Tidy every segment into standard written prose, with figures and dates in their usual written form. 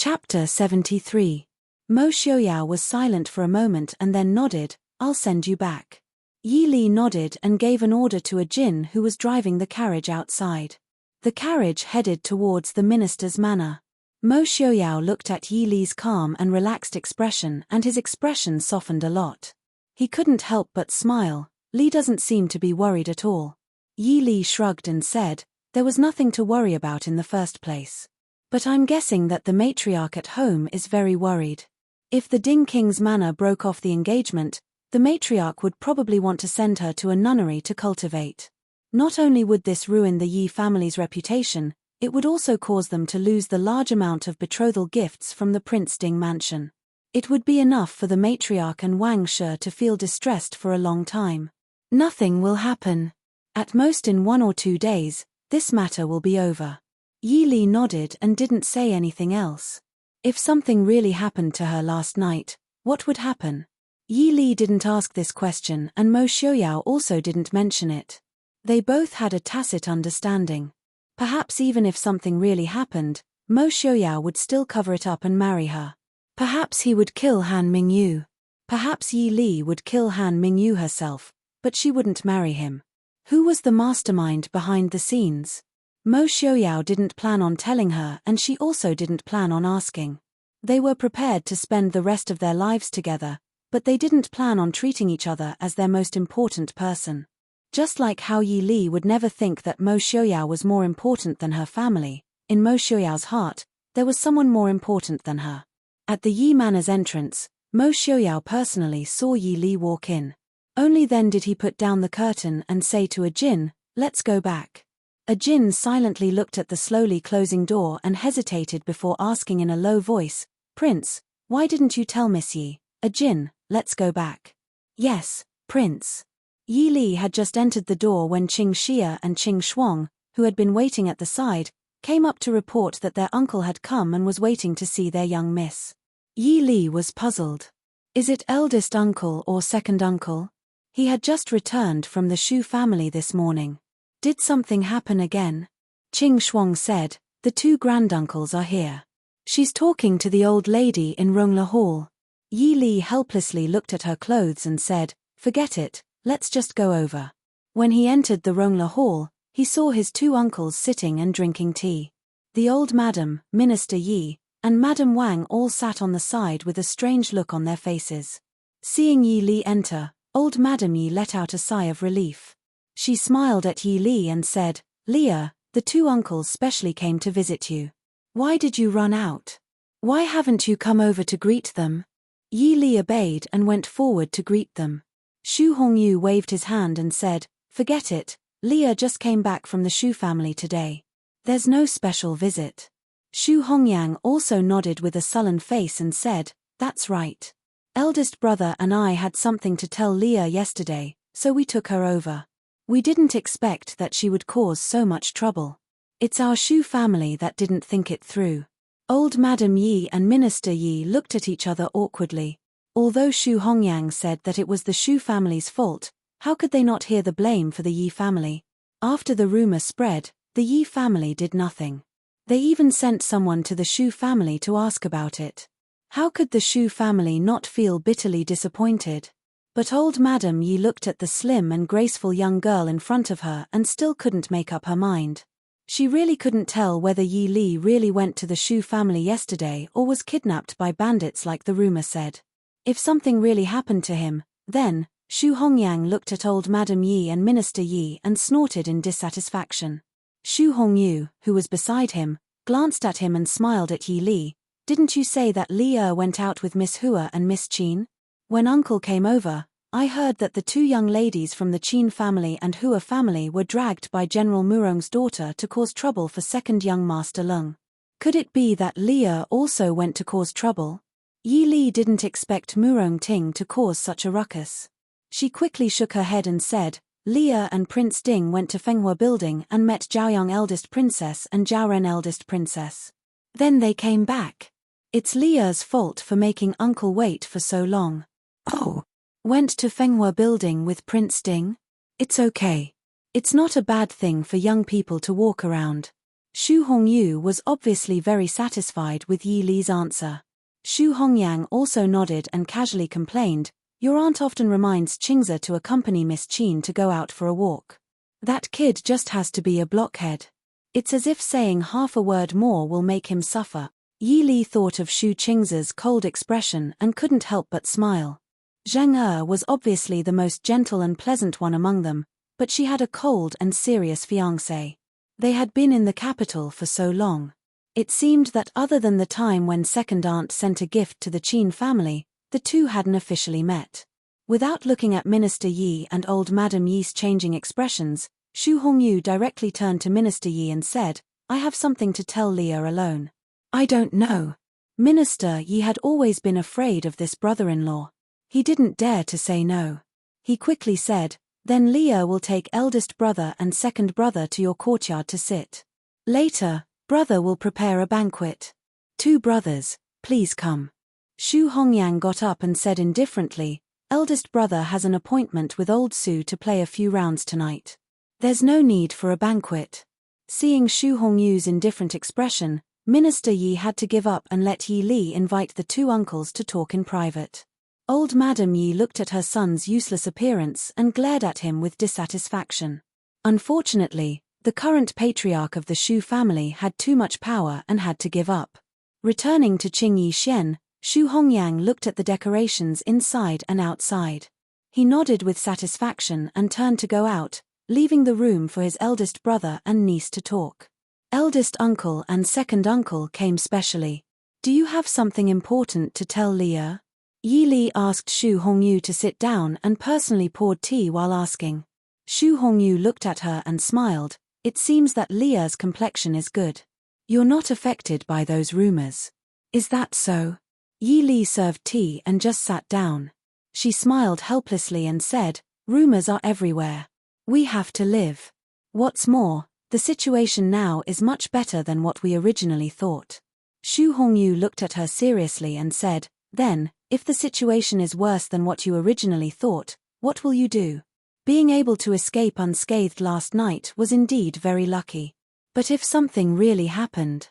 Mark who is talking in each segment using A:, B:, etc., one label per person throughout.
A: Chapter 73. Mo Xiaoyao was silent for a moment and then nodded, "I'll send you back." Yi Li nodded and gave an order to a djinn who was driving the carriage outside. The carriage headed towards the minister's manor. Mo Xiaoyao looked at Yi Li's calm and relaxed expression, and his expression softened a lot. He couldn't help but smile. Li doesn't seem to be worried at all. Yi Li shrugged and said, "There was nothing to worry about in the first place. But I'm guessing that the matriarch at home is very worried. If the Ding King's manor broke off the engagement, the matriarch would probably want to send her to a nunnery to cultivate. Not only would this ruin the Yi family's reputation, it would also cause them to lose the large amount of betrothal gifts from the Prince Ding mansion. It would be enough for the matriarch and Wang Shi to feel distressed for a long time. Nothing will happen. At most in 1 or 2 days, this matter will be over." Yi Li nodded and didn't say anything else. If something really happened to her last night, what would happen? Yi Li didn't ask this question and Mo Xiaoyao also didn't mention it. They both had a tacit understanding. Perhaps even if something really happened, Mo Xiaoyao would still cover it up and marry her. Perhaps he would kill Han Mingyu. Perhaps Yi Li would kill Han Mingyu herself, but she wouldn't marry him. Who was the mastermind behind the scenes? Mo Xiaoyao didn't plan on telling her and she also didn't plan on asking. They were prepared to spend the rest of their lives together, but they didn't plan on treating each other as their most important person. Just like how Yi Li would never think that Mo Xiaoyao was more important than her family, in Mo Xiaoyao's heart, there was someone more important than her. At the Yi Manor's entrance, Mo Xiaoyao personally saw Yi Li walk in. Only then did he put down the curtain and say to a djinn, "Let's go back." A djinn silently looked at the slowly closing door and hesitated before asking in a low voice, "Prince, why didn't you tell Miss Yi, a djinn, let's go back?" "Yes, Prince." Yi Li had just entered the door when Qing Xia and Qing Shuang, who had been waiting at the side, came up to report that their uncle had come and was waiting to see their young miss. Yi Li was puzzled. Is it eldest uncle or second uncle? He had just returned from the Shu family this morning. Did something happen again? Qing Shuang said, "The 2 granduncles are here. She's talking to the old lady in Rongla Hall." Yi Li helplessly looked at her clothes and said, "Forget it, let's just go over." When he entered the Rongla Hall, he saw his 2 uncles sitting and drinking tea. The old madam, Minister Yi, and Madam Wang all sat on the side with a strange look on their faces. Seeing Yi Li enter, old Madam Yi let out a sigh of relief. She smiled at Yi Li and said, "Leah, the 2 uncles specially came to visit you. Why did you run out? Why haven't you come over to greet them?" Yi Li obeyed and went forward to greet them. Xu Hongyu waved his hand and said, "Forget it, Leah just came back from the Xu family today. There's no special visit." Xu Hongyang also nodded with a sullen face and said, "That's right. Eldest brother and I had something to tell Leah yesterday, so we took her over. We didn't expect that she would cause so much trouble. It's our Xu family that didn't think it through." Old Madam Yi and Minister Yi looked at each other awkwardly. Although Xu Hongyang said that it was the Xu family's fault, how could they not hear the blame for the Yi family? After the rumor spread, the Yi family did nothing. They even sent someone to the Xu family to ask about it. How could the Xu family not feel bitterly disappointed? But old Madam Yi looked at the slim and graceful young girl in front of her and still couldn't make up her mind. She really couldn't tell whether Yi Li really went to the Xu family yesterday or was kidnapped by bandits like the rumor said. If something really happened to him, then, Xu Hongyang looked at old Madam Yi and Minister Yi and snorted in dissatisfaction. Xu Hongyu, who was beside him, glanced at him and smiled at Yi Li. "Didn't you say that Leah went out with Miss Hua and Miss Qin? When Uncle came over, I heard that the 2 young ladies from the Qin family and Hua family were dragged by General Murong's daughter to cause trouble for second young Master Lung. Could it be that Leah also went to cause trouble?" Yi Li didn't expect Murong Ting to cause such a ruckus. She quickly shook her head and said, "Leah and Prince Ding went to Fenghua Building and met Zhaoyang eldest princess and Zhaoren eldest princess. Then they came back. It's Leah's fault for making Uncle wait for so long." "Oh. Went to Fenghua Building with Prince Ding? It's okay. It's not a bad thing for young people to walk around. Xu Hongyu was obviously very satisfied with Yi Li's answer. Xu Hongyang also nodded and casually complained, "Your aunt often reminds Qingze to accompany Miss Qin to go out for a walk. That kid just has to be a blockhead. It's as if saying half a word more will make him suffer." Yi Li thought of Xu Qingze's cold expression and couldn't help but smile. Zheng Er was obviously the most gentle and pleasant one among them, but she had a cold and serious fiancé. They had been in the capital for so long. It seemed that other than the time when second aunt sent a gift to the Qin family, the two hadn't officially met. Without looking at Minister Yi and old Madame Yi's changing expressions, Xu Hongyu directly turned to Minister Yi and said, "I have something to tell Leah alone." "I don't know." Minister Yi had always been afraid of this brother-in-law. He didn't dare to say no. He quickly said, "Then Leah will take eldest brother and second brother to your courtyard to sit. Later, brother will prepare a banquet. 2 brothers, please come." Xu Hongyang got up and said indifferently, "Eldest brother has an appointment with old Su to play a few rounds tonight. There's no need for a banquet." Seeing Xu Hongyu's indifferent expression, Minister Yi had to give up and let Yi Li invite the 2 uncles to talk in private. Old Madame Yi looked at her son's useless appearance and glared at him with dissatisfaction. Unfortunately, the current patriarch of the Xu family had too much power and had to give up. Returning to Qing Yixian, Xu Hongyang looked at the decorations inside and outside. He nodded with satisfaction and turned to go out, leaving the room for his eldest brother and niece to talk. Eldest uncle and second uncle came specially. "Do you have something important to tell Leah?" Yi Li asked Xu Hongyu to sit down and personally poured tea while asking. Xu Hongyu looked at her and smiled. "It seems that Leah's complexion is good. You're not affected by those rumors. Is that so?" Yi Li served tea and just sat down. She smiled helplessly and said, "Rumors are everywhere. We have to live. What's more, the situation now is much better than what we originally thought." Xu Hongyu looked at her seriously and said, "Then, if the situation is worse than what you originally thought, what will you do? Being able to escape unscathed last night was indeed very lucky. But if something really happened?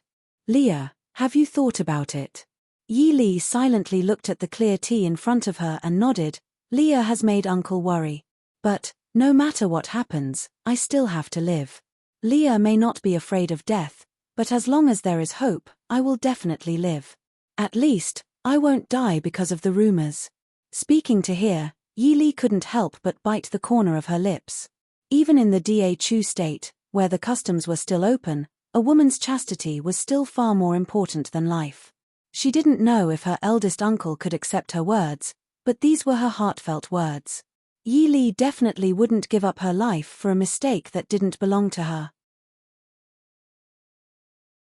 A: Leah, have you thought about it?" Yi Li silently looked at the clear tea in front of her and nodded. "Leah has made Uncle worry. But, no matter what happens, I still have to live. Leah may not be afraid of death, but as long as there is hope, I will definitely live. At least, I won't die because of the rumors." Speaking to here, Yi Li couldn't help but bite the corner of her lips. Even in the Da Chu state, where the customs were still open, a woman's chastity was still far more important than life. She didn't know if her eldest uncle could accept her words, but these were her heartfelt words. Yi Li definitely wouldn't give up her life for a mistake that didn't belong to her.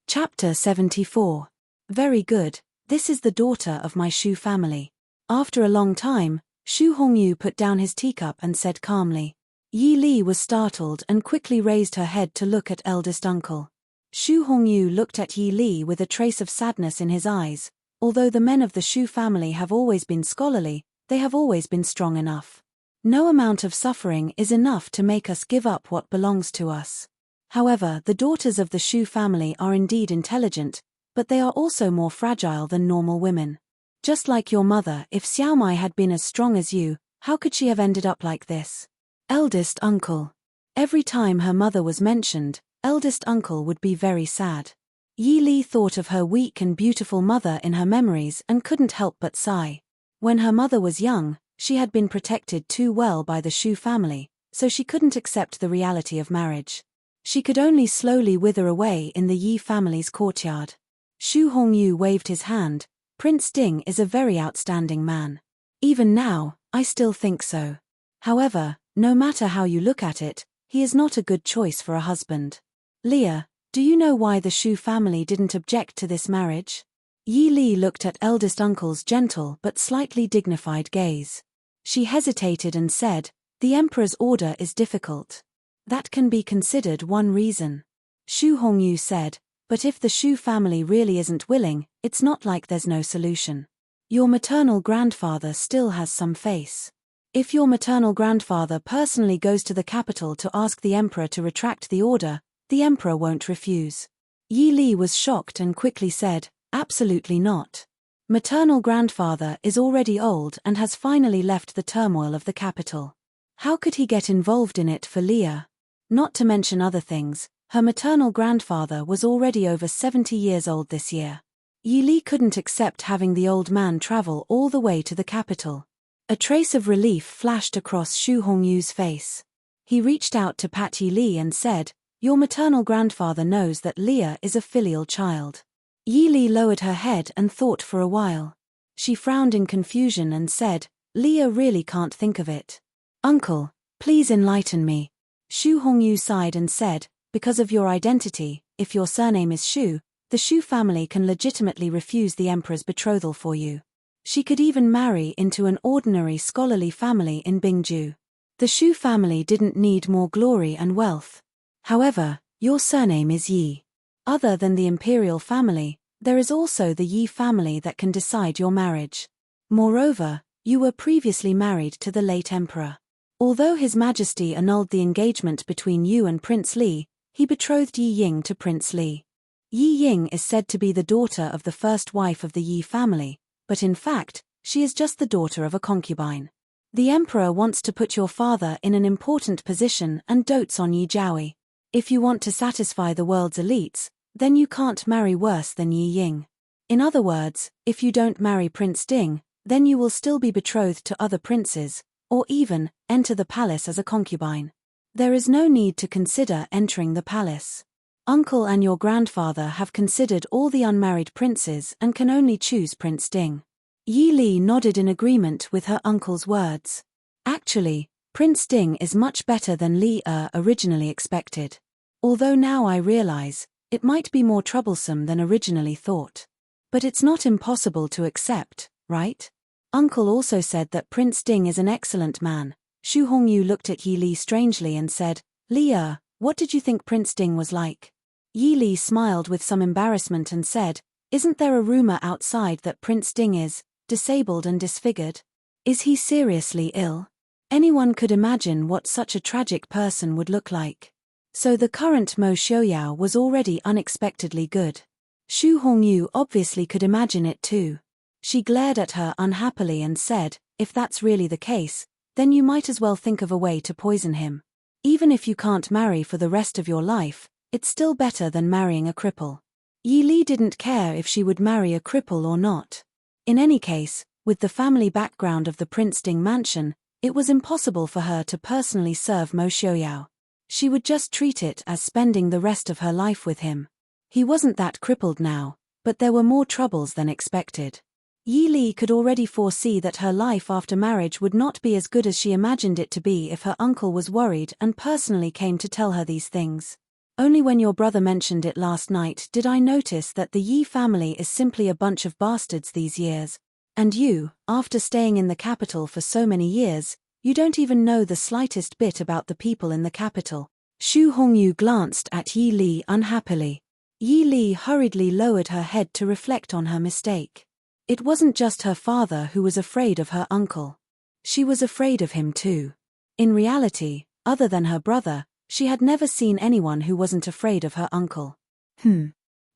A: Chapter 74. Very good, this is the daughter of my Xu family. After a long time, Xu Hongyu put down his teacup and said calmly. Yi Li was startled and quickly raised her head to look at eldest uncle. Xu Hongyu looked at Yi Li with a trace of sadness in his eyes. Although the men of the Xu family have always been scholarly, they have always been strong enough. No amount of suffering is enough to make us give up what belongs to us. However, the daughters of the Xu family are indeed intelligent, but they are also more fragile than normal women. Just like your mother, if Xiaomai had been as strong as you, how could she have ended up like this? Eldest uncle. Every time her mother was mentioned, eldest uncle would be very sad. Yi Li thought of her weak and beautiful mother in her memories and couldn't help but sigh. When her mother was young, she had been protected too well by the Xu family, so she couldn't accept the reality of marriage. She could only slowly wither away in the Yi family's courtyard. Xu Hongyu waved his hand. "Prince Ding is a very outstanding man. Even now, I still think so. However, no matter how you look at it, he is not a good choice for a husband. Leah, do you know why the Xu family didn't object to this marriage?" Yi Li looked at eldest uncle's gentle but slightly dignified gaze. She hesitated and said, "The emperor's order is difficult. That can be considered one reason." Xu Hongyu said, "But if the Xu family really isn't willing, it's not like there's no solution. Your maternal grandfather still has some face. If your maternal grandfather personally goes to the capital to ask the emperor to retract the order, the emperor won't refuse. Yi Li was shocked and quickly said, absolutely not. Maternal grandfather is already old and has finally left the turmoil of the capital. How could he get involved in it for Leah? Not to mention other things, her maternal grandfather was already over 70 years old this year. Yi Li couldn't accept having the old man travel all the way to the capital. A trace of relief flashed across Xu Hongyu's face. He reached out to pat Yi Li and said, your maternal grandfather knows that Leah is a filial child. Yi Li lowered her head and thought for a while. She frowned in confusion and said, Leah really can't think of it. Uncle, please enlighten me. Xu Hongyu sighed and said, because of your identity, if your surname is Xu, the Xu family can legitimately refuse the emperor's betrothal for you. She could even marry into an ordinary scholarly family in Bingju. The Xu family didn't need more glory and wealth. However, your surname is Yi. Other than the imperial family, there is also the Yi family that can decide your marriage. Moreover, you were previously married to the late emperor. Although His Majesty annulled the engagement between you and Prince Li, he betrothed Yi Ying to Prince Li. Yi Ying is said to be the daughter of the first wife of the Yi family, but in fact, she is just the daughter of a concubine. The emperor wants to put your father in an important position and dotes on Yi Jiaoyi. If you want to satisfy the world's elites, then you can't marry worse than Yi Ying. In other words, if you don't marry Prince Ding, then you will still be betrothed to other princes, or even enter the palace as a concubine. There is no need to consider entering the palace. Uncle and your grandfather have considered all the unmarried princes and can only choose Prince Ding. Yi Li nodded in agreement with her uncle's words. Actually, Prince Ding is much better than Li originally expected. Although now I realize, it might be more troublesome than originally thought. But it's not impossible to accept, right? Uncle also said that Prince Ding is an excellent man. Xu Hongyu looked at Yi Li strangely and said, Li, what did you think Prince Ding was like? Yi Li smiled with some embarrassment and said, isn't there a rumor outside that Prince Ding is disabled and disfigured? Is he seriously ill? Anyone could imagine what such a tragic person would look like. So the current Mo Xiaoyao was already unexpectedly good. Xu Hongyu obviously could imagine it too. She glared at her unhappily and said, if that's really the case, then you might as well think of a way to poison him. Even if you can't marry for the rest of your life, it's still better than marrying a cripple. Yi Li didn't care if she would marry a cripple or not. In any case, with the family background of the Prince Ding mansion, it was impossible for her to personally serve Mo Xiaoyao. She would just treat it as spending the rest of her life with him. He wasn't that crippled now, but there were more troubles than expected. Yi Li could already foresee that her life after marriage would not be as good as she imagined it to be if her uncle was worried and personally came to tell her these things. Only when your brother mentioned it last night did I notice that the Yi family is simply a bunch of bastards these years. And you, after staying in the capital for so many years, you don't even know the slightest bit about the people in the capital. Xu Hongyu glanced at Yi Li unhappily. Yi Li hurriedly lowered her head to reflect on her mistake. It wasn't just her father who was afraid of her uncle. She was afraid of him too. In reality, other than her brother, she had never seen anyone who wasn't afraid of her uncle.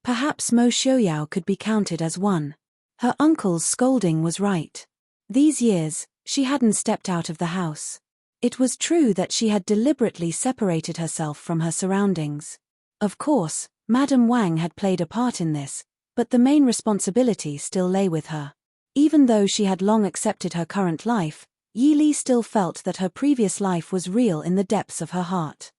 A: Perhaps Mo Xiaoyao could be counted as one. Her uncle's scolding was right. These years, she hadn't stepped out of the house. It was true that she had deliberately separated herself from her surroundings. Of course, Madame Wang had played a part in this, but the main responsibility still lay with her. Even though she had long accepted her current life, Yi Li still felt that her previous life was real in the depths of her heart.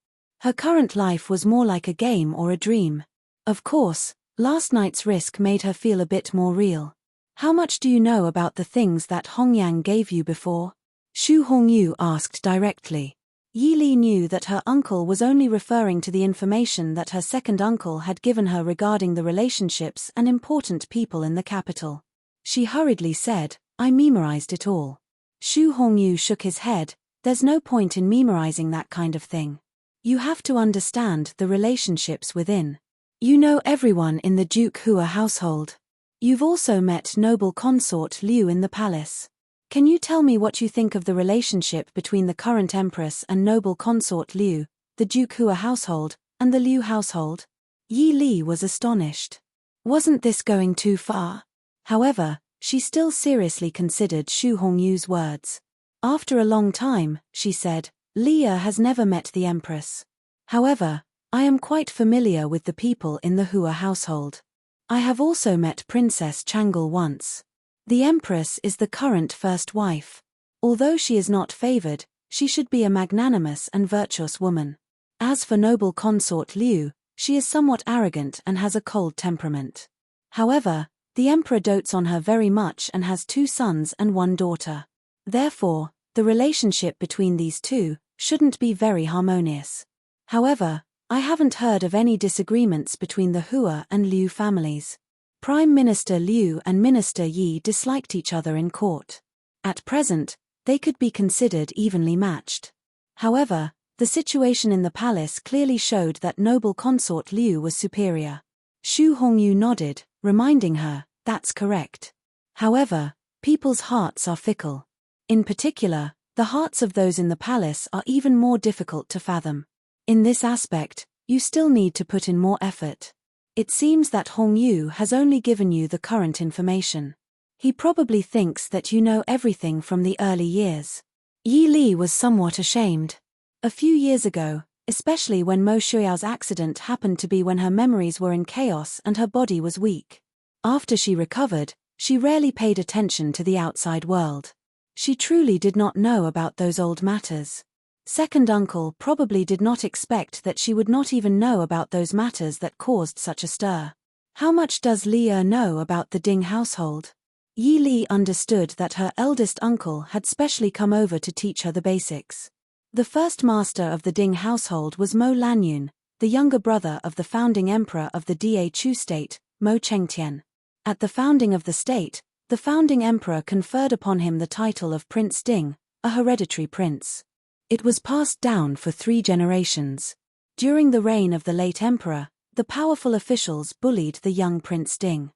A: Her current life was more like a game or a dream. Of course, last night's risk made her feel a bit more real. How much do you know about the things that Hongyang gave you before? Xu Hongyu asked directly. Yi Li knew that her uncle was only referring to the information that her second uncle had given her regarding the relationships and important people in the capital. She hurriedly said, I memorized it all. Xu Hongyu shook his head, there's no point in memorizing that kind of thing. You have to understand the relationships within. You know everyone in the Duke Hua household. You've also met noble consort Liu in the palace. Can you tell me what you think of the relationship between the current empress and noble consort Liu, the Duke Hua household, and the Liu household? Yi Li was astonished. Wasn't this going too far? However, she still seriously considered Xu Hongyu's words. After a long time, she said, Leah has never met the Empress. However, I am quite familiar with the people in the Hua household. I have also met Princess Chang'e once. The Empress is the current first wife. Although she is not favored, she should be a magnanimous and virtuous woman. As for noble consort Liu, she is somewhat arrogant and has a cold temperament. However, the emperor dotes on her very much and has 2 sons and 1 daughter. Therefore, the relationship between these two shouldn't be very harmonious. However, I haven't heard of any disagreements between the Hua and Liu families. Prime Minister Liu and Minister Yi disliked each other in court. At present, they could be considered evenly matched. However, the situation in the palace clearly showed that noble consort Liu was superior. Xu Hongyu nodded, reminding her, that's correct. However, people's hearts are fickle. In particular, the hearts of those in the palace are even more difficult to fathom. In this aspect, you still need to put in more effort. It seems that Hongyu has only given you the current information. He probably thinks that you know everything from the early years. Yi Li was somewhat ashamed. A few years ago, especially when Mo Shuyao's accident happened to be when her memories were in chaos and her body was weak. After she recovered, she rarely paid attention to the outside world. She truly did not know about those old matters. Second uncle probably did not expect that she would not even know about those matters that caused such a stir. How much does Li know about the Ding household? Yi Li understood that her eldest uncle had specially come over to teach her the basics. The first master of the Ding household was Mo Lanyun, the younger brother of the founding emperor of the Da Chu state, Mo Chengtian. At the founding of the state, the founding emperor conferred upon him the title of Prince Ding, a hereditary prince. It was passed down for 3 generations. During the reign of the late emperor, the powerful officials bullied the young Prince Ding.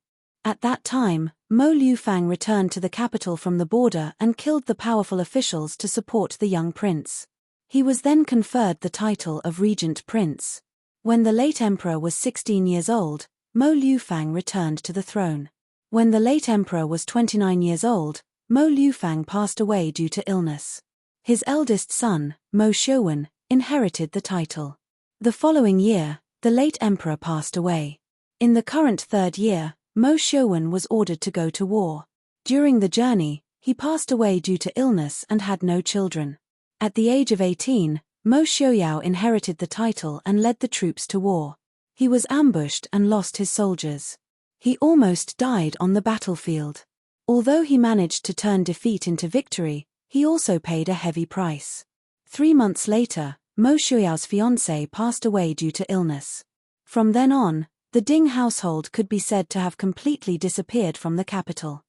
A: At that time, Mo Liufang returned to the capital from the border and killed the powerful officials to support the young prince. He was then conferred the title of Regent Prince. When the late emperor was 16 years old, Mo Liufang returned to the throne. When the late emperor was 29 years old, Mo Liufang passed away due to illness. His eldest son, Mo Shouwen, inherited the title. The following year, the late emperor passed away. In the current 3rd year, Mo Shouwen was ordered to go to war. During the journey, he passed away due to illness and had no children. At the age of 18, Mo Shouyao inherited the title and led the troops to war. He was ambushed and lost his soldiers. He almost died on the battlefield. Although he managed to turn defeat into victory, he also paid a heavy price. 3 months later, Mo Shuyao's fiancée passed away due to illness. From then on, the Ding household could be said to have completely disappeared from the capital.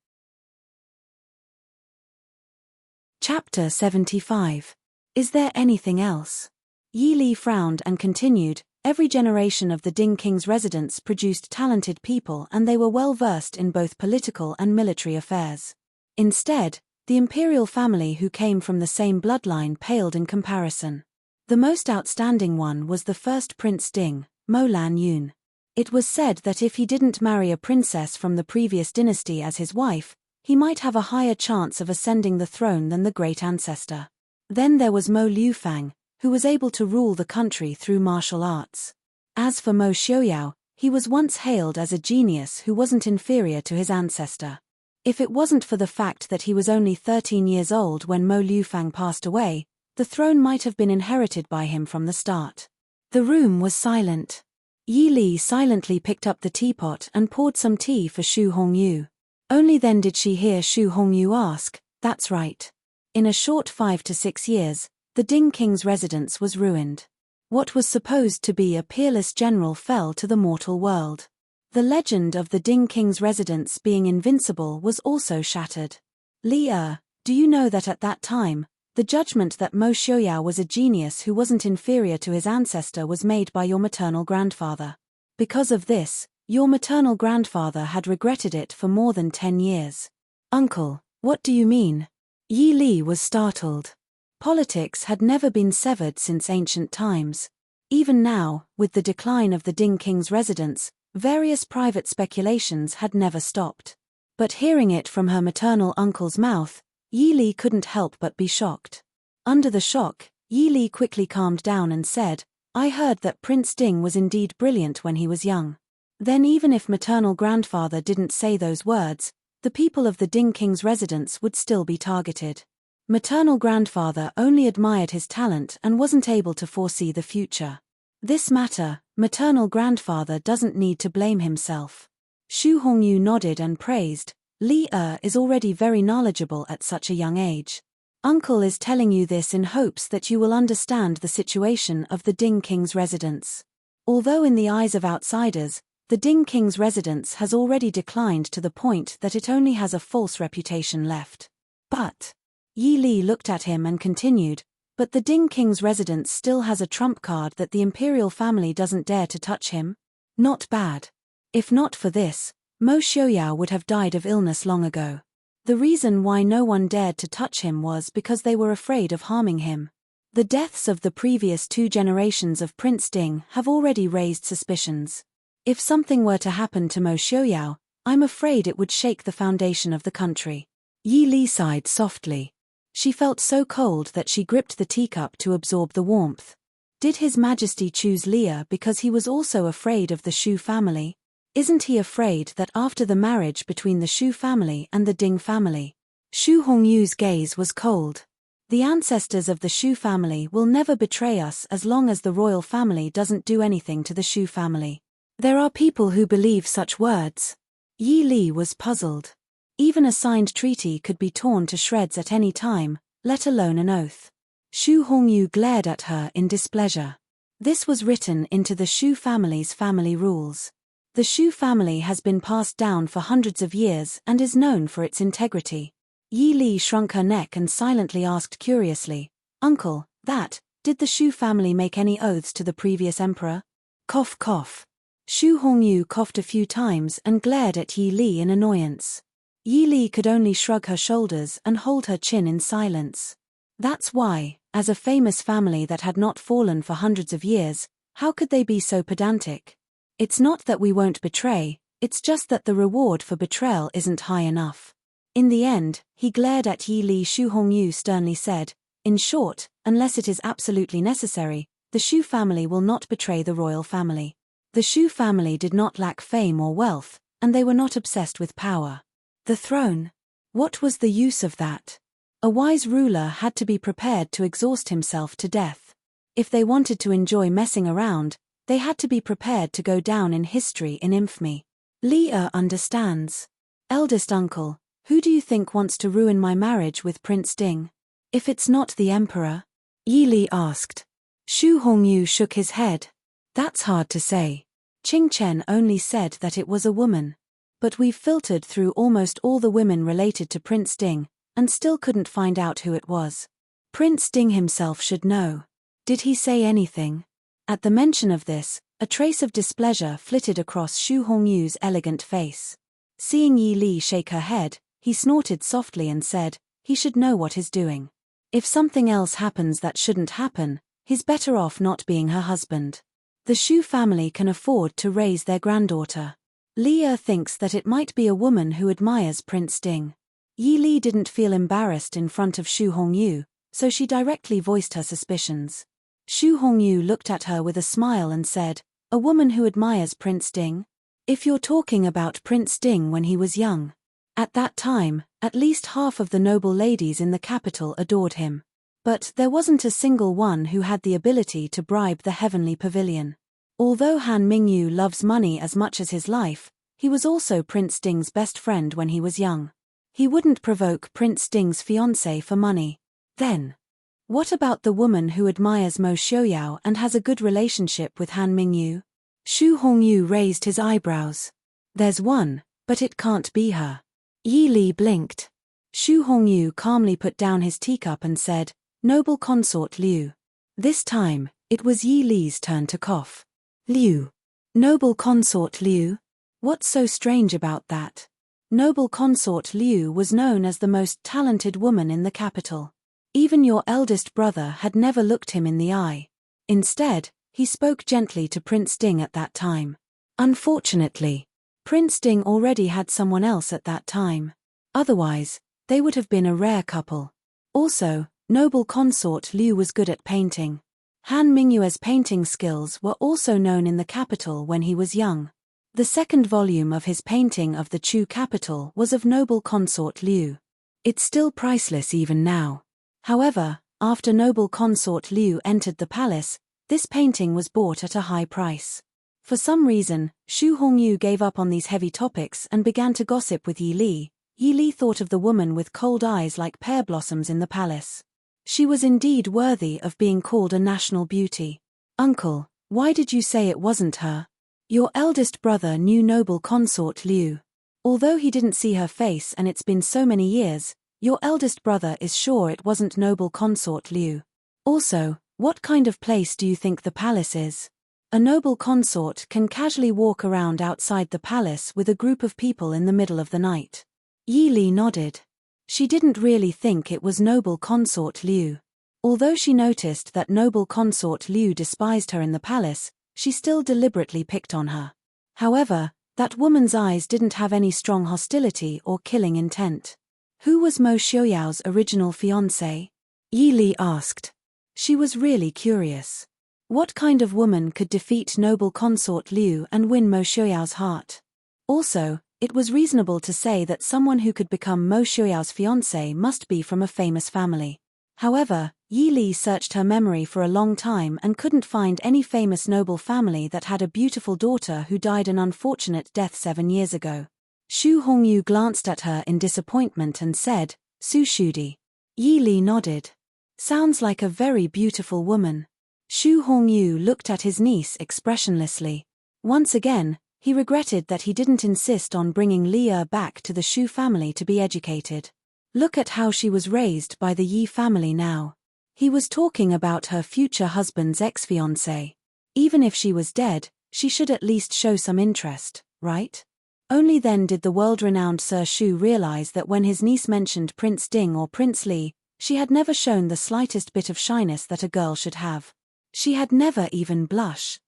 A: Chapter 75. Is there anything else? Yi Li frowned and continued, every generation of the Ding king's residents produced talented people and they were well versed in both political and military affairs. Instead, the imperial family who came from the same bloodline paled in comparison. The most outstanding one was the first Prince Ding, Mo Lanyun. It was said that if he didn't marry a princess from the previous dynasty as his wife, he might have a higher chance of ascending the throne than the great ancestor. Then there was Mo Liufang, who was able to rule the country through martial arts. As for Mo Shouyao, he was once hailed as a genius who wasn't inferior to his ancestor. If it wasn't for the fact that he was only 13 years old when Mo Liufang passed away, the throne might have been inherited by him from the start. The room was silent. Yi Li silently picked up the teapot and poured some tea for Xu Hongyu. Only then did she hear Xu Hongyu ask, "That's right." In a short 5 to 6 years, the Ding king's residence was ruined. What was supposed to be a peerless general fell to the mortal world. The legend of the Ding king's residence being invincible was also shattered. Li, do you know that at that time, the judgment that Mo Shouyao was a genius who wasn't inferior to his ancestor was made by your maternal grandfather. Because of this, your maternal grandfather had regretted it for more than 10 years. Uncle, what do you mean? Yi Li was startled. Politics had never been severed since ancient times. Even now, with the decline of the Ding king's residence, various private speculations had never stopped. But hearing it from her maternal uncle's mouth, Yi Li couldn't help but be shocked. Under the shock, Yi Li quickly calmed down and said, "I heard that Prince Ding was indeed brilliant when he was young." Then even if maternal grandfather didn't say those words, the people of the Ding king's residence would still be targeted. Maternal grandfather only admired his talent and wasn't able to foresee the future. This matter, maternal grandfather doesn't need to blame himself. Xu Hongyu nodded and praised, "Li is already very knowledgeable at such a young age. Uncle is telling you this in hopes that you will understand the situation of the Ding king's residence." Although in the eyes of outsiders, the Ding king's residence has already declined to the point that it only has a false reputation left. But Yi Li looked at him and continued, "But the Ding king's residence still has a trump card that the imperial family doesn't dare to touch him. Not bad. If not for this, Mo Xiaoyao would have died of illness long ago. The reason why no one dared to touch him was because they were afraid of harming him. The deaths of the previous 2 generations of Prince Ding have already raised suspicions. If something were to happen to Mo Xiaoyao, I'm afraid it would shake the foundation of the country." Yi Li sighed softly. She felt so cold that she gripped the teacup to absorb the warmth. Did His Majesty choose Leah because he was also afraid of the Shu family? Isn't he afraid that after the marriage between the Shu family and the Ding family? Xu Hongyu's gaze was cold. The ancestors of the Shu family will never betray us as long as the royal family doesn't do anything to the Shu family. There are people who believe such words. Yi Li was puzzled. Even a signed treaty could be torn to shreds at any time, let alone an oath. Xu Hongyu glared at her in displeasure. This was written into the Shu family's family rules. The Shu family has been passed down for hundreds of years and is known for its integrity. Yi Li shrunk her neck and silently asked curiously, "Uncle, did the Shu family make any oaths to the previous emperor?" Cough cough. Xu Hongyu coughed a few times and glared at Yi Li in annoyance. Yi Li could only shrug her shoulders and hold her chin in silence. That's why, as a famous family that had not fallen for hundreds of years, how could they be so pedantic? It's not that we won't betray, it's just that the reward for betrayal isn't high enough. In the end, he glared at Yi Li. Xu Hongyu sternly said, "In short, unless it is absolutely necessary, the Shu family will not betray the royal family." The Shu family did not lack fame or wealth, and they were not obsessed with power. The throne? What was the use of that? A wise ruler had to be prepared to exhaust himself to death. If they wanted to enjoy messing around, they had to be prepared to go down in history in infamy. Leah understands. "Eldest uncle, who do you think wants to ruin my marriage with Prince Ding? If it's not the emperor?" Yi Li asked. Xu Hongyu shook his head. "That's hard to say. Qing Chen only said that it was a woman. But we've filtered through almost all the women related to Prince Ding, and still couldn't find out who it was. Prince Ding himself should know. Did he say anything?" At the mention of this, a trace of displeasure flitted across Xu Hongyu's elegant face. Seeing Yi Li shake her head, he snorted softly and said, "He should know what he's doing. If something else happens that shouldn't happen, he's better off not being her husband. The Xu family can afford to raise their granddaughter. Leah thinks that it might be a woman who admires Prince Ding." Yi Li didn't feel embarrassed in front of Xu Hongyu, so she directly voiced her suspicions. Xu Hongyu looked at her with a smile and said, "A woman who admires Prince Ding? If you're talking about Prince Ding when he was young. At that time, at least half of the noble ladies in the capital adored him. But there wasn't a single one who had the ability to bribe the heavenly pavilion. Although Han Mingyu loves money as much as his life, he was also Prince Ding's best friend when he was young. He wouldn't provoke Prince Ding's fiancée for money. Then, what about the woman who admires Mo Xiaoyao and has a good relationship with Han Mingyu?" Xu Hongyu raised his eyebrows. "There's one, but it can't be her." Yi Li blinked. Xu Hongyu calmly put down his teacup and said, "Noble consort Liu." This time, it was Yi Li's turn to cough. "Liu. Noble consort Liu? What's so strange about that?" Noble consort Liu was known as the most talented woman in the capital. Even your eldest brother had never looked him in the eye. Instead, He spoke gently to Prince Ding at that time. Unfortunately, Prince Ding already had someone else at that time. Otherwise, they would have been a rare couple. Also, noble consort Liu was good at painting. Han Mingyue's painting skills were also known in the capital when he was young. The second volume of his painting of the Chu capital was of noble consort Liu. It's still priceless even now. However, after noble consort Liu entered the palace, this painting was bought at a high price. For some reason, Xu Hongyu gave up on these heavy topics and began to gossip with Yi Li. Yi Li thought of the woman with cold eyes like pear blossoms in the palace. She was indeed worthy of being called a national beauty. Uncle, why did you say it wasn't her? Your eldest brother knew noble consort Liu. Although he didn't see her face and it's been so many years, your eldest brother is sure it wasn't noble consort Liu. Also, what kind of place do you think the palace is? A noble consort can casually walk around outside the palace with a group of people in the middle of the night. Yi Li nodded. She didn't really think it was noble consort Liu. Although she noticed that noble consort Liu despised her in the palace, she still deliberately picked on her. However, that woman's eyes didn't have any strong hostility or killing intent. Who was Mo Xiuyao's original fiancé? Yi Li asked. She was really curious. What kind of woman could defeat noble consort Liu and win Mo Xiuyao's heart? Also, it was reasonable to say that someone who could become Mo Xiuyao's fiancé must be from a famous family. However, Yi Li searched her memory for a long time and couldn't find any famous noble family that had a beautiful daughter who died an unfortunate death 7 years ago. Xu Hongyu glanced at her in disappointment and said, Su Shudi. Yi Li nodded. Sounds like a very beautiful woman. Xu Hongyu looked at his niece expressionlessly. Once again, he regretted that he didn't insist on bringing Li back to the Xu family to be educated. Look at how she was raised by the Yi family now. He was talking about her future husband's ex-fiancé. Even if she was dead, she should at least show some interest, right? Only then did the world-renowned Sir Xu realize that when his niece mentioned Prince Ding or Prince Li, she had never shown the slightest bit of shyness that a girl should have. She had never even blushed.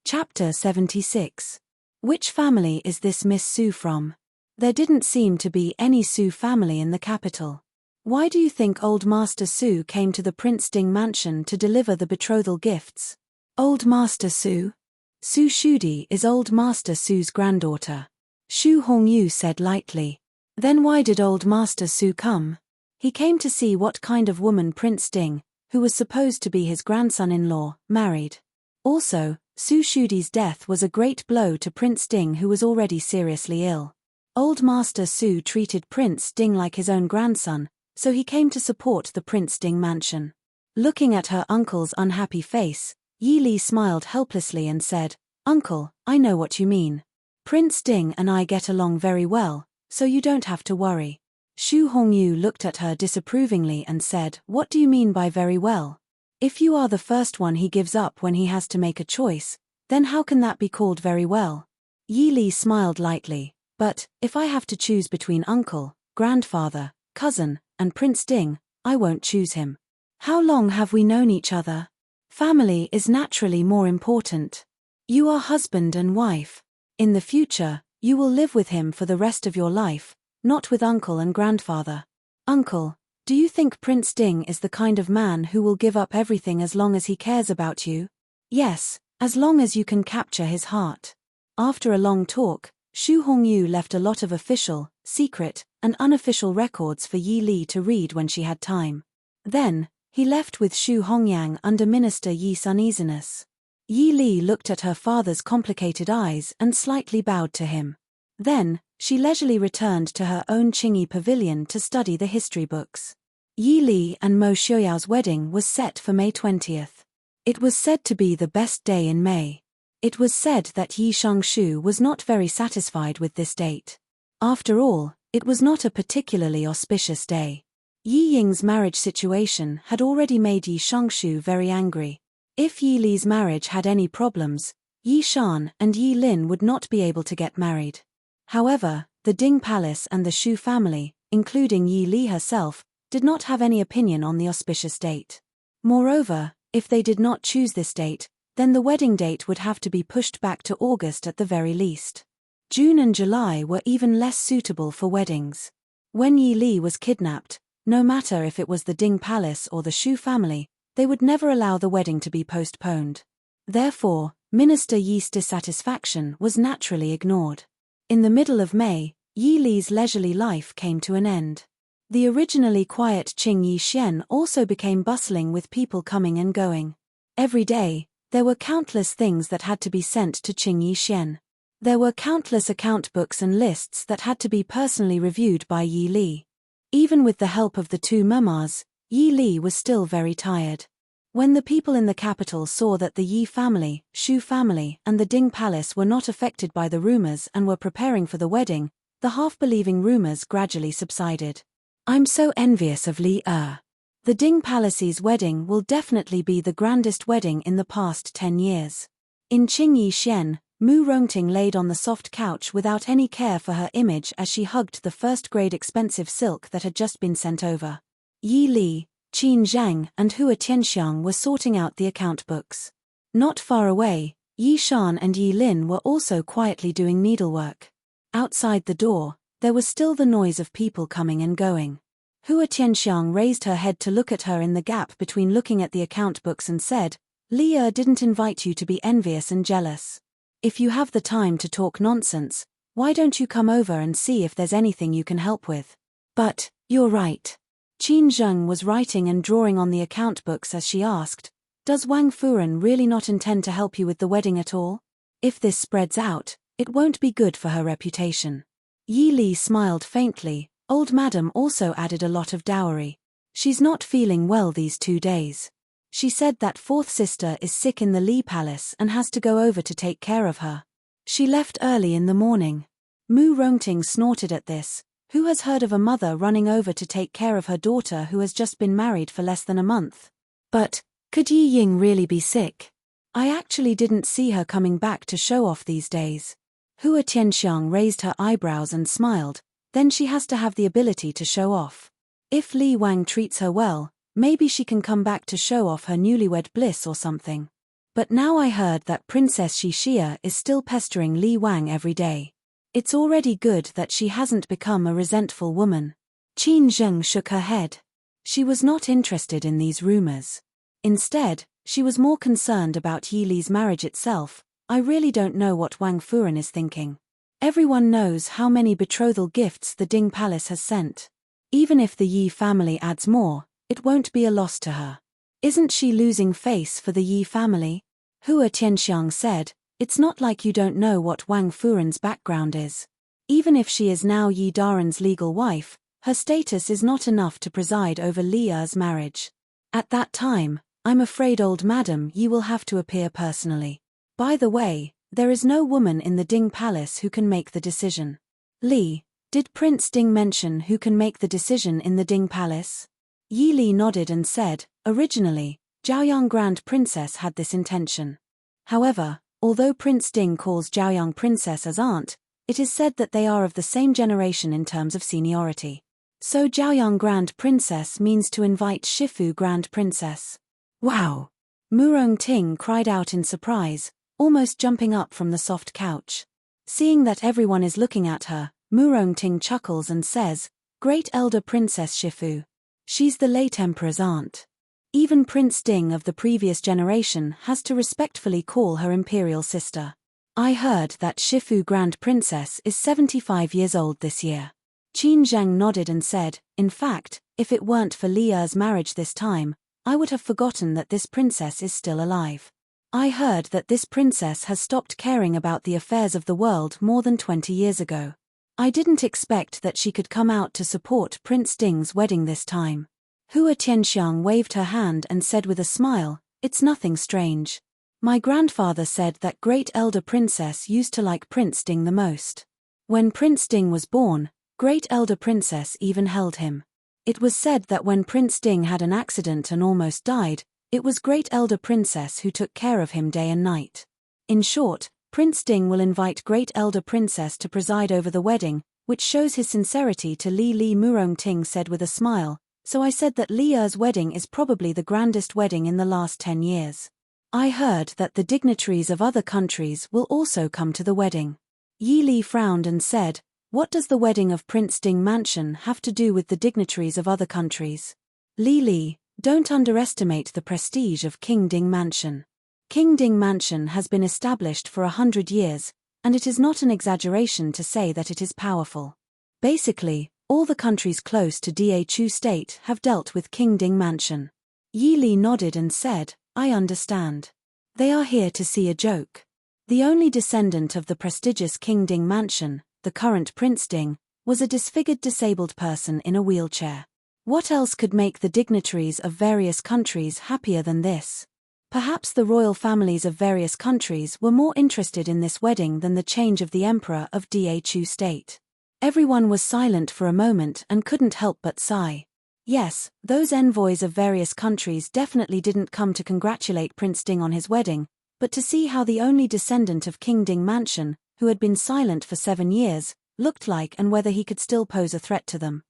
A: Chapter 76. Which family is this Miss Su from? There didn't seem to be any Su family in the capital. Why do you think Old Master Su came to the Prince Ding mansion to deliver the betrothal gifts? Old Master Su? Su Shudi is Old Master Su's granddaughter. Xu Hongyu said lightly. Then why did Old Master Su come? He came to see what kind of woman Prince Ding, who was supposed to be his grandson-in-law, married. Also, Su Shudi's death was a great blow to Prince Ding, who was already seriously ill. Old Master Su treated Prince Ding like his own grandson, so he came to support the Prince Ding mansion. Looking at her uncle's unhappy face, Yi Li smiled helplessly and said, Uncle, I know what you mean. Prince Ding and I get along very well, so you don't have to worry. Xu Hongyu looked at her disapprovingly and said, What do you mean by very well? If you are the first one he gives up when he has to make a choice, then how can that be called very well? Yi Li smiled lightly, but, if I have to choose between uncle, grandfather, cousin, and Prince Ding, I won't choose him. How long have we known each other? Family is naturally more important. You are husband and wife. In the future, you will live with him for the rest of your life, not with uncle and grandfather. Uncle, do you think Prince Ding is the kind of man who will give up everything as long as he cares about you? Yes, as long as you can capture his heart. After a long talk, Xu Hongyu left a lot of official, secret, and unofficial records for Yi Li to read when she had time. Then, he left with Xu Hongyang under Minister Yi's uneasiness. Yi Li looked at her father's complicated eyes and slightly bowed to him. Then, she leisurely returned to her own Qingyi pavilion to study the history books. Yi Li and Mo Xiuyao's wedding was set for May 20th. It was said to be the best day in May. It was said that Yi Shangshu was not very satisfied with this date. After all, it was not a particularly auspicious day. Yi Ying's marriage situation had already made Yi Shangshu very angry. If Yi Li's marriage had any problems, Yi Shan and Yi Lin would not be able to get married. However, the Ding Palace and the Xu family, including Yi Li herself, did not have any opinion on the auspicious date. Moreover, if they did not choose this date, then the wedding date would have to be pushed back to August at the very least. June and July were even less suitable for weddings. When Yi Li was kidnapped, no matter if it was the Ding Palace or the Shu family, they would never allow the wedding to be postponed. Therefore, Minister Yi's dissatisfaction was naturally ignored. In the middle of May, Yi Li's leisurely life came to an end. The originally quiet Qing Yi Xian also became bustling with people coming and going. Every day, there were countless things that had to be sent to Qing Yi Xian. There were countless account books and lists that had to be personally reviewed by Yi Li. Even with the help of the two mamas, Yi Li was still very tired. When the people in the capital saw that the Yi family, Shu family, and the Ding Palace were not affected by the rumors and were preparing for the wedding, the half-believing rumors gradually subsided. I'm so envious of Li Er. The Ding Palace's wedding will definitely be the grandest wedding in the past 10 years. In Qing Yi Xian, Mu Rongting laid on the soft couch without any care for her image as she hugged the first-grade expensive silk that had just been sent over. Yi Li, Qin Zhang, and Hua Tianxiang were sorting out the account books. Not far away, Yi Shan and Yi Lin were also quietly doing needlework. Outside the door, there was still the noise of people coming and going. Hua Tianxiang raised her head to look at her in the gap between looking at the account books and said, Li Er didn't invite you to be envious and jealous. If you have the time to talk nonsense, why don't you come over and see if there's anything you can help with? But, you're right. Qin Zheng was writing and drawing on the account books as she asked, does Wang Furen really not intend to help you with the wedding at all? If this spreads out, it won't be good for her reputation. Yi Li smiled faintly. Old Madam also added a lot of dowry. She's not feeling well these 2 days. She said that fourth sister is sick in the Li Palace and has to go over to take care of her. She left early in the morning. Mu Rongting snorted at this. Who has heard of a mother running over to take care of her daughter who has just been married for less than a month? But, could Yi Ying really be sick? I actually didn't see her coming back to show off these days. Hua Tianxiang raised her eyebrows and smiled, then she has to have the ability to show off. If Li Wang treats her well, maybe she can come back to show off her newlywed bliss or something. But now I heard that Princess Xixia is still pestering Li Wang every day. It's already good that she hasn't become a resentful woman. Qin Zheng shook her head. She was not interested in these rumors. Instead, she was more concerned about Yi Li's marriage itself. I really don't know what Wang Furen is thinking. Everyone knows how many betrothal gifts the Ding Palace has sent. Even if the Yi family adds more, it won't be a loss to her. Isn't she losing face for the Yi family? Hua Tianxiang said, it's not like you don't know what Wang Furen's background is. Even if she is now Yi Daren's legal wife, her status is not enough to preside over Li Er's marriage. At that time, I'm afraid old Madam Yi will have to appear personally. By the way, there is no woman in the Ding Palace who can make the decision. Li, did Prince Ding mention who can make the decision in the Ding Palace? Yi Li nodded and said, originally, Zhaoyang Grand Princess had this intention. However, although Prince Ding calls Zhaoyang Princess as aunt, it is said that they are of the same generation in terms of seniority. So Zhaoyang Grand Princess means to invite Shifu Grand Princess. Wow! Mu Rongting cried out in surprise, almost jumping up from the soft couch. Seeing that everyone is looking at her, Mu Rongting chuckles and says, Great Elder Princess Shifu. She's the late Emperor's aunt. Even Prince Ding of the previous generation has to respectfully call her imperial sister. I heard that Shifu Grand Princess is 75 years old this year. Qin Zhang nodded and said, in fact, if it weren't for Li Er's marriage this time, I would have forgotten that this princess is still alive. I heard that this princess has stopped caring about the affairs of the world more than 20 years ago. I didn't expect that she could come out to support Prince Ding's wedding this time. Hua Tianxiang waved her hand and said with a smile, it's nothing strange. My grandfather said that Great Elder Princess used to like Prince Ding the most. When Prince Ding was born, Great Elder Princess even held him. It was said that when Prince Ding had an accident and almost died, it was Great Elder Princess who took care of him day and night. In short, Prince Ding will invite Great Elder Princess to preside over the wedding, which shows his sincerity to Li Li. Mu Rongting said with a smile, So I said that Li Er's wedding is probably the grandest wedding in the last 10 years. I heard that the dignitaries of other countries will also come to the wedding. Yi Li frowned and said, "What does the wedding of Prince Ding Mansion have to do with the dignitaries of other countries?" Li Li, don't underestimate the prestige of King Ding Mansion. King Ding Mansion has been established for 100 years, and it is not an exaggeration to say that it is powerful. Basically, all the countries close to Dachu State have dealt with King Ding Mansion. Yi Li nodded and said, "I understand. They are here to see a joke." The only descendant of the prestigious King Ding Mansion, the current Prince Ding, was a disfigured disabled person in a wheelchair. What else could make the dignitaries of various countries happier than this? Perhaps the royal families of various countries were more interested in this wedding than the change of the emperor of Dachu State. Everyone was silent for a moment and couldn't help but sigh. Yes, those envoys of various countries definitely didn't come to congratulate Prince Ding on his wedding, but to see how the only descendant of King Ding Mansion, who had been silent for 7 years, looked like and whether he could still pose a threat to them.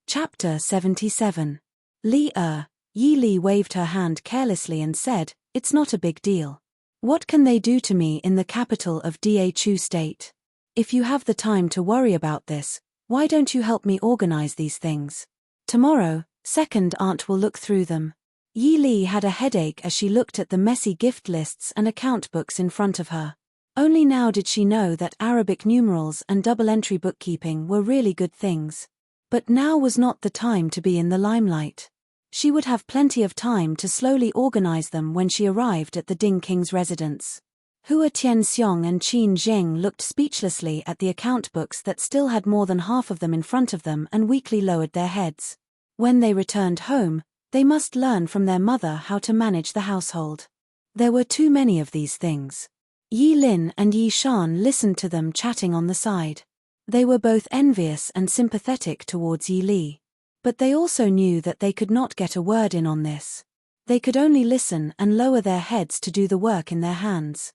A: Chapter 77. Li Er. Yi Li waved her hand carelessly and said, "It's not a big deal. What can they do to me in the capital of Dachu State? If you have the time to worry about this, why don't you help me organize these things? Tomorrow, second aunt will look through them." Yi Li had a headache as she looked at the messy gift lists and account books in front of her. Only now did she know that Arabic numerals and double-entry bookkeeping were really good things. But now was not the time to be in the limelight. She would have plenty of time to slowly organize them when she arrived at the Ding King's residence. Hua Tianxiong and Qin Zheng looked speechlessly at the account books that still had more than half of them in front of them and weakly lowered their heads. When they returned home, they must learn from their mother how to manage the household. There were too many of these things. Yi Lin and Yi Shan listened to them chatting on the side. They were both envious and sympathetic towards Yi Li. But they also knew that they could not get a word in on this. They could only listen and lower their heads to do the work in their hands.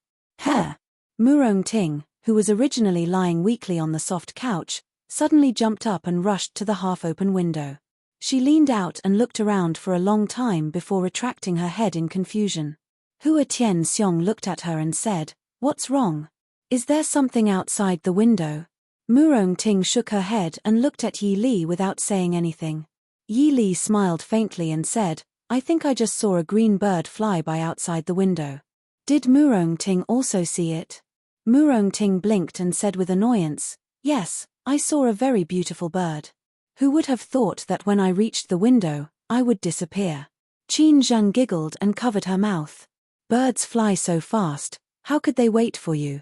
A: Murong Ting, who was originally lying weakly on the soft couch, suddenly jumped up and rushed to the half-open window. She leaned out and looked around for a long time before retracting her head in confusion. Hua Tianxiong looked at her and said, "What's wrong? Is there something outside the window?" Murong Ting shook her head and looked at Yi Li without saying anything. Yi Li smiled faintly and said, "I think I just saw a green bird fly by outside the window." Did Murong Ting also see it? Murong Ting blinked and said with annoyance, "Yes, I saw a very beautiful bird. Who would have thought that when I reached the window, I would disappear?" Qin Zheng giggled and covered her mouth. "Birds fly so fast, how could they wait for you?"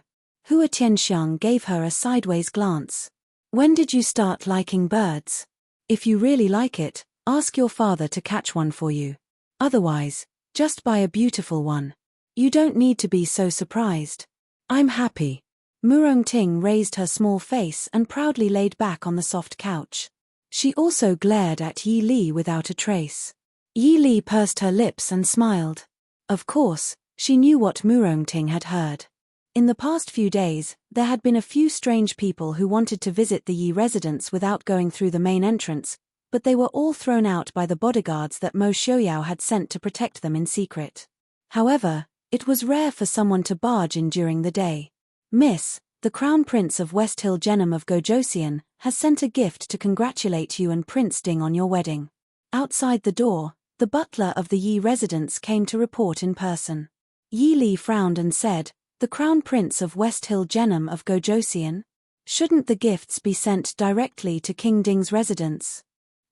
A: Hua Tianxiang gave her a sideways glance. "When did you start liking birds? If you really like it, ask your father to catch one for you. Otherwise, just buy a beautiful one. You don't need to be so surprised." "I'm happy." Murong Ting raised her small face and proudly laid back on the soft couch. She also glared at Yi Li without a trace. Yi Li pursed her lips and smiled. Of course, she knew what Murong Ting had heard. In the past few days, there had been a few strange people who wanted to visit the Yi residence without going through the main entrance, but they were all thrown out by the bodyguards that Mo Xiaoyao had sent to protect them in secret. However, it was rare for someone to barge in during the day. "Miss, the Crown Prince of West Hill Genom of Gojosian has sent a gift to congratulate you and Prince Ding on your wedding." Outside the door, the butler of the Yi residence came to report in person. Yi Li frowned and said, "The Crown Prince of West Hill Genom of Gojosian? Shouldn't the gifts be sent directly to King Ding's residence?"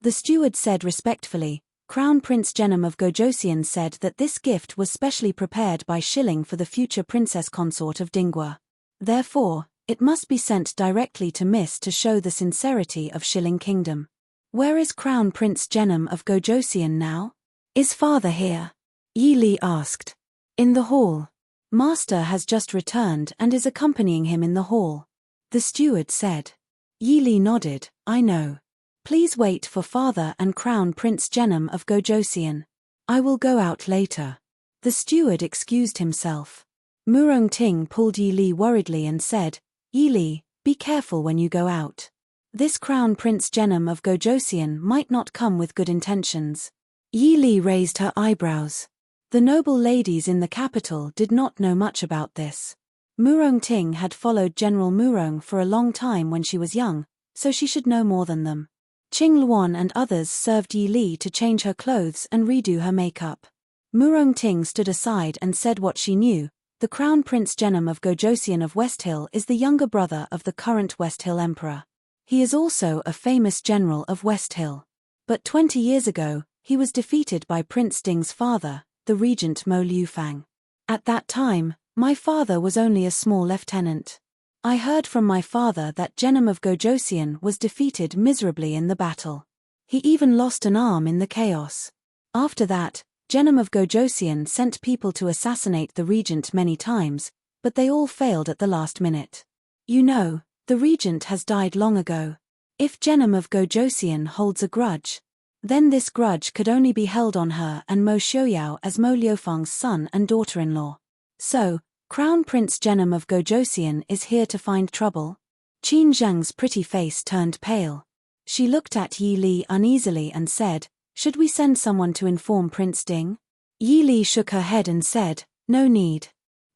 A: The steward said respectfully, "Crown Prince Genom of Gojosian said that this gift was specially prepared by Shilling for the future princess consort of Dingwa. Therefore, it must be sent directly to Miss to show the sincerity of Shilling Kingdom." "Where is Crown Prince Genom of Gojosian now? Is father here?" Yi Li asked. "In the hall. Master has just returned and is accompanying him in the hall," the steward said. Yi Li nodded, "I know. Please wait for father and Crown Prince Genom of Gojosian. I will go out later." The steward excused himself. Murong Ting pulled Yi Li worriedly and said, "Yi Li, be careful when you go out. This Crown Prince Genom of Gojosian might not come with good intentions. Yi Li raised her eyebrows. The noble ladies in the capital did not know much about this. Murong Ting had followed General Murong for a long time when she was young, so she should know more than them. Qing Luan and others served Yi Li to change her clothes and redo her makeup. Murong Ting stood aside and said what she knew. The Crown Prince Genom of Gojosian of West Hill is the younger brother of the current West Hill Emperor. He is also a famous general of West Hill. But 20 years ago, he was defeated by Prince Ding's father, the regent Mo Liufang. At that time, my father was only a small lieutenant. I heard from my father that Genom of Gojosian was defeated miserably in the battle. He even lost an arm in the chaos. After that, Genom of Gojosian sent people to assassinate the regent many times, but they all failed at the last minute. You know, the regent has died long ago. If Genom of Gojosian holds a grudge, then this grudge could only be held on her and Mo Xiaoyao as Mo Liufang's son and daughter-in-law. So, Crown Prince Genom of Gojosian is here to find trouble? Qin Zhang's pretty face turned pale. She looked at Yi Li uneasily and said, "Should we send someone to inform Prince Ding?" Yi Li shook her head and said, "No need.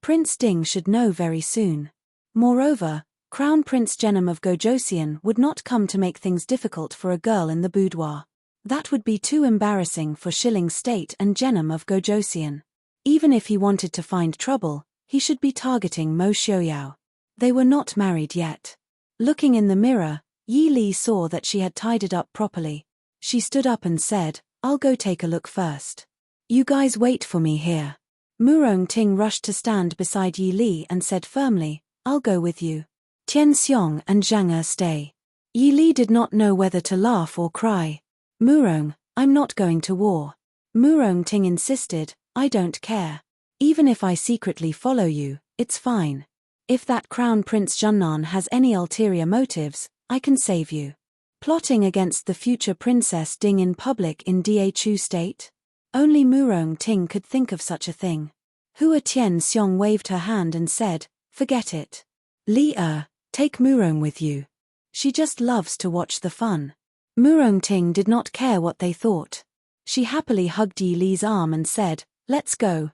A: Prince Ding should know very soon. Moreover, Crown Prince Genom of Gojosian would not come to make things difficult for a girl in the boudoir. That would be too embarrassing for Shilling State and Genom of Gojosian. Even if he wanted to find trouble, he should be targeting Mo Xiaoyao. They were not married yet." Looking in the mirror, Yi Li saw that she had tied it up properly. She stood up and said, "I'll go take a look first. You guys wait for me here." Murong Ting rushed to stand beside Yi Li and said firmly, "I'll go with you. Tian Xiong and Zhang Er stay." Yi Li did not know whether to laugh or cry. "Murong, I'm not going to war." Murong Ting insisted, "I don't care. Even if I secretly follow you, it's fine. If that Crown Prince Junnan has any ulterior motives, I can save you. Plotting against the future Princess Ding in public in Dhu State? Only Murong Ting could think of such a thing." Hua Tian Xiong waved her hand and said, "Forget it. Li take Murong with you. She just loves to watch the fun." Murong Ting did not care what they thought. She happily hugged Yi Li's arm and said, let's go,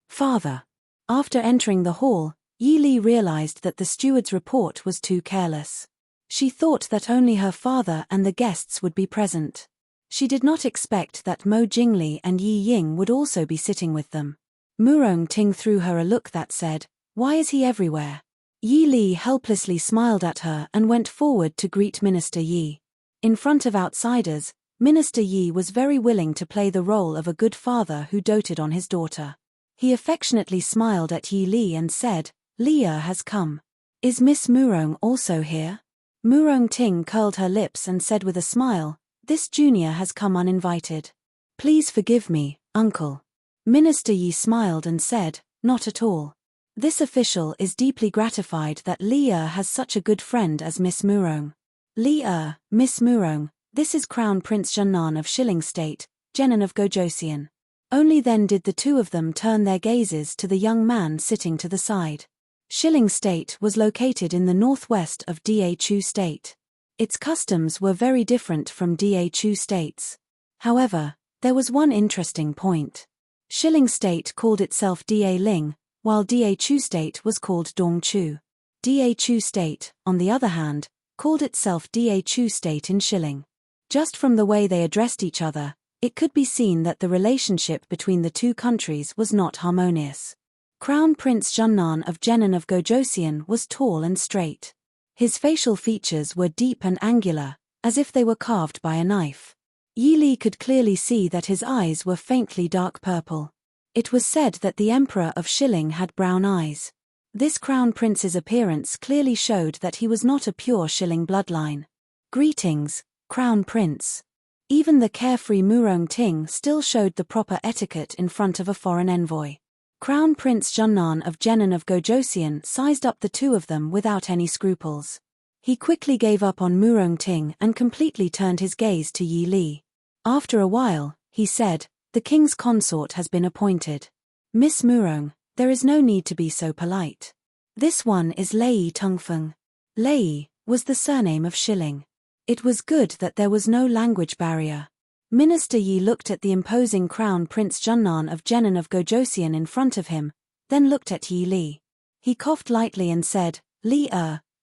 A: father." After entering the hall, Yi Li realized that the steward's report was too careless. She thought that only her father and the guests would be present. She did not expect that Mo Jingli and Yi Ying would also be sitting with them. Murong Ting threw her a look that said, "Why is he everywhere?" Yi Li helplessly smiled at her and went forward to greet Minister Yi. In front of outsiders, Minister Yi was very willing to play the role of a good father who doted on his daughter. He affectionately smiled at Yi Li and said, "Leah has come. Is Miss Murong also here?" Murong Ting curled her lips and said with a smile, "This junior has come uninvited. Please forgive me, uncle." Minister Yi smiled and said, "Not at all. This official is deeply gratified that Leah has such a good friend as Miss Murong. Leah, Miss Murong, this is Crown Prince Junnan of Shilling State, Genon of Gojosian." Only then did the two of them turn their gazes to the young man sitting to the side. Shilling State was located in the northwest of Dhu State. Its customs were very different from Dhu State's. However, there was one interesting point. Shilling State called itself Da Ling, while Dhu State was called Dongchu. Dhu State, on the other hand, called itself Dhu State in Shilling. Just from the way they addressed each other, it could be seen that the relationship between the two countries was not harmonious. Crown Prince Junnan of Genon of Gojosian was tall and straight. His facial features were deep and angular, as if they were carved by a knife. Yi Li could clearly see that his eyes were faintly dark purple. It was said that the Emperor of Shilling had brown eyes. This Crown Prince's appearance clearly showed that he was not a pure Shilling bloodline. "Greetings, Crown Prince." Even the carefree Murong Ting still showed the proper etiquette in front of a foreign envoy. Crown Prince Junnan of Genon of Gojosian sized up the two of them without any scruples. He quickly gave up on Murong Ting and completely turned his gaze to Yi Li. After a while, he said, "The king's consort has been appointed. Miss Murong, there is no need to be so polite. This one is Lei Tongfeng." Lei, was the surname of Shilling. It was good that there was no language barrier. Minister Yi looked at the imposing Crown Prince Junnan of Jenin of Gojosian in front of him, then looked at Yi Li. He coughed lightly and said, Li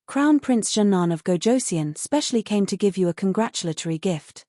A: Crown Prince Junnan of Gojosian specially came to give you a congratulatory gift.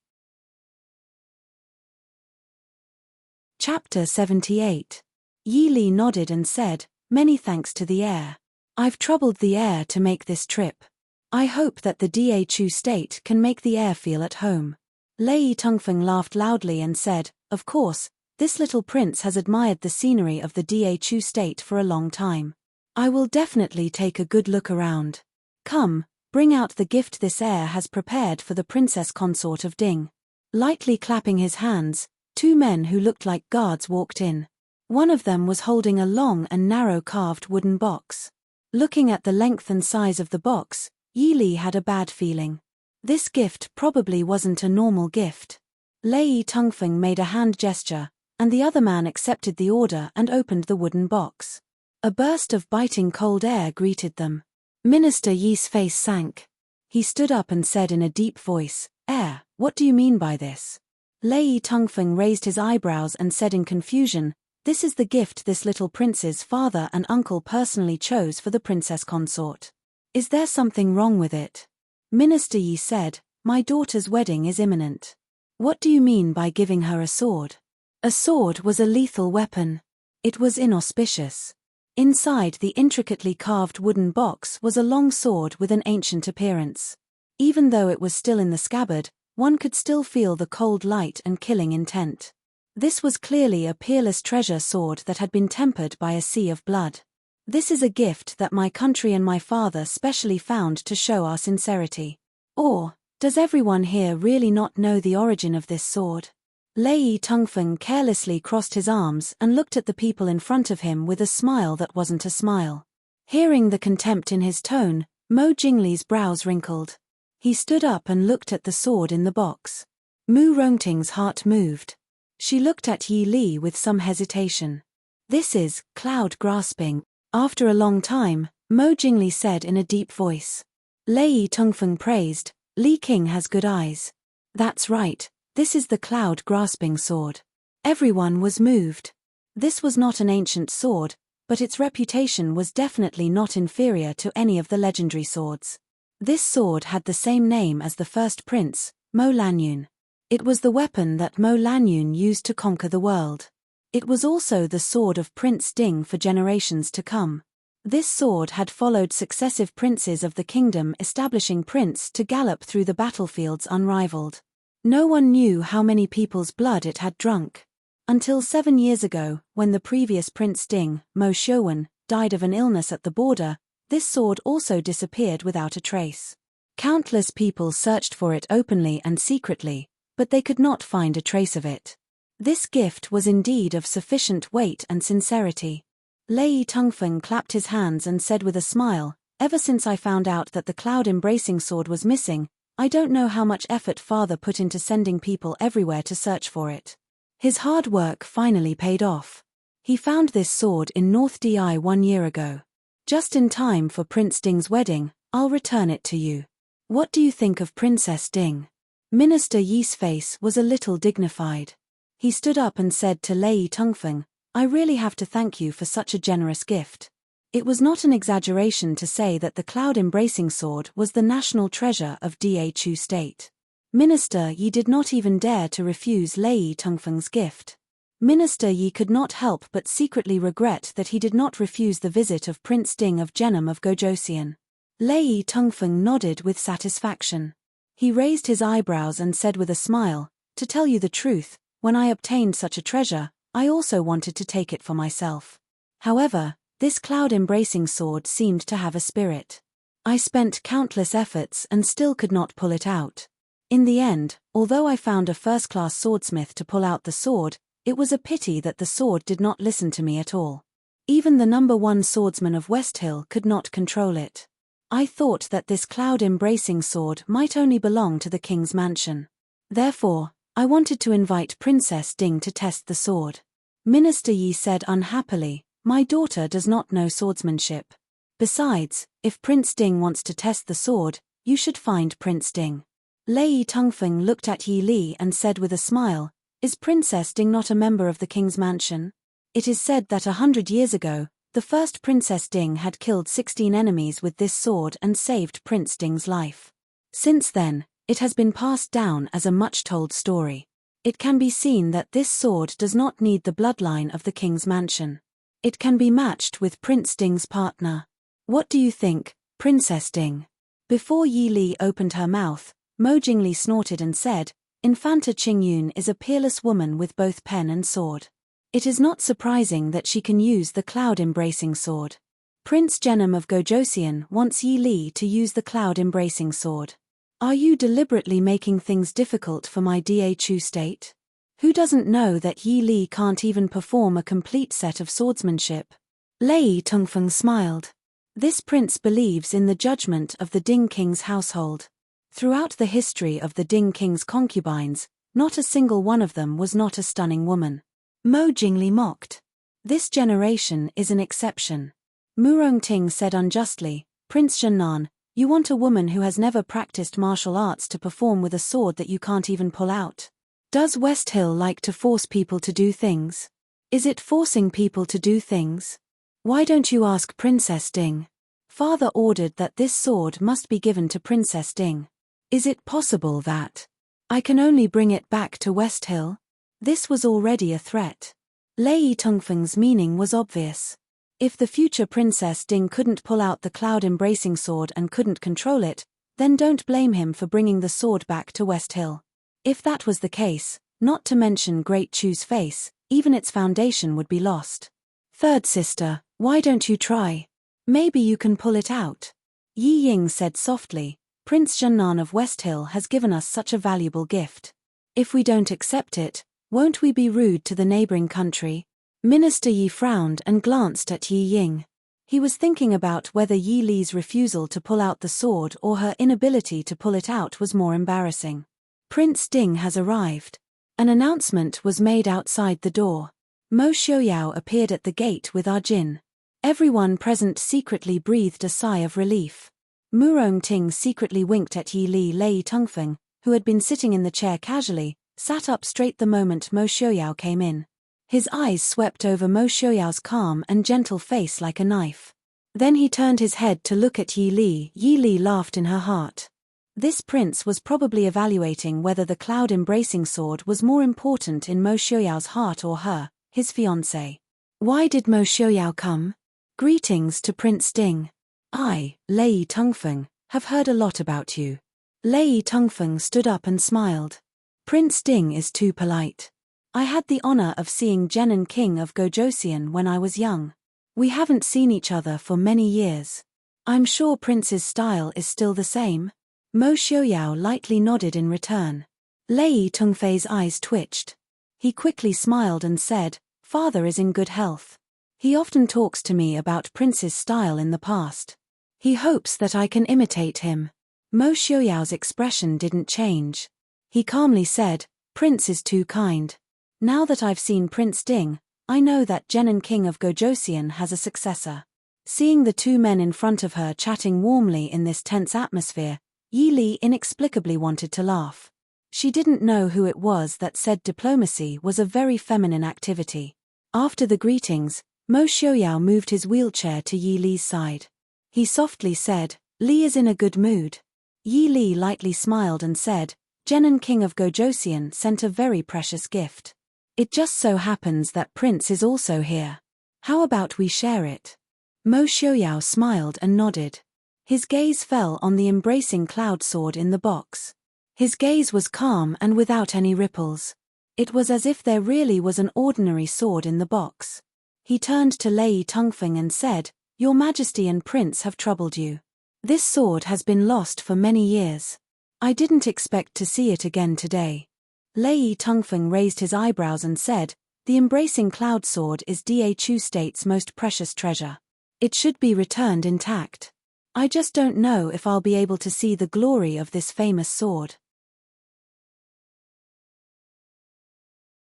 A: Chapter 78. Yi Li nodded and said, Many thanks to the heir. I've troubled the heir to make this trip. I hope that the Da Chu state can make the heir feel at home. Lei Tongfeng laughed loudly and said, Of course, this little prince has admired the scenery of the Da Chu state for a long time. I will definitely take a good look around. Come, bring out the gift this heir has prepared for the princess consort of Ding. Lightly clapping his hands, two men who looked like guards walked in. One of them was holding a long and narrow carved wooden box. Looking at the length and size of the box, Yi Li had a bad feeling. This gift probably wasn't a normal gift. Lei Tongfeng made a hand gesture, and the other man accepted the order and opened the wooden box. A burst of biting cold air greeted them. Minister Yi's face sank. He stood up and said in a deep voice, Heir, what do you mean by this? Lei Tongfeng raised his eyebrows and said in confusion, This is the gift this little prince's father and uncle personally chose for the princess consort. Is there something wrong with it? Minister Yi said, My daughter's wedding is imminent. What do you mean by giving her a sword? A sword was a lethal weapon. It was inauspicious. Inside the intricately carved wooden box was a long sword with an ancient appearance. Even though it was still in the scabbard, one could still feel the cold light and killing intent. This was clearly a peerless treasure sword that had been tempered by a sea of blood. This is a gift that my country and my father specially found to show our sincerity. Or, does everyone here really not know the origin of this sword? Lei Tongfeng carelessly crossed his arms and looked at the people in front of him with a smile that wasn't a smile. Hearing the contempt in his tone, Mo Jingli's brows wrinkled. He stood up and looked at the sword in the box. Mu Rongting's heart moved. She looked at Yi Li with some hesitation. This is cloud grasping. After a long time, Mo Jingli said in a deep voice. Lei Tongfeng praised, Li King has good eyes. That's right, this is the cloud-grasping sword. Everyone was moved. This was not an ancient sword, but its reputation was definitely not inferior to any of the legendary swords. This sword had the same name as the first prince, Mo Lanyun. It was the weapon that Mo Lanyun used to conquer the world. It was also the sword of Prince Ding for generations to come. This sword had followed successive princes of the kingdom, establishing Prince to gallop through the battlefields unrivaled. No one knew how many people's blood it had drunk. Until 7 years ago, when the previous Prince Ding, Mo Xiuwen, died of an illness at the border, this sword also disappeared without a trace. Countless people searched for it openly and secretly, but they could not find a trace of it. This gift was indeed of sufficient weight and sincerity. Lei Tongfeng clapped his hands and said with a smile, Ever since I found out that the cloud-embracing sword was missing, I don't know how much effort father put into sending people everywhere to search for it. His hard work finally paid off. He found this sword in North Di 1 year ago. Just in time for Prince Ding's wedding, I'll return it to you. What do you think of Princess Ding? Minister Yi's face was a little dignified. He stood up and said to Lei Tongfeng, I really have to thank you for such a generous gift. It was not an exaggeration to say that the cloud-embracing sword was the national treasure of Da Chu state. Minister Yi did not even dare to refuse Lei Tongfeng's gift. Minister Yi could not help but secretly regret that he did not refuse the visit of Prince Ding of Jenim of Gojosian. Lei Tongfeng nodded with satisfaction. He raised his eyebrows and said with a smile, To tell you the truth, when I obtained such a treasure, I also wanted to take it for myself. However, this cloud-embracing sword seemed to have a spirit. I spent countless efforts and still could not pull it out. In the end, although I found a first-class swordsmith to pull out the sword, it was a pity that the sword did not listen to me at all. Even the number 1 swordsman of West Hill could not control it. I thought that this cloud-embracing sword might only belong to the king's mansion. Therefore, I wanted to invite Princess Ding to test the sword. Minister Yi said unhappily, My daughter does not know swordsmanship. Besides, if Prince Ding wants to test the sword, You should find Prince Ding. Lei Tongfeng looked at Yi Li and said with a smile, Is Princess Ding not a member of the king's mansion? It is said that 100 years ago, the first Princess Ding had killed 16 enemies with this sword and saved Prince Ding's life. Since then, it has been passed down as a much-told story. It can be seen that this sword does not need the bloodline of the king's mansion. It can be matched with Prince Ding's partner. What do you think, Princess Ding? Before Yi Li opened her mouth, Mo Jingli snorted and said, Infanta Qingyun is a peerless woman with both pen and sword. It is not surprising that she can use the cloud-embracing sword. Prince Genom of Gojosian wants Yi Li to use the cloud-embracing sword. Are you deliberately making things difficult for my Da Chu state? Who doesn't know that Yi Li can't even perform a complete set of swordsmanship? Lei Tongfeng smiled. This prince believes in the judgment of the Ding king's household. Throughout the history of the Ding king's concubines, not a single one of them was not a stunning woman. Mo Jingli mocked. This generation is an exception. Mu Rongting said unjustly, Prince Zhennan, you want a woman who has never practiced martial arts to perform with a sword that you can't even pull out. Does West Hill like to force people to do things? Is it forcing people to do things? Why don't you ask Princess Ding? Father ordered that this sword must be given to Princess Ding. Is it possible that I can only bring it back to West Hill? This was already a threat. Lei Tongfeng's meaning was obvious. If the future Princess Ding couldn't pull out the cloud-embracing sword and couldn't control it, then don't blame him for bringing the sword back to West Hill. If that was the case, not to mention Great Chu's face, even its foundation would be lost. Third sister, why don't you try? Maybe you can pull it out. Yi Ying said softly, Prince Zhennan of West Hill has given us such a valuable gift. If we don't accept it, won't we be rude to the neighboring country? Minister Yi frowned and glanced at Yi Ying. He was thinking about whether Yi Li's refusal to pull out the sword or her inability to pull it out was more embarrassing. Prince Ding has arrived. An announcement was made outside the door. Mo Xiaoyao appeared at the gate with Arjin. Everyone present secretly breathed a sigh of relief. Mu Rongting secretly winked at Yi Li. Lei Tongfeng, who had been sitting in the chair casually, sat up straight the moment Mo Xiaoyao came in. His eyes swept over Mo Xiaoyao's calm and gentle face like a knife. Then he turned his head to look at Yi Li. Yi Li laughed in her heart. This prince was probably evaluating whether the cloud-embracing sword was more important in Mo Xiaoyao's heart or her, his fiancée. Why did Mo Xiaoyao come? Greetings to Prince Ding. I, Lei Tongfeng, have heard a lot about you. Lei Tongfeng stood up and smiled. Prince Ding is too polite. I had the honor of seeing Genom King of Gojosian when I was young. We haven't seen each other for many years. I'm sure Prince's style is still the same. Mo Xiaoyao lightly nodded in return. Lei Tongfei's eyes twitched. He quickly smiled and said, Father is in good health. He often talks to me about Prince's style in the past. He hopes that I can imitate him. Mo Xiaoyao's expression didn't change. He calmly said, Prince is too kind. Now that I've seen Prince Ding, I know that Genom King of Gojosian has a successor. Seeing the two men in front of her chatting warmly in this tense atmosphere, Yi Li inexplicably wanted to laugh. She didn't know who it was that said diplomacy was a very feminine activity. After the greetings, Mo Xiaoyao moved his wheelchair to Yi Li's side. He softly said, Li is in a good mood. Yi Li lightly smiled and said, Genom King of Gojosian sent a very precious gift. It just so happens that Prince is also here. How about we share it? Mo Xiaoyao smiled and nodded. His gaze fell on the embracing cloud sword in the box. His gaze was calm and without any ripples. It was as if there really was an ordinary sword in the box. He turned to Lei Tongfeng and said, Your Majesty and Prince have troubled you. This sword has been lost for many years. I didn't expect to see it again today. Lei Tongfeng raised his eyebrows and said, The embracing cloud sword is Da Chu State's most precious treasure. It should be returned intact. I just don't know if I'll be able to see the glory of this famous sword.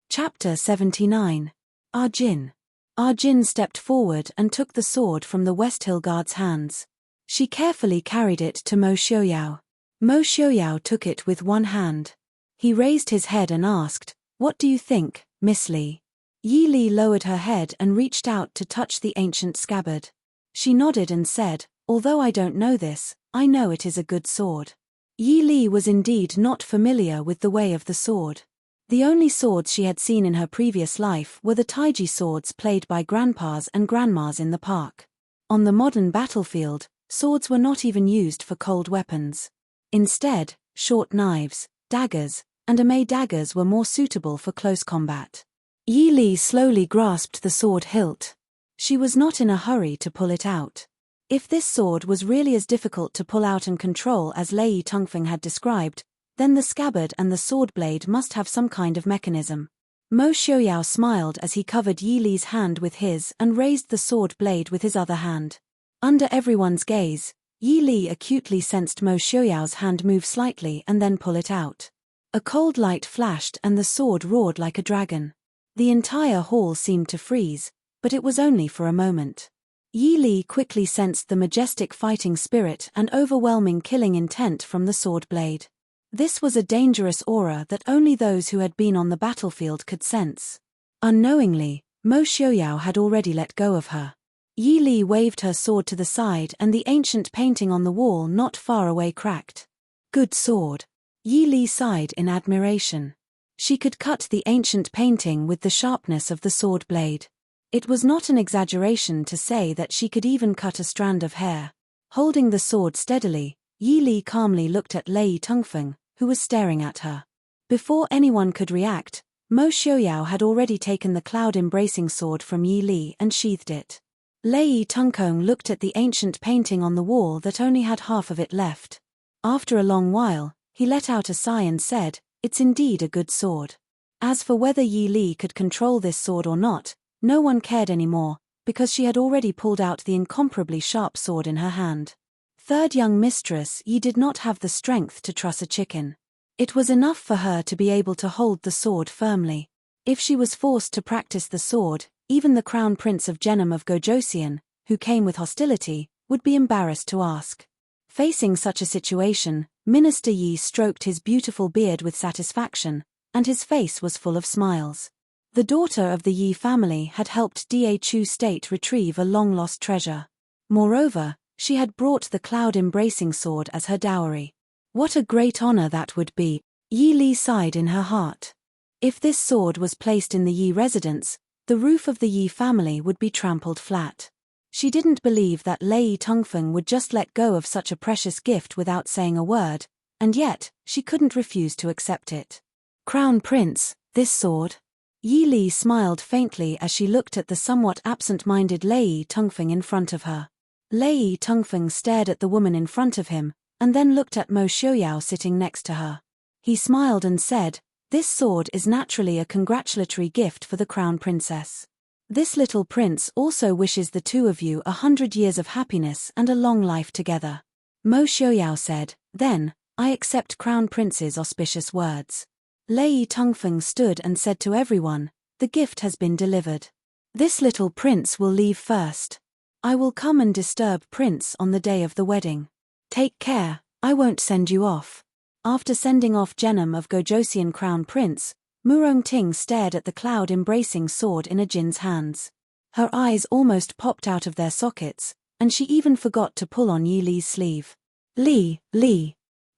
A: Chapter 79. Arjin. Arjin stepped forward and took the sword from the West Hill guard's hands. She carefully carried it to Mo Xiaoyao. Mo Xiaoyao took it with one hand. He raised his head and asked, "What do you think, Miss Li?" Yi Li lowered her head and reached out to touch the ancient scabbard. She nodded and said, "Although I don't know this, I know it is a good sword." Yi Li was indeed not familiar with the way of the sword. The only swords she had seen in her previous life were the taiji swords played by grandpas and grandmas in the park. On the modern battlefield, swords were not even used for cold weapons. Instead, short knives, daggers, and ame daggers were more suitable for close combat. Yi Li slowly grasped the sword hilt. She was not in a hurry to pull it out. If this sword was really as difficult to pull out and control as Lei Tongfeng had described, then the scabbard and the sword blade must have some kind of mechanism. Mo Xiaoyao smiled as he covered Yi Li's hand with his and raised the sword blade with his other hand. Under everyone's gaze, Yi Li acutely sensed Mo Xiaoyao's hand move slightly and then pull it out. A cold light flashed and the sword roared like a dragon. The entire hall seemed to freeze, but it was only for a moment. Yi Li quickly sensed the majestic fighting spirit and overwhelming killing intent from the sword blade. This was a dangerous aura that only those who had been on the battlefield could sense. Unknowingly, Mo Xiaoyao had already let go of her. Yi Li waved her sword to the side and the ancient painting on the wall not far away cracked. "Good sword." Yi Li sighed in admiration. She could cut the ancient painting with the sharpness of the sword blade. It was not an exaggeration to say that she could even cut a strand of hair. Holding the sword steadily, Yi Li calmly looked at Lei Tongfeng, who was staring at her. Before anyone could react, Mo Xiaoyao had already taken the cloud-embracing sword from Yi Li and sheathed it. Lei Tongfeng looked at the ancient painting on the wall that only had half of it left. After a long while, he let out a sigh and said, "It's indeed a good sword." As for whether Yi Li could control this sword or not, no one cared anymore, because she had already pulled out the incomparably sharp sword in her hand. Third young mistress Yi did not have the strength to truss a chicken. It was enough for her to be able to hold the sword firmly. If she was forced to practice the sword, even the crown prince of Genom of Gojosian, who came with hostility, would be embarrassed to ask. Facing such a situation, Minister Yi stroked his beautiful beard with satisfaction, and his face was full of smiles. The daughter of the Yi family had helped Da Chu State retrieve a long-lost treasure. Moreover, she had brought the cloud-embracing sword as her dowry. What a great honor that would be, Yi Li sighed in her heart. If this sword was placed in the Yi residence, the roof of the Yi family would be trampled flat. She didn't believe that Lei Tongfeng would just let go of such a precious gift without saying a word, and yet, she couldn't refuse to accept it. "Crown Prince, this sword?" Yi Li smiled faintly as she looked at the somewhat absent-minded Lei Tongfeng in front of her. Lei Tongfeng stared at the woman in front of him, and then looked at Mo Xiaoyao sitting next to her. He smiled and said, "This sword is naturally a congratulatory gift for the Crown Princess. This little prince also wishes the two of you 100 years of happiness and a long life together." Mo Xiaoyao said, "Then, I accept Crown Prince's auspicious words." Lei Tongfeng stood and said to everyone, "The gift has been delivered. This little prince will leave first. I will come and disturb Prince on the day of the wedding. Take care, I won't send you off." After sending off Genom of Gojosian Crown Prince, Murongting stared at the cloud-embracing sword in Ajin's hands. Her eyes almost popped out of their sockets, and she even forgot to pull on Yi Li's sleeve. Li.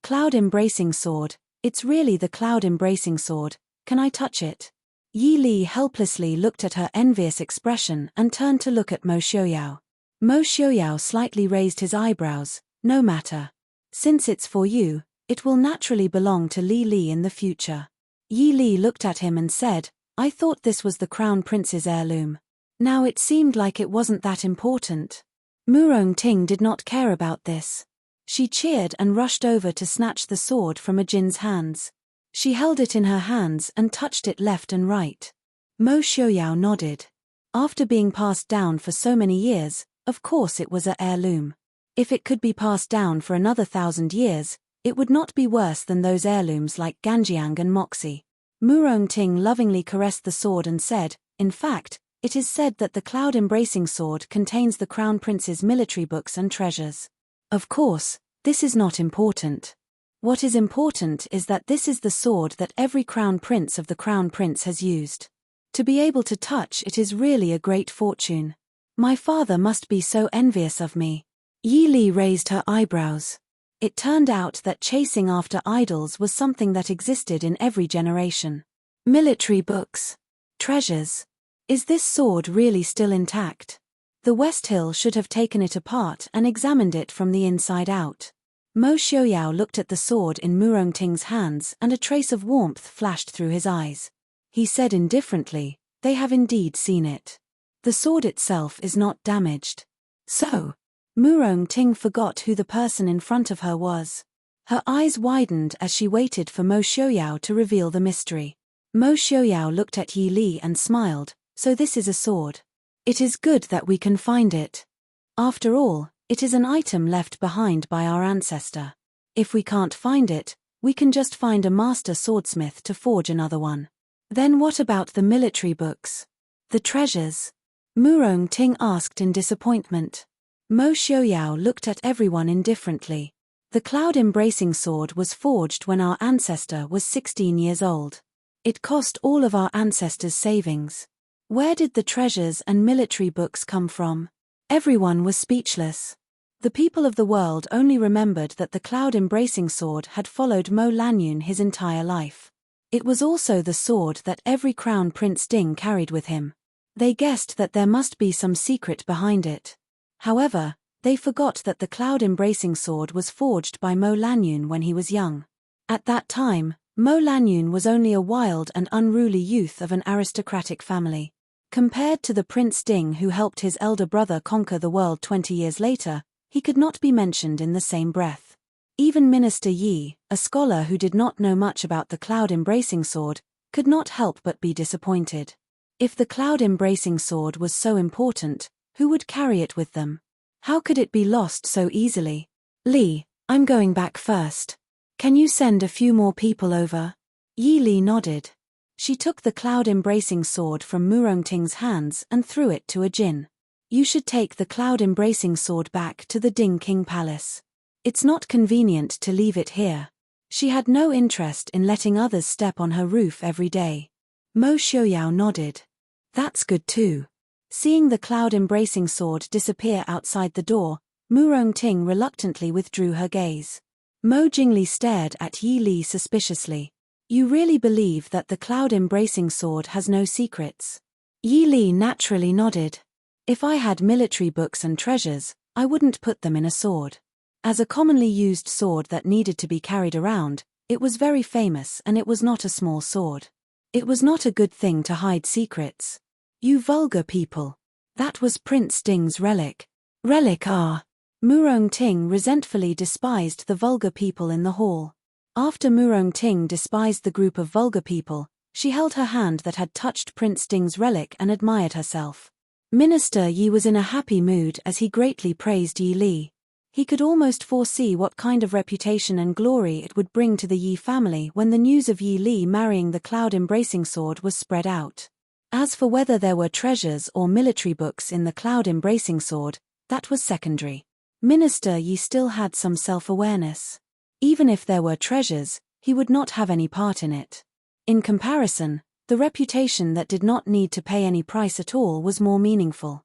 A: Cloud-embracing sword, it's really the cloud-embracing sword, can I touch it?" Yi Li helplessly looked at her envious expression and turned to look at Mo Xiaoyao. Mo Xiaoyao slightly raised his eyebrows. "No matter. Since it's for you, it will naturally belong to Li Li in the future." Yi Li looked at him and said, "I thought this was the Crown Prince's heirloom." Now it seemed like it wasn't that important. Murongting did not care about this. She cheered and rushed over to snatch the sword from Ajin's hands. She held it in her hands and touched it left and right. Mo Xiaoyao nodded. After being passed down for so many years, of course it was an heirloom. If it could be passed down for another 1,000 years, it would not be worse than those heirlooms like Ganjiang and Moxie. Murongting lovingly caressed the sword and said, "In fact, it is said that the cloud-embracing sword contains the Crown Prince's military books and treasures. Of course, this is not important. What is important is that this is the sword that every crown prince of the crown prince has used. To be able to touch it is really a great fortune. My father must be so envious of me. Yi Li raised her eyebrows. It turned out that chasing after idols was something that existed in every generation. Military books. Treasures. Is this sword really still intact? The West Hill should have taken it apart and examined it from the inside out. Mo Xiaoyao looked at the sword in Murongting's hands and a trace of warmth flashed through his eyes. He said indifferently, "They have indeed seen it. The sword itself is not damaged." So, Murongting forgot who the person in front of her was. Her eyes widened as she waited for Mo Xiaoyao to reveal the mystery. Mo Xiaoyao looked at Yi Li and smiled, "So this is a sword. It is good that we can find it. After all, it is an item left behind by our ancestor. If we can't find it, we can just find a master swordsmith to forge another one." Then what about the military books? The treasures? Murongting asked in disappointment. Mo Xiaoyao looked at everyone indifferently. The cloud-embracing sword was forged when our ancestor was 16 years old. It cost all of our ancestors' savings. Where did the treasures and military books come from? Everyone was speechless. The people of the world only remembered that the cloud-embracing sword had followed Mo Lanyun his entire life. It was also the sword that every crown Prince Ding carried with him. They guessed that there must be some secret behind it. However, they forgot that the cloud-embracing sword was forged by Mo Lanyun when he was young. At that time, Mo Lanyun was only a wild and unruly youth of an aristocratic family. Compared to the Prince Ding who helped his elder brother conquer the world 20 years later, he could not be mentioned in the same breath. Even Minister Yi, a scholar who did not know much about the cloud-embracing sword, could not help but be disappointed. If the cloud-embracing sword was so important, who would carry it with them? How could it be lost so easily? "Li, I'm going back first. Can you send a few more people over?" Yi Li nodded. She took the cloud-embracing sword from Murongting's hands and threw it to a Jin. "You should take the cloud-embracing sword back to the Ding King Palace. It's not convenient to leave it here." She had no interest in letting others step on her roof every day. Mo Xiaoyao nodded. "That's good too." Seeing the cloud-embracing sword disappear outside the door, Murongting reluctantly withdrew her gaze. Mo Jingli stared at Yi Li suspiciously. "You really believe that the cloud-embracing sword has no secrets?" Yi Li naturally nodded. "If I had military books and treasures, I wouldn't put them in a sword. As a commonly used sword that needed to be carried around, it was very famous and it was not a small sword. It was not a good thing to hide secrets. You vulgar people. That was Prince Ding's relic." "Relic ah." Murongting resentfully despised the vulgar people in the hall. After Murongting despised the group of vulgar people, she held her hand that had touched Prince Ding's relic and admired herself. Minister Yi was in a happy mood as he greatly praised Yi Li. He could almost foresee what kind of reputation and glory it would bring to the Yi family when the news of Yi Li marrying the cloud-embracing sword was spread out. As for whether there were treasures or military books in the cloud-embracing sword, that was secondary. Minister Yi still had some self-awareness. Even if there were treasures, he would not have any part in it. In comparison, the reputation that did not need to pay any price at all was more meaningful.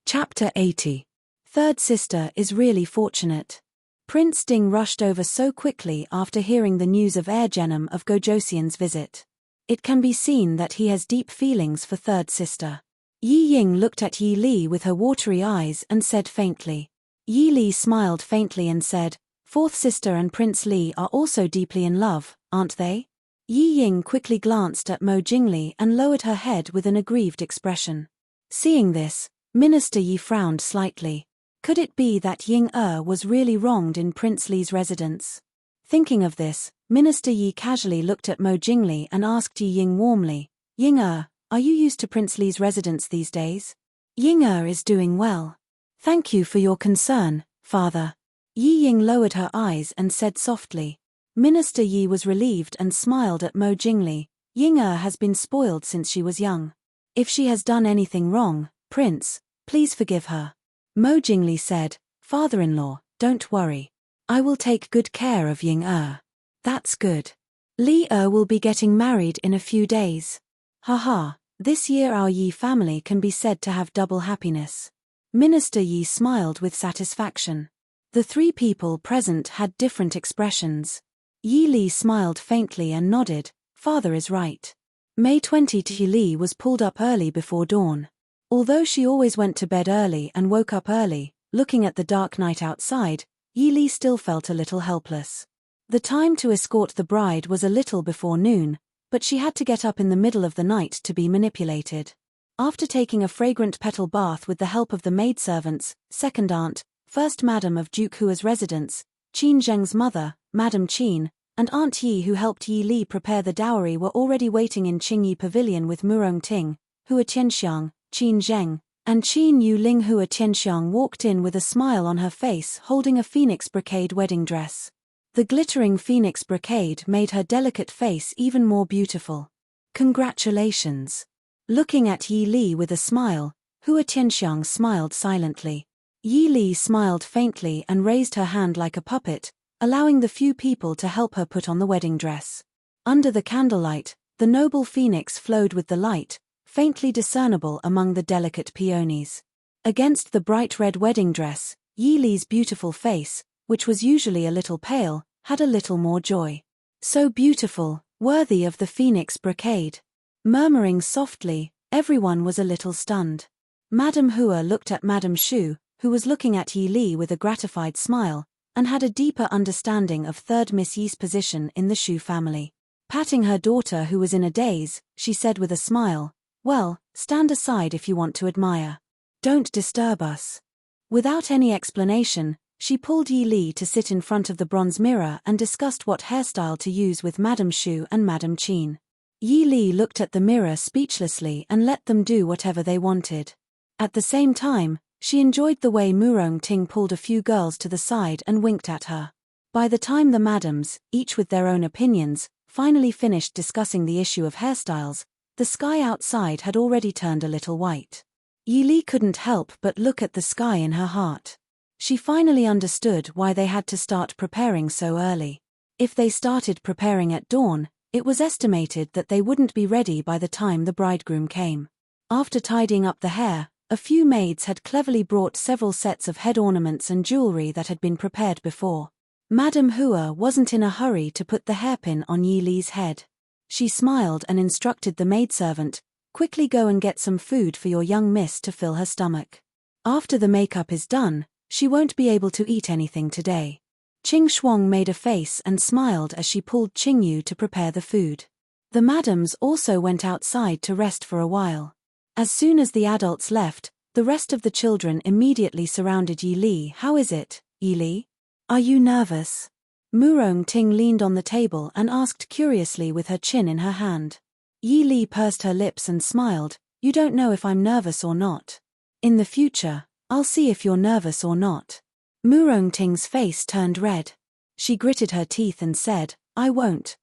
A: Chapter 80. Third sister is really fortunate. Prince Ding rushed over so quickly after hearing the news of Heir Genom of Gojosian's visit. It can be seen that he has deep feelings for third sister. Yi Ying looked at Yi Li with her watery eyes and said faintly. Yi Li smiled faintly and said, "Fourth sister and Prince Li are also deeply in love, aren't they?" Yi Ying quickly glanced at Mo Jingli and lowered her head with an aggrieved expression. Seeing this, Minister Yi frowned slightly. Could it be that Ying was really wronged in Prince Li's residence? Thinking of this, Minister Yi casually looked at Mo Jingli and asked Yi Ying warmly, "Ying are you used to Prince Li's residence these days?" "Ying is doing well. Thank you for your concern, father." Yi Ying lowered her eyes and said softly. Minister Yi was relieved and smiled at Mo Jingli. Ying has been spoiled since she was young. If she has done anything wrong, Prince, please forgive her. Mo Jingli said, Father-in-law, don't worry. I will take good care of Ying-er. That's good. Li-er will be getting married in a few days. Haha, this year our Yi family can be said to have double happiness. Minister Yi smiled with satisfaction. The three people present had different expressions. Yi Li smiled faintly and nodded. Father is right. May 20. Yi Li was pulled up early before dawn. Although she always went to bed early and woke up early, looking at the dark night outside, Yi Li still felt a little helpless. The time to escort the bride was a little before noon, but she had to get up in the middle of the night to be manipulated. After taking a fragrant petal bath with the help of the maidservants, second aunt, first madam of Duke Hua's residence, Qin Zheng's mother, Madam Qin, and Aunt Yi who helped Yi Li prepare the dowry were already waiting in Qingyi Pavilion with Murong Ting, Hua Tianxiang, Qin Zheng, and Qin Yu Ling. Hua Tianxiang walked in with a smile on her face holding a phoenix brocade wedding dress. The glittering phoenix brocade made her delicate face even more beautiful. Congratulations. Looking at Yi Li with a smile, Hua Tianxiang smiled silently. Yi Li smiled faintly and raised her hand like a puppet, allowing the few people to help her put on the wedding dress. Under the candlelight, the noble phoenix flowed with the light, faintly discernible among the delicate peonies. Against the bright red wedding dress, Yi Li's beautiful face, which was usually a little pale, had a little more joy. So beautiful, worthy of the phoenix brocade. Murmuring softly, everyone was a little stunned. Madame Hua looked at Madame Shu, who was looking at Yi Li with a gratified smile, and had a deeper understanding of third Miss Yi's position in the Shu family. Patting her daughter who was in a daze, she said with a smile, "Well, stand aside if you want to admire. Don't disturb us." Without any explanation, she pulled Yi Li to sit in front of the bronze mirror and discussed what hairstyle to use with Madame Shu and Madame Qin. Yi Li looked at the mirror speechlessly and let them do whatever they wanted. At the same time, she enjoyed the way Murong Ting pulled a few girls to the side and winked at her. By the time the madams, each with their own opinions, finally finished discussing the issue of hairstyles, the sky outside had already turned a little white. Yi Li couldn't help but look at the sky in her heart. She finally understood why they had to start preparing so early. If they started preparing at dawn, it was estimated that they wouldn't be ready by the time the bridegroom came. After tidying up the hair, a few maids had cleverly brought several sets of head ornaments and jewelry that had been prepared before. Madame Hua wasn't in a hurry to put the hairpin on Yi Li's head. She smiled and instructed the maidservant, "Quickly go and get some food for your young miss to fill her stomach. After the makeup is done, she won't be able to eat anything today." Qing Shuang made a face and smiled as she pulled Qing Yu to prepare the food. The madams also went outside to rest for a while. As soon as the adults left, the rest of the children immediately surrounded Yi Li. "How is it, Yi Li? Are you nervous?" Murong Ting leaned on the table and asked curiously with her chin in her hand. Yi Li pursed her lips and smiled, "You don't know if I'm nervous or not. In the future, I'll see if you're nervous or not." Murong Ting's face turned red. She gritted her teeth and said, "I won't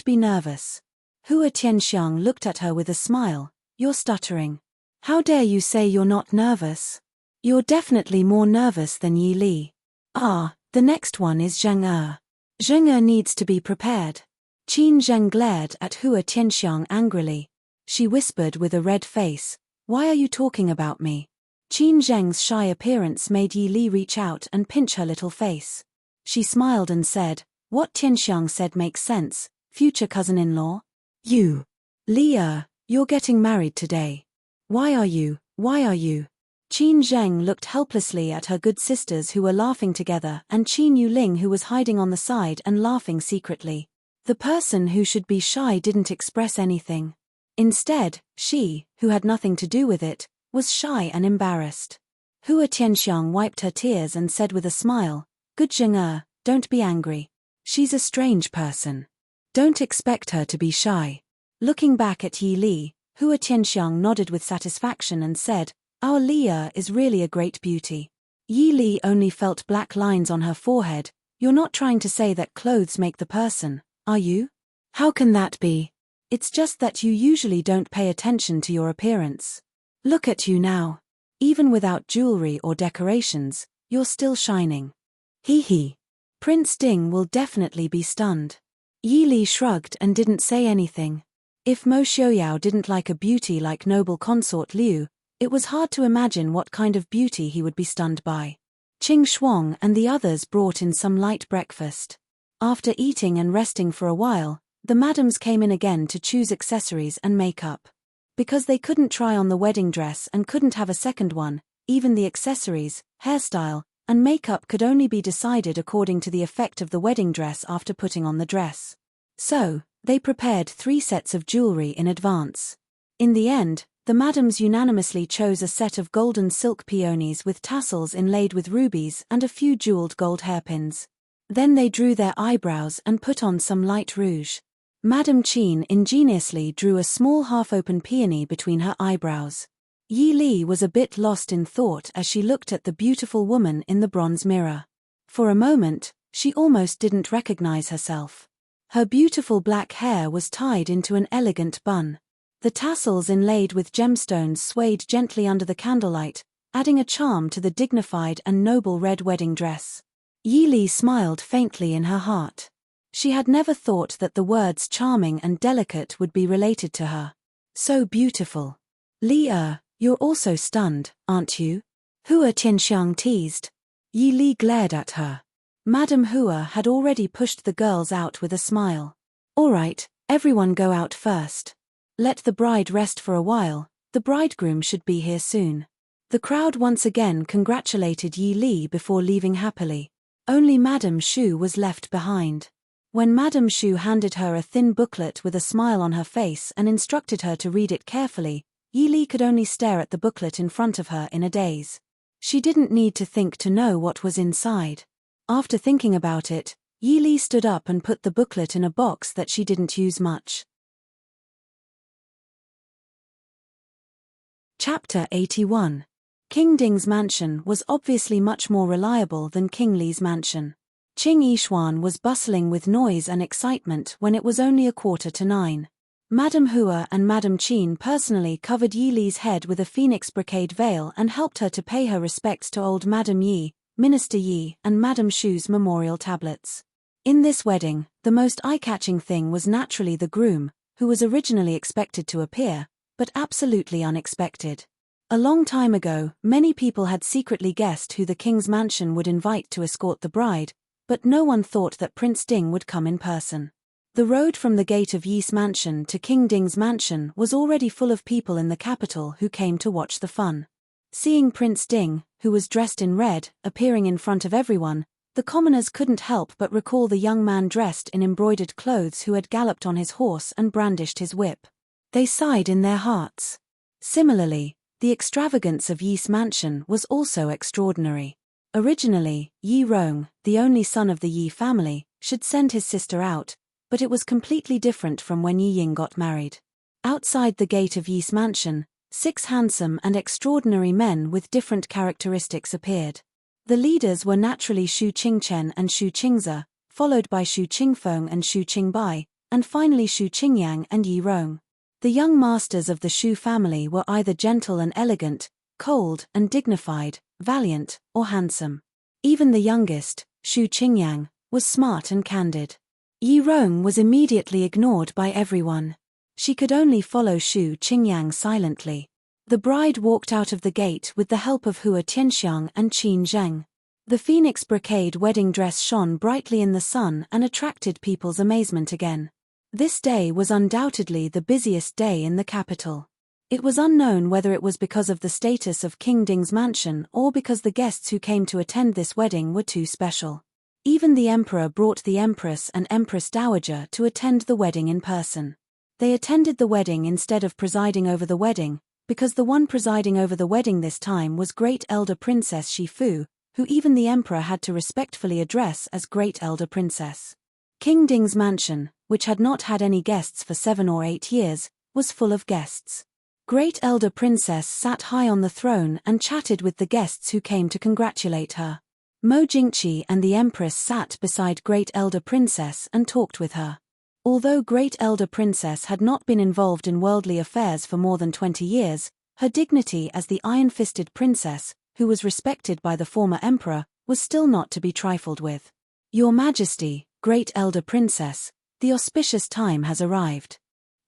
A: be nervous." Hua Tianxiang looked at her with a smile, "You're stuttering. How dare you say you're not nervous? You're definitely more nervous than Yi Li. Ah, the next one is Zheng-er. Zheng-er needs to be prepared." Qin Zheng glared at Hua Tianxiang angrily. She whispered with a red face, "Why are you talking about me?" Qin Zheng's shy appearance made Yi Li reach out and pinch her little face. She smiled and said, "What Tianxiang said makes sense, future cousin-in-law. You, Li-er, you're getting married today. Why are you? Qin Zheng looked helplessly at her good sisters who were laughing together and Qin Yu Ling who was hiding on the side and laughing secretly. The person who should be shy didn't express anything. Instead, she, who had nothing to do with it, was shy and embarrassed. Hua Tianxiang wiped her tears and said with a smile, "Good Zheng-er, don't be angry. She's a strange person. Don't expect her to be shy." Looking back at Yi Li, Hua Tianxiang nodded with satisfaction and said, "Our Li-er is really a great beauty." Yi Li only felt black lines on her forehead. "You're not trying to say that clothes make the person, are you? How can that be? It's just that you usually don't pay attention to your appearance. Look at you now. Even without jewelry or decorations, You're still shining. Hee hee. Prince Ding will definitely be stunned. Yi Li shrugged and didn't say anything. If Mo Xiaoyao didn't like a beauty like noble consort Liu, it was hard to imagine what kind of beauty he would be stunned by. Qing Shuang and the others brought in some light breakfast. After eating and resting for a while, the madams came in again to choose accessories and makeup. Because they couldn't try on the wedding dress and couldn't have a second one, even the accessories, hairstyle, and makeup could only be decided according to the effect of the wedding dress after putting on the dress. So, they prepared 3 sets of jewelry in advance. In the end, the madams unanimously chose a set of golden silk peonies with tassels inlaid with rubies and a few jeweled gold hairpins. Then they drew their eyebrows and put on some light rouge. Madame Qin ingeniously drew a small half-open peony between her eyebrows. Yi Li was a bit lost in thought as she looked at the beautiful woman in the bronze mirror. For a moment, she almost didn't recognize herself. Her beautiful black hair was tied into an elegant bun. The tassels inlaid with gemstones swayed gently under the candlelight, adding a charm to the dignified and noble red wedding dress. Yi Li smiled faintly in her heart. She had never thought that the words charming and delicate would be related to her. So beautiful. Li you're also stunned, aren't you? Hua Tianxiang teased. Yi Li glared at her. Madame Hua had already pushed the girls out with a smile. All right, everyone go out first. Let the bride rest for a while, the bridegroom should be here soon. The crowd once again congratulated Yi Li before leaving happily. Only Madame Shu was left behind. When Madame Shu handed her a thin booklet with a smile on her face and instructed her to read it carefully, Yi Li could only stare at the booklet in front of her in a daze. She didn't need to think to know what was inside. After thinking about it, Yi Li stood up and put the booklet in a box that she didn't use much. Chapter 81. King Ding's mansion was obviously much more reliable than King Li's mansion. Qing Yishuan was bustling with noise and excitement when it was only 8:45. Madame Hua and Madame Qin personally covered Yi Li's head with a phoenix brocade veil and helped her to pay her respects to old Madame Yi, Minister Yi, and Madame Shu's memorial tablets. In this wedding, the most eye-catching thing was naturally the groom, who was originally expected to appear, but absolutely unexpected. A long time ago, many people had secretly guessed who the king's mansion would invite to escort the bride, but no one thought that Prince Ding would come in person. The road from the gate of Yi's mansion to King Ding's mansion was already full of people in the capital who came to watch the fun. Seeing Prince Ding, who was dressed in red, appearing in front of everyone, the commoners couldn't help but recall the young man dressed in embroidered clothes who had galloped on his horse and brandished his whip. They sighed in their hearts. Similarly, the extravagance of Yi's mansion was also extraordinary. Originally, Yi Rong, the only son of the Yi family, should send his sister out, but it was completely different from when Yi Ying got married. Outside the gate of Yi's mansion, 6 handsome and extraordinary men with different characteristics appeared. The leaders were naturally Shu Qingchen and Shu Qingze, followed by Shu Qingfeng and Shu Qingbai, and finally Shu Qingyang and Yi Rong. The young masters of the Shu family were either gentle and elegant, cold and dignified, valiant, or handsome. Even the youngest, Shu Qingyang, was smart and candid. Yi Rong was immediately ignored by everyone. She could only follow Shu Qingyang silently. The bride walked out of the gate with the help of Hua Tianxiang and Qin Zheng. The phoenix brocade wedding dress shone brightly in the sun and attracted people's amazement again. This day was undoubtedly the busiest day in the capital. It was unknown whether it was because of the status of King Ding's mansion or because the guests who came to attend this wedding were too special. Even the emperor brought the empress and empress dowager to attend the wedding in person. They attended the wedding instead of presiding over the wedding, because the one presiding over the wedding this time was Great Elder Princess Shifu, who even the emperor had to respectfully address as Great Elder Princess. King Ding's mansion, which had not had any guests for 7 or 8 years, was full of guests. Great Elder Princess sat high on the throne and chatted with the guests who came to congratulate her. Mo Jingqi and the Empress sat beside Great Elder Princess and talked with her. Although Great Elder Princess had not been involved in worldly affairs for more than 20 years, her dignity as the iron-fisted princess, who was respected by the former emperor, was still not to be trifled with. "Your Majesty, Great Elder Princess, the auspicious time has arrived."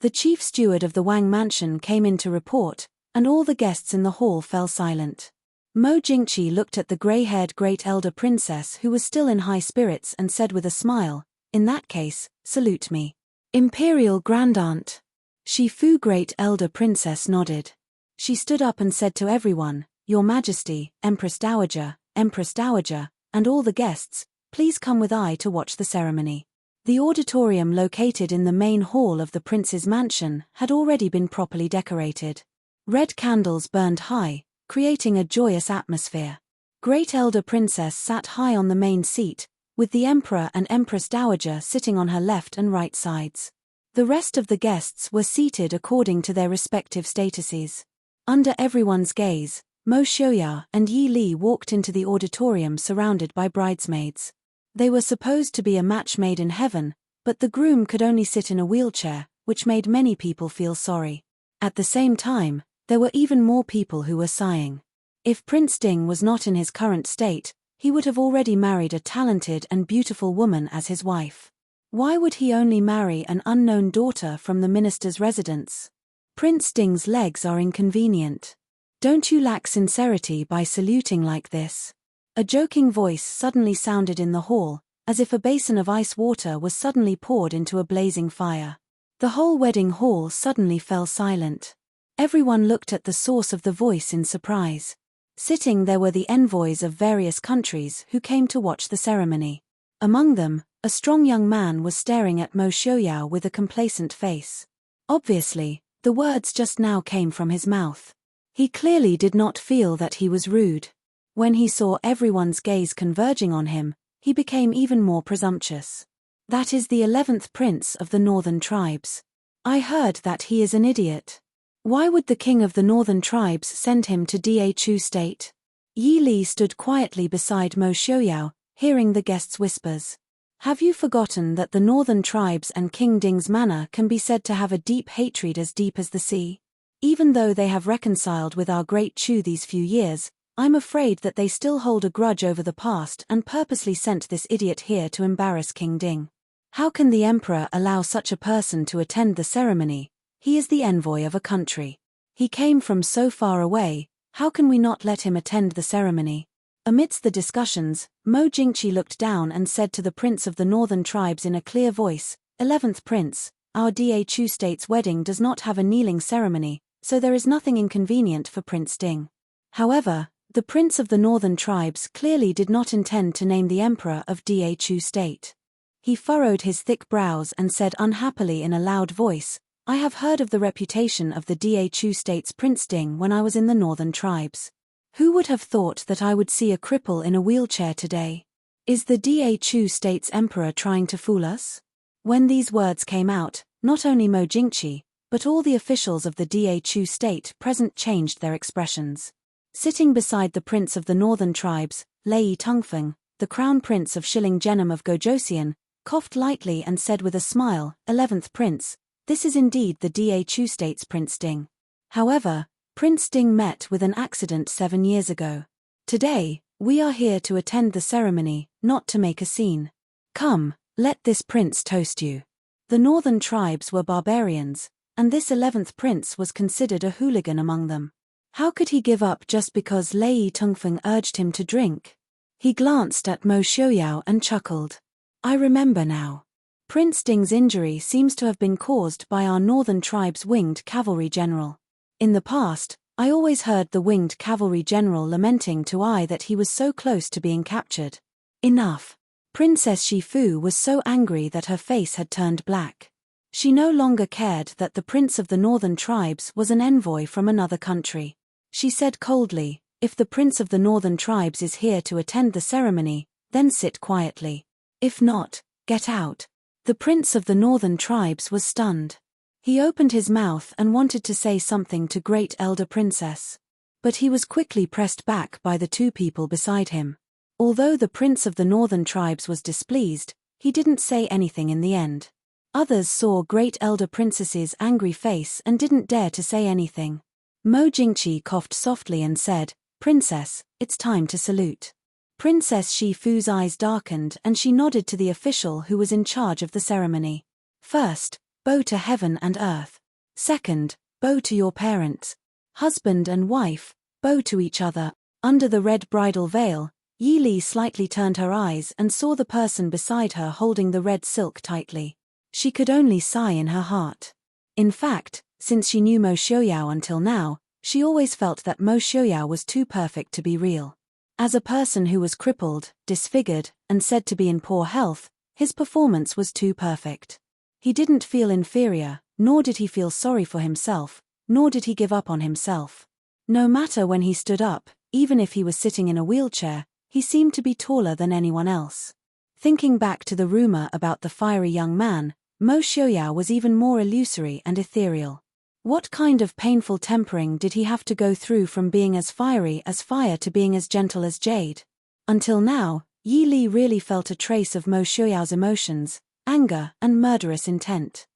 A: The chief steward of the Wang mansion came in to report, and all the guests in the hall fell silent. Mo Jingqi looked at the grey-haired Great Elder Princess who was still in high spirits and said with a smile, "In that case, salute me." "Imperial Grandaunt." Shifu Great Elder Princess nodded. She stood up and said to everyone, "Your Majesty, Empress Dowager, and all the guests, please come with I to watch the ceremony." The auditorium located in the main hall of the prince's mansion had already been properly decorated. Red candles burned high, creating a joyous atmosphere. Great Elder Princess sat high on the main seat, with the Emperor and Empress Dowager sitting on her left and right sides. The rest of the guests were seated according to their respective statuses. Under everyone's gaze, Mo Xiaoyao and Yi Li walked into the auditorium surrounded by bridesmaids. They were supposed to be a match made in heaven, but the groom could only sit in a wheelchair, which made many people feel sorry. At the same time, there were even more people who were sighing. If Prince Ding was not in his current state, he would have already married a talented and beautiful woman as his wife. Why would he only marry an unknown daughter from the minister's residence? Prince Ding's legs are inconvenient. Don't you lack sincerity by saluting like this? A joking voice suddenly sounded in the hall, as if a basin of ice water was suddenly poured into a blazing fire. The whole wedding hall suddenly fell silent. Everyone looked at the source of the voice in surprise. Sitting there were the envoys of various countries who came to watch the ceremony. Among them, a strong young man was staring at Mo Xiaoyao with a complacent face. Obviously, the words just now came from his mouth. He clearly did not feel that he was rude. When he saw everyone's gaze converging on him, he became even more presumptuous. "That is the 11th prince of the northern tribes. I heard that he is an idiot. Why would the king of the northern tribes send him to Dhu state?" Yi Li stood quietly beside Mo Xiaoyao, hearing the guests' whispers. "Have you forgotten that the northern tribes and King Ding's manor can be said to have a deep hatred as deep as the sea? Even though they have reconciled with our great Chu these few years, I'm afraid that they still hold a grudge over the past and purposely sent this idiot here to embarrass King Ding. How can the emperor allow such a person to attend the ceremony? He is the envoy of a country. He came from so far away, how can we not let him attend the ceremony?" Amidst the discussions, Mo Jingqi looked down and said to the prince of the northern tribes in a clear voice, "11th prince, our Dhu state's wedding does not have a kneeling ceremony, so there is nothing inconvenient for Prince Ding." However, the prince of the northern tribes clearly did not intend to name the emperor of Dhu state. He furrowed his thick brows and said unhappily in a loud voice, "I have heard of the reputation of the Dhu state's Prince Ding when I was in the northern tribes. Who would have thought that I would see a cripple in a wheelchair today? Is the Dhu state's emperor trying to fool us?" When these words came out, not only Mo Jingqi, but all the officials of the Dhu state present changed their expressions. Sitting beside the prince of the northern tribes, Lei Tongfeng, the crown prince of Shilling Genom of Gojosian, coughed lightly and said with a smile, "11th prince, this is indeed the Dhu state's Prince Ding. However, Prince Ding met with an accident 7 years ago. Today, we are here to attend the ceremony, not to make a scene. Come, let this prince toast you." The northern tribes were barbarians, and this 11th prince was considered a hooligan among them. How could he give up just because Lei Tongfeng urged him to drink? He glanced at Mo Xiaoyao and chuckled. "I remember now. Prince Ding's injury seems to have been caused by our northern tribe's winged cavalry general. In the past, I always heard the winged cavalry general lamenting to I that he was so close to being captured. Enough." Princess Shifu was so angry that her face had turned black. She no longer cared that the prince of the northern tribes was an envoy from another country. She said coldly, "If the prince of the northern tribes is here to attend the ceremony, then sit quietly. If not, get out." The prince of the northern tribes was stunned. He opened his mouth and wanted to say something to Great Elder Princess. But he was quickly pressed back by the two people beside him. Although the prince of the northern tribes was displeased, he didn't say anything in the end. Others saw Great Elder Princess's angry face and didn't dare to say anything. Mo Jingqi coughed softly and said, "Princess, it's time to salute." Princess Shifu's eyes darkened and she nodded to the official who was in charge of the ceremony. "First, bow to heaven and earth. Second, bow to your parents. Husband and wife, bow to each other." Under the red bridal veil, Yi Li slightly turned her eyes and saw the person beside her holding the red silk tightly. She could only sigh in her heart. In fact, since she knew Mo Xiaoyao until now, she always felt that Mo Xiaoyao was too perfect to be real. As a person who was crippled, disfigured, and said to be in poor health, his performance was too perfect. He didn't feel inferior, nor did he feel sorry for himself, nor did he give up on himself. No matter when he stood up, even if he was sitting in a wheelchair, he seemed to be taller than anyone else. Thinking back to the rumor about the fiery young man, Mo Xiaoyao was even more illusory and ethereal. What kind of painful tempering did he have to go through from being as fiery as fire to being as gentle as jade? Until now, Yi Li really felt a trace of Mo Xiaoyao's emotions, anger and murderous intent.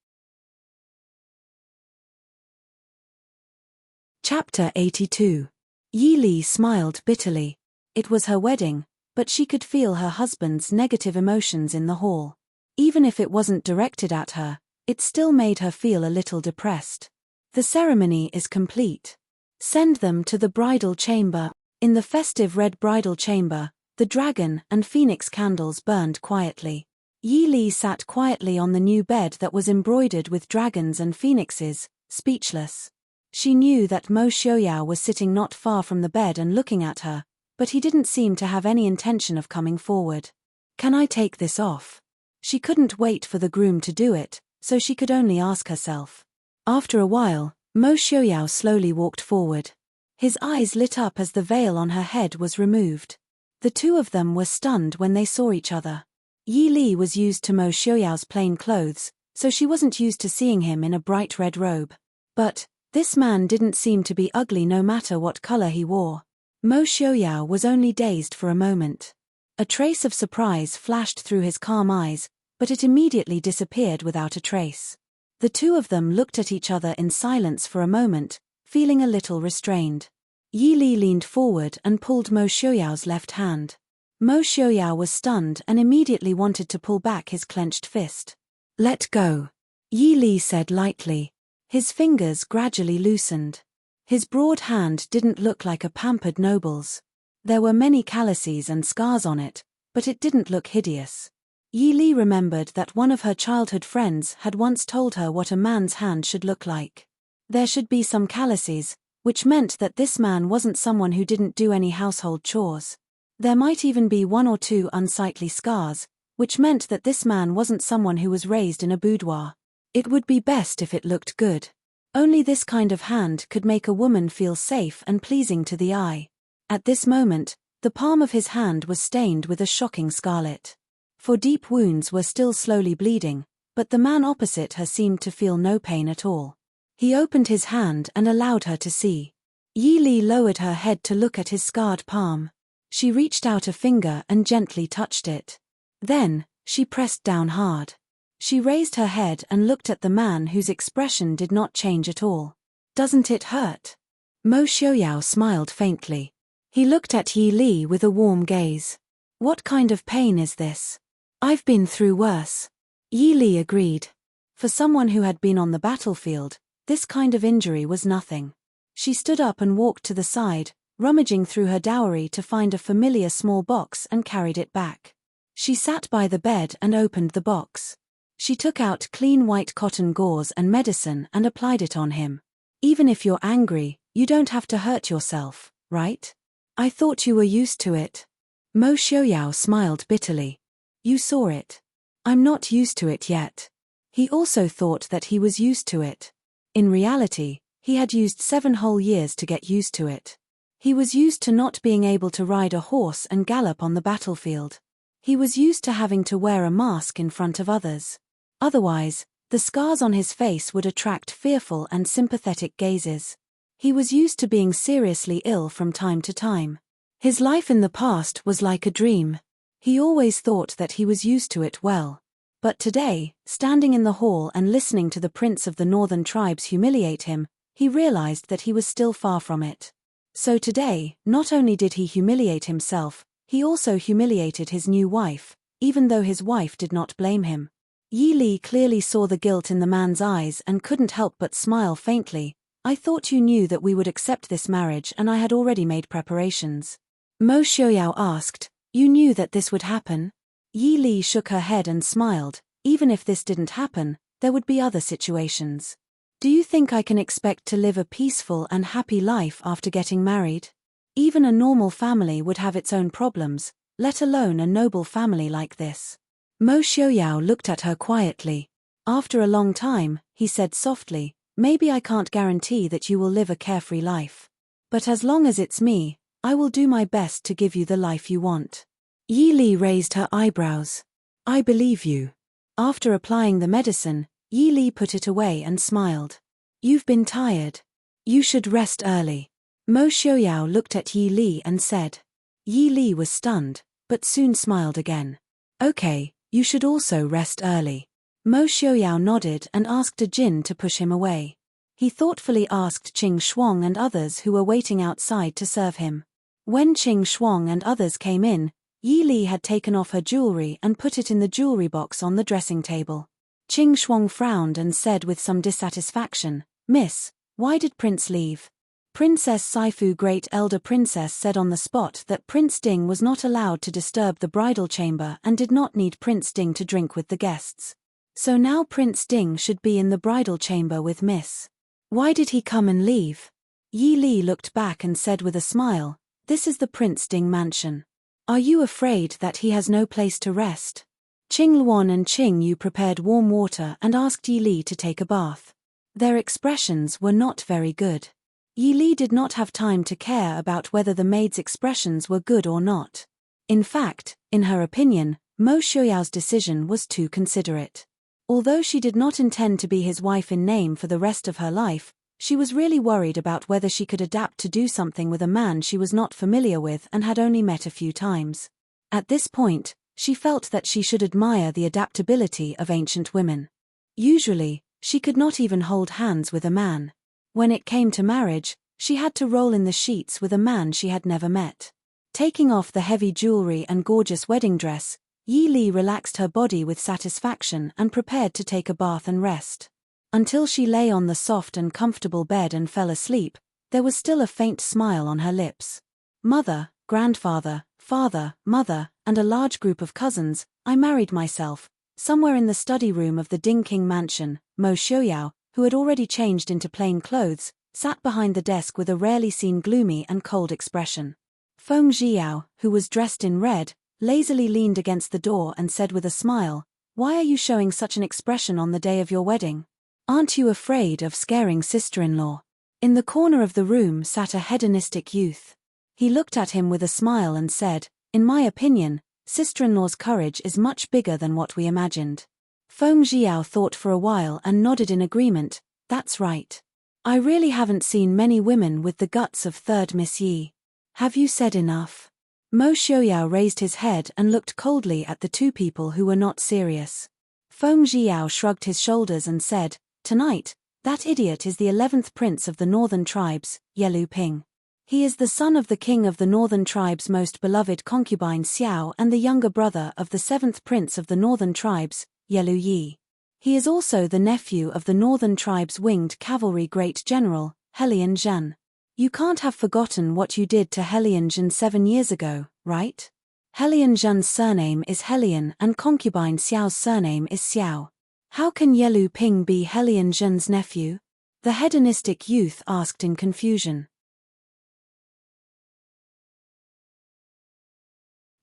A: Chapter 82. Yi Li smiled bitterly. It was her wedding, but she could feel her husband's negative emotions in the hall. Even if it wasn't directed at her, it still made her feel a little depressed. The ceremony is complete. Send them to the bridal chamber. In the festive red bridal chamber, the dragon and phoenix candles burned quietly. Yi Li sat quietly on the new bed that was embroidered with dragons and phoenixes, speechless. She knew that Mo Xiaoyao was sitting not far from the bed and looking at her, but he didn't seem to have any intention of coming forward. "Can I take this off?" She couldn't wait for the groom to do it, so she could only ask herself. After a while, Mo Xiaoyao slowly walked forward. His eyes lit up as the veil on her head was removed. The two of them were stunned when they saw each other. Yi Li was used to Mo Xiaoyao's plain clothes, so she wasn't used to seeing him in a bright red robe. But this man didn't seem to be ugly no matter what color he wore. Mo Xiaoyao was only dazed for a moment. A trace of surprise flashed through his calm eyes, but it immediately disappeared without a trace. The two of them looked at each other in silence for a moment, feeling a little restrained. Yi Li leaned forward and pulled Mo Xiaoyao's left hand. Mo Xiaoyao was stunned and immediately wanted to pull back his clenched fist. "Let go," Yi Li said lightly. His fingers gradually loosened. His broad hand didn't look like a pampered noble's. There were many calluses and scars on it, but it didn't look hideous. Yi Li remembered that one of her childhood friends had once told her what a man's hand should look like. There should be some calluses, which meant that this man wasn't someone who didn't do any household chores. There might even be one or two unsightly scars, which meant that this man wasn't someone who was raised in a boudoir. It would be best if it looked good. Only this kind of hand could make a woman feel safe and pleasing to the eye. At this moment, the palm of his hand was stained with a shocking scarlet. For deep wounds were still slowly bleeding, but the man opposite her seemed to feel no pain at all. He opened his hand and allowed her to see. Yi Li lowered her head to look at his scarred palm. She reached out a finger and gently touched it. Then, she pressed down hard. She raised her head and looked at the man whose expression did not change at all. "Doesn't it hurt?" Mo Xiaoyao smiled faintly. He looked at Yi Li with a warm gaze. "What kind of pain is this?" "I've been through worse." Yi Li agreed. For someone who had been on the battlefield, this kind of injury was nothing. She stood up and walked to the side, rummaging through her dowry to find a familiar small box and carried it back. She sat by the bed and opened the box. She took out clean white cotton gauze and medicine and applied it on him. "Even if you're angry, you don't have to hurt yourself, right? I thought you were used to it." Mo Xiaoyao smiled bitterly. "You saw it. I'm not used to it yet." He also thought that he was used to it. In reality, he had used 7 whole years to get used to it. He was used to not being able to ride a horse and gallop on the battlefield. He was used to having to wear a mask in front of others. Otherwise, the scars on his face would attract fearful and sympathetic gazes. He was used to being seriously ill from time to time. His life in the past was like a dream. He always thought that he was used to it well. But today, standing in the hall and listening to the prince of the northern tribes humiliate him, he realized that he was still far from it. So today, not only did he humiliate himself, he also humiliated his new wife, even though his wife did not blame him. Yi Li clearly saw the guilt in the man's eyes and couldn't help but smile faintly. I thought you knew that we would accept this marriage and I had already made preparations. Mo Xiaoyao asked, you knew that this would happen? Yi Li shook her head and smiled. Even if this didn't happen, there would be other situations. Do you think I can expect to live a peaceful and happy life after getting married? Even a normal family would have its own problems, let alone a noble family like this. Mo Xiaoyao looked at her quietly. After a long time, he said softly, maybe I can't guarantee that you will live a carefree life. But as long as it's me, I will do my best to give you the life you want. Yi Li raised her eyebrows. I believe you. After applying the medicine, Yi Li put it away and smiled. You've been tired. You should rest early. Mo Xiaoyao looked at Yi Li and said. Yi Li was stunned, but soon smiled again. Okay, you should also rest early. Mo Xiaoyao nodded and asked a jinn to push him away. He thoughtfully asked Qing Shuang and others who were waiting outside to serve him. When Qing Shuang and others came in, Yi Li had taken off her jewelry and put it in the jewelry box on the dressing table. Qing Shuang frowned and said with some dissatisfaction, Miss, why did Prince leave? Princess Saifu, great elder princess, said on the spot that Prince Ding was not allowed to disturb the bridal chamber and did not need Prince Ding to drink with the guests. So now Prince Ding should be in the bridal chamber with Miss. Why did he come and leave? Yi Li looked back and said with a smile, this is the Prince Ding mansion. Are you afraid that he has no place to rest? Qing Luan and Qing Yu prepared warm water and asked Yi Li to take a bath. Their expressions were not very good. Yi Li did not have time to care about whether the maid's expressions were good or not. In fact, in her opinion, Mo Xiaoyao's decision was too considerate. Although she did not intend to be his wife in name for the rest of her life, she was really worried about whether she could adapt to do something with a man she was not familiar with and had only met a few times. At this point, she felt that she should admire the adaptability of ancient women. Usually, she could not even hold hands with a man. When it came to marriage, she had to roll in the sheets with a man she had never met. Taking off the heavy jewelry and gorgeous wedding dress, Yi Li relaxed her body with satisfaction and prepared to take a bath and rest. Until she lay on the soft and comfortable bed and fell asleep, there was still a faint smile on her lips. Mother, grandfather, father, mother, and a large group of cousins, I married myself. Somewhere in the study room of the Ding King mansion, Mo Xiaoyao, who had already changed into plain clothes, sat behind the desk with a rarely seen gloomy and cold expression. Feng Zhiyao, who was dressed in red, lazily leaned against the door and said with a smile, why are you showing such an expression on the day of your wedding? Aren't you afraid of scaring sister-in-law? In the corner of the room sat a hedonistic youth. He looked at him with a smile and said, in my opinion, sister-in-law's courage is much bigger than what we imagined. Feng Zhiyao thought for a while and nodded in agreement, that's right. I really haven't seen many women with the guts of third Miss Yi. Have you said enough? Mo Xiaoyao raised his head and looked coldly at the two people who were not serious. Feng Zhiyao shrugged his shoulders and said, tonight, that idiot is the 11th prince of the northern tribes, Yelu Ping. He is the son of the king of the northern tribe's most beloved concubine Xiao and the younger brother of the 7th prince of the northern tribes, Yelu Yi. He is also the nephew of the northern tribe's winged cavalry great general, Helian Zhen. You can't have forgotten what you did to Helian Zhen 7 years ago, right? Helian Zhen's surname is Helian and concubine Xiao's surname is Xiao. How can Yelu Ping be Helian Zhen's nephew? The hedonistic youth asked in confusion.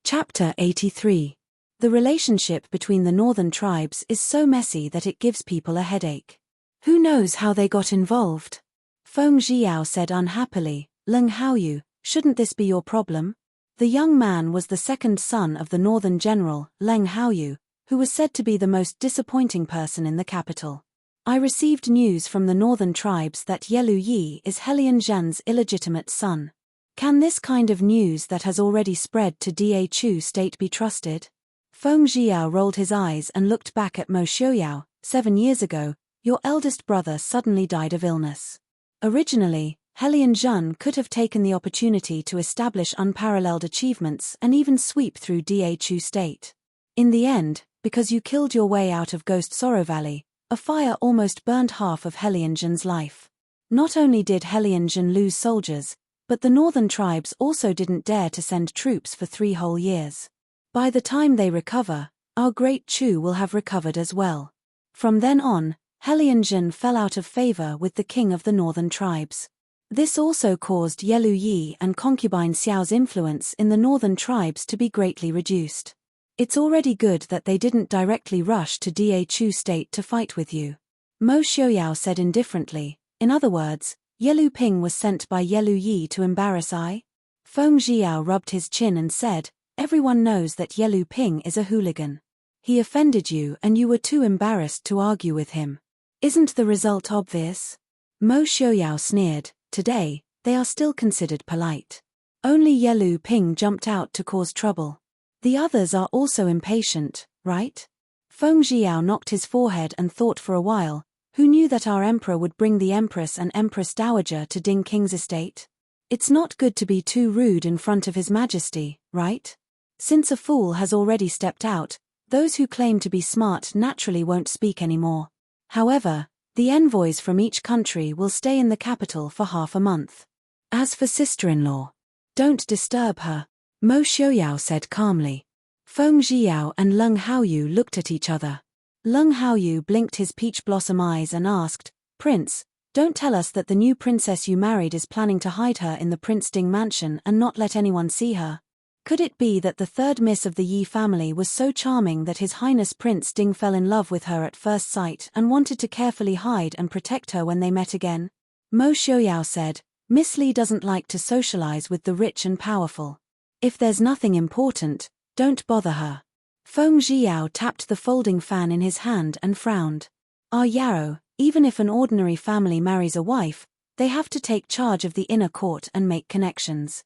A: Chapter 83. The relationship between the northern tribes is so messy that it gives people a headache. Who knows how they got involved? Feng Zhiyao said unhappily, Leng Haoyu, shouldn't this be your problem? The young man was the second son of the northern general, Leng Haoyu, who was said to be the most disappointing person in the capital. I received news from the northern tribes that Yelu Yi is Helian Zhen's illegitimate son. Can this kind of news that has already spread to Da Chu state be trusted? Feng Zhiyao rolled his eyes and looked back at Mo Xiaoyao. 7 years ago, your eldest brother suddenly died of illness. Originally, Helian could have taken the opportunity to establish unparalleled achievements and even sweep through Dhu state. In the end, because you killed your way out of Ghost Sorrow Valley, a fire almost burned half of Helian's life. Not only did Helian lose soldiers, but the northern tribes also didn't dare to send troops for 3 whole years. By the time they recover, our great Chu will have recovered as well. From then on, Helian fell out of favor with the king of the northern tribes. This also caused Yelu Yi and concubine Xiao's influence in the northern tribes to be greatly reduced. It's already good that they didn't directly rush to Dhu state to fight with you. Mo Xiaoyao said indifferently. In other words, Yelu Ping was sent by Yelu Yi to embarrass I? Feng Jiao rubbed his chin and said, everyone knows that Yelu Ping is a hooligan. He offended you and you were too embarrassed to argue with him. Isn't the result obvious? Mo Xiaoyao sneered. Today, they are still considered polite. Only Yelu Ping jumped out to cause trouble. The others are also impatient, right? Feng Jiao knocked his forehead and thought for a while. Who knew that our emperor would bring the empress and empress dowager to Ding King's estate? It's not good to be too rude in front of his majesty, right? Since a fool has already stepped out, those who claim to be smart naturally won't speak anymore. However, the envoys from each country will stay in the capital for half a month. As for sister-in-law, don't disturb her, Mo Xiaoyao said calmly. Feng Jiao and Leng Haoyu looked at each other. Leng Haoyu blinked his peach blossom eyes and asked, Prince, don't tell us that the new princess you married is planning to hide her in the Prince Ding mansion and not let anyone see her? Could it be that the third miss of the Yi family was so charming that His Highness Prince Ding fell in love with her at first sight and wanted to carefully hide and protect her when they met again? Mo Xiaoyao said, Miss Li doesn't like to socialize with the rich and powerful. If there's nothing important, don't bother her. Feng Jiao tapped the folding fan in his hand and frowned. Ah Yarrow, even if an ordinary family marries a wife, they have to take charge of the inner court and make connections.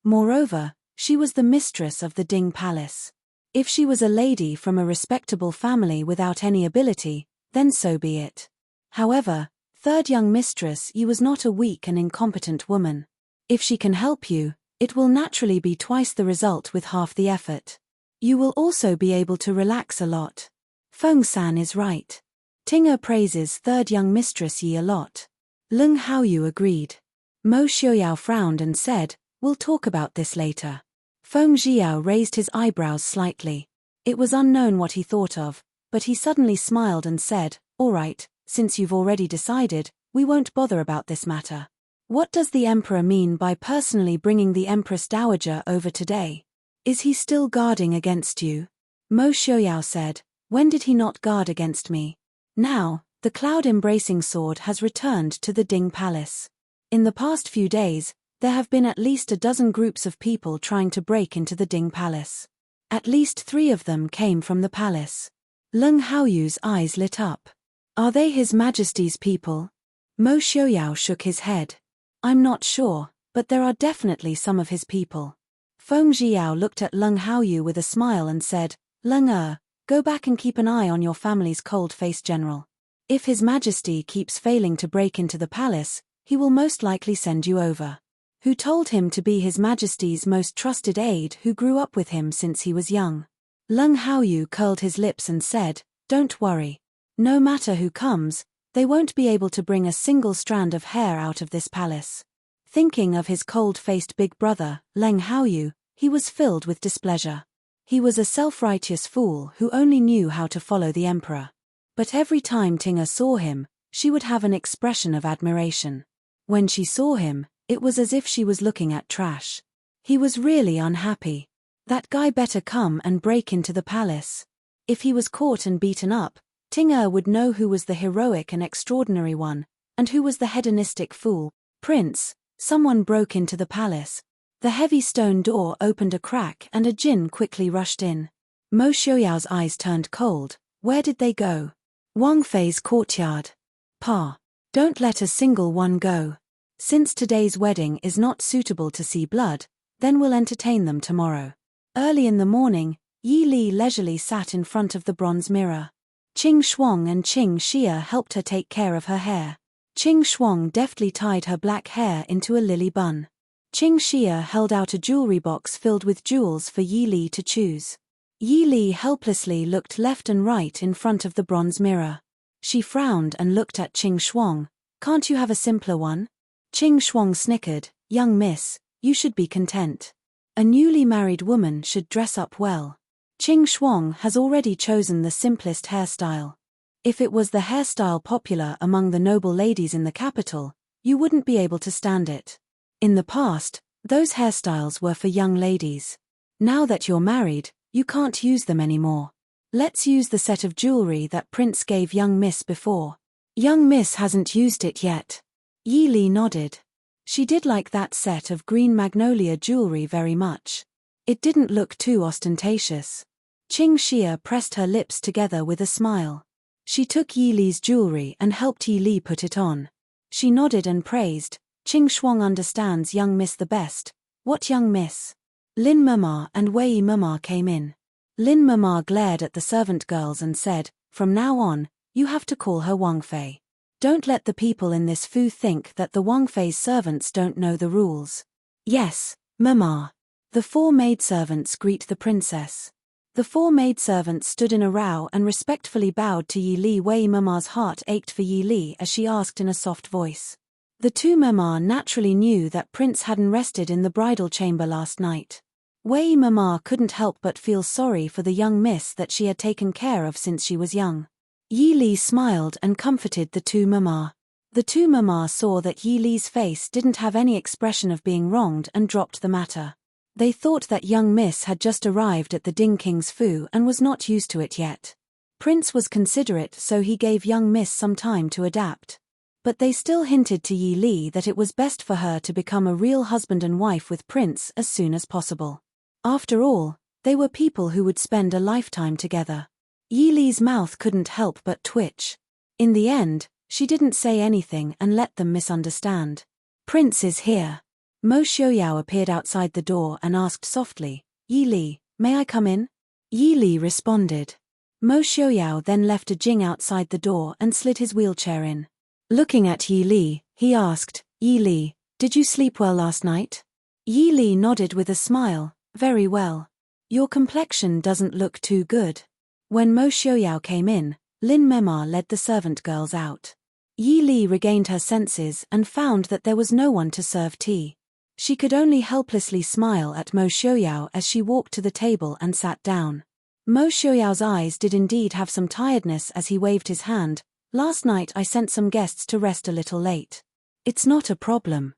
A: Moreover, she was the mistress of the Ding Palace. If she was a lady from a respectable family without any ability, then so be it. However, third young mistress Yi was not a weak and incompetent woman. If she can help you, it will naturally be twice the result with half the effort. You will also be able to relax a lot. Feng San is right. Ting'er praises third young mistress Yi a lot. Leng Haoyu agreed. Mo Xiaoyao frowned and said, we'll talk about this later. Feng Jiao raised his eyebrows slightly. It was unknown what he thought of, but he suddenly smiled and said, all right, since you've already decided, we won't bother about this matter. What does the emperor mean by personally bringing the empress dowager over today? Is he still guarding against you? Mo Xiaoyao said, when did he not guard against me? Now, the cloud-embracing sword has returned to the Ding Palace. In the past few days, there have been at least a dozen groups of people trying to break into the Ding Palace. At least 3 of them came from the palace. Leng Haoyu's eyes lit up. Are they His Majesty's people? Mo Xiaoyao shook his head. I'm not sure, but there are definitely some of his people. Feng Jiao looked at Leng Haoyu with a smile and said, Leng go back and keep an eye on your family's cold-faced general. If His Majesty keeps failing to break into the palace, he will most likely send you over. Who told him to be His Majesty's most trusted aide who grew up with him since he was young? Leng Haoyu curled his lips and said, don't worry. No matter who comes, they won't be able to bring a single strand of hair out of this palace. Thinking of his cold-faced big brother, Leng Haoyu, he was filled with displeasure. He was a self-righteous fool who only knew how to follow the emperor. But every time Ting'er saw him, she would have an expression of admiration. When she saw him, it was as if she was looking at trash. He was really unhappy. That guy better come and break into the palace. If he was caught and beaten up, Ting'er would know who was the heroic and extraordinary one, and who was the hedonistic fool. Prince, someone broke into the palace. The heavy stone door opened a crack and a djinn quickly rushed in. Mo Xiaoyao's eyes turned cold. Where did they go? Wang Fei's courtyard. Pa, don't let a single one go. Since today's wedding is not suitable to see blood, then we'll entertain them tomorrow. Early in the morning, Yi Li leisurely sat in front of the bronze mirror. Qing Shuang and Qing Xia helped her take care of her hair. Qing Shuang deftly tied her black hair into a lily bun. Qing Xia held out a jewelry box filled with jewels for Yi Li to choose. Yi Li helplessly looked left and right in front of the bronze mirror. She frowned and looked at Qing Shuang. "Can't you have a simpler one?" Qing Shuang snickered. "Young miss, you should be content. A newly married woman should dress up well. Qing Shuang has already chosen the simplest hairstyle. If it was the hairstyle popular among the noble ladies in the capital, you wouldn't be able to stand it. In the past, those hairstyles were for young ladies. Now that you're married, you can't use them anymore. Let's use the set of jewelry that Prince gave young miss before." "Young miss hasn't used it yet." Yi Li nodded. She did like that set of green magnolia jewelry very much. It didn't look too ostentatious. Qing Xia pressed her lips together with a smile. She took Yi Li's jewelry and helped Yi Li put it on. She nodded and praised. "Qing Shuang understands young miss the best." "What young miss?" Lin Mama and Wei Mama came in. Lin Mama glared at the servant girls and said, "From now on, you have to call her Wang Fei. Don't let the people in this fu think that the Wang Fei's servants don't know the rules." "Yes, Mama." The 4 maidservants greet the princess. The 4 maidservants stood in a row and respectfully bowed to Yi Li. Wei Mama's heart ached for Yi Li as she asked in a soft voice. The 2 Mama naturally knew that Prince hadn't rested in the bridal chamber last night. Wei Mama couldn't help but feel sorry for the young miss that she had taken care of since she was young. Yi Li smiled and comforted the 2 Mama. The 2 Mama saw that Yi Li's face didn't have any expression of being wronged and dropped the matter. They thought that young miss had just arrived at the Ding King's fu and was not used to it yet. Prince was considerate, so he gave young miss some time to adapt. But they still hinted to Yi Li that it was best for her to become a real husband and wife with Prince as soon as possible. After all, they were people who would spend a lifetime together. Yi Li's mouth couldn't help but twitch. In the end, she didn't say anything and let them misunderstand. "Prince is here." Mo Xiaoyao appeared outside the door and asked softly, "Yi Li, may I come in?" Yi Li responded. Mo Xiaoyao then left a Jing outside the door and slid his wheelchair in. Looking at Yi Li, he asked, "Yi Li, did you sleep well last night?" Yi Li nodded with a smile. "Very well. Your complexion doesn't look too good." When Mo Xiaoyao came in, Lin Mema led the servant girls out. Yi Li regained her senses and found that there was no one to serve tea. She could only helplessly smile at Mo Xiaoyao as she walked to the table and sat down. Mo Xiaoyao's eyes did indeed have some tiredness as he waved his hand. "Last night I sent some guests to rest a little late." "It's not a problem."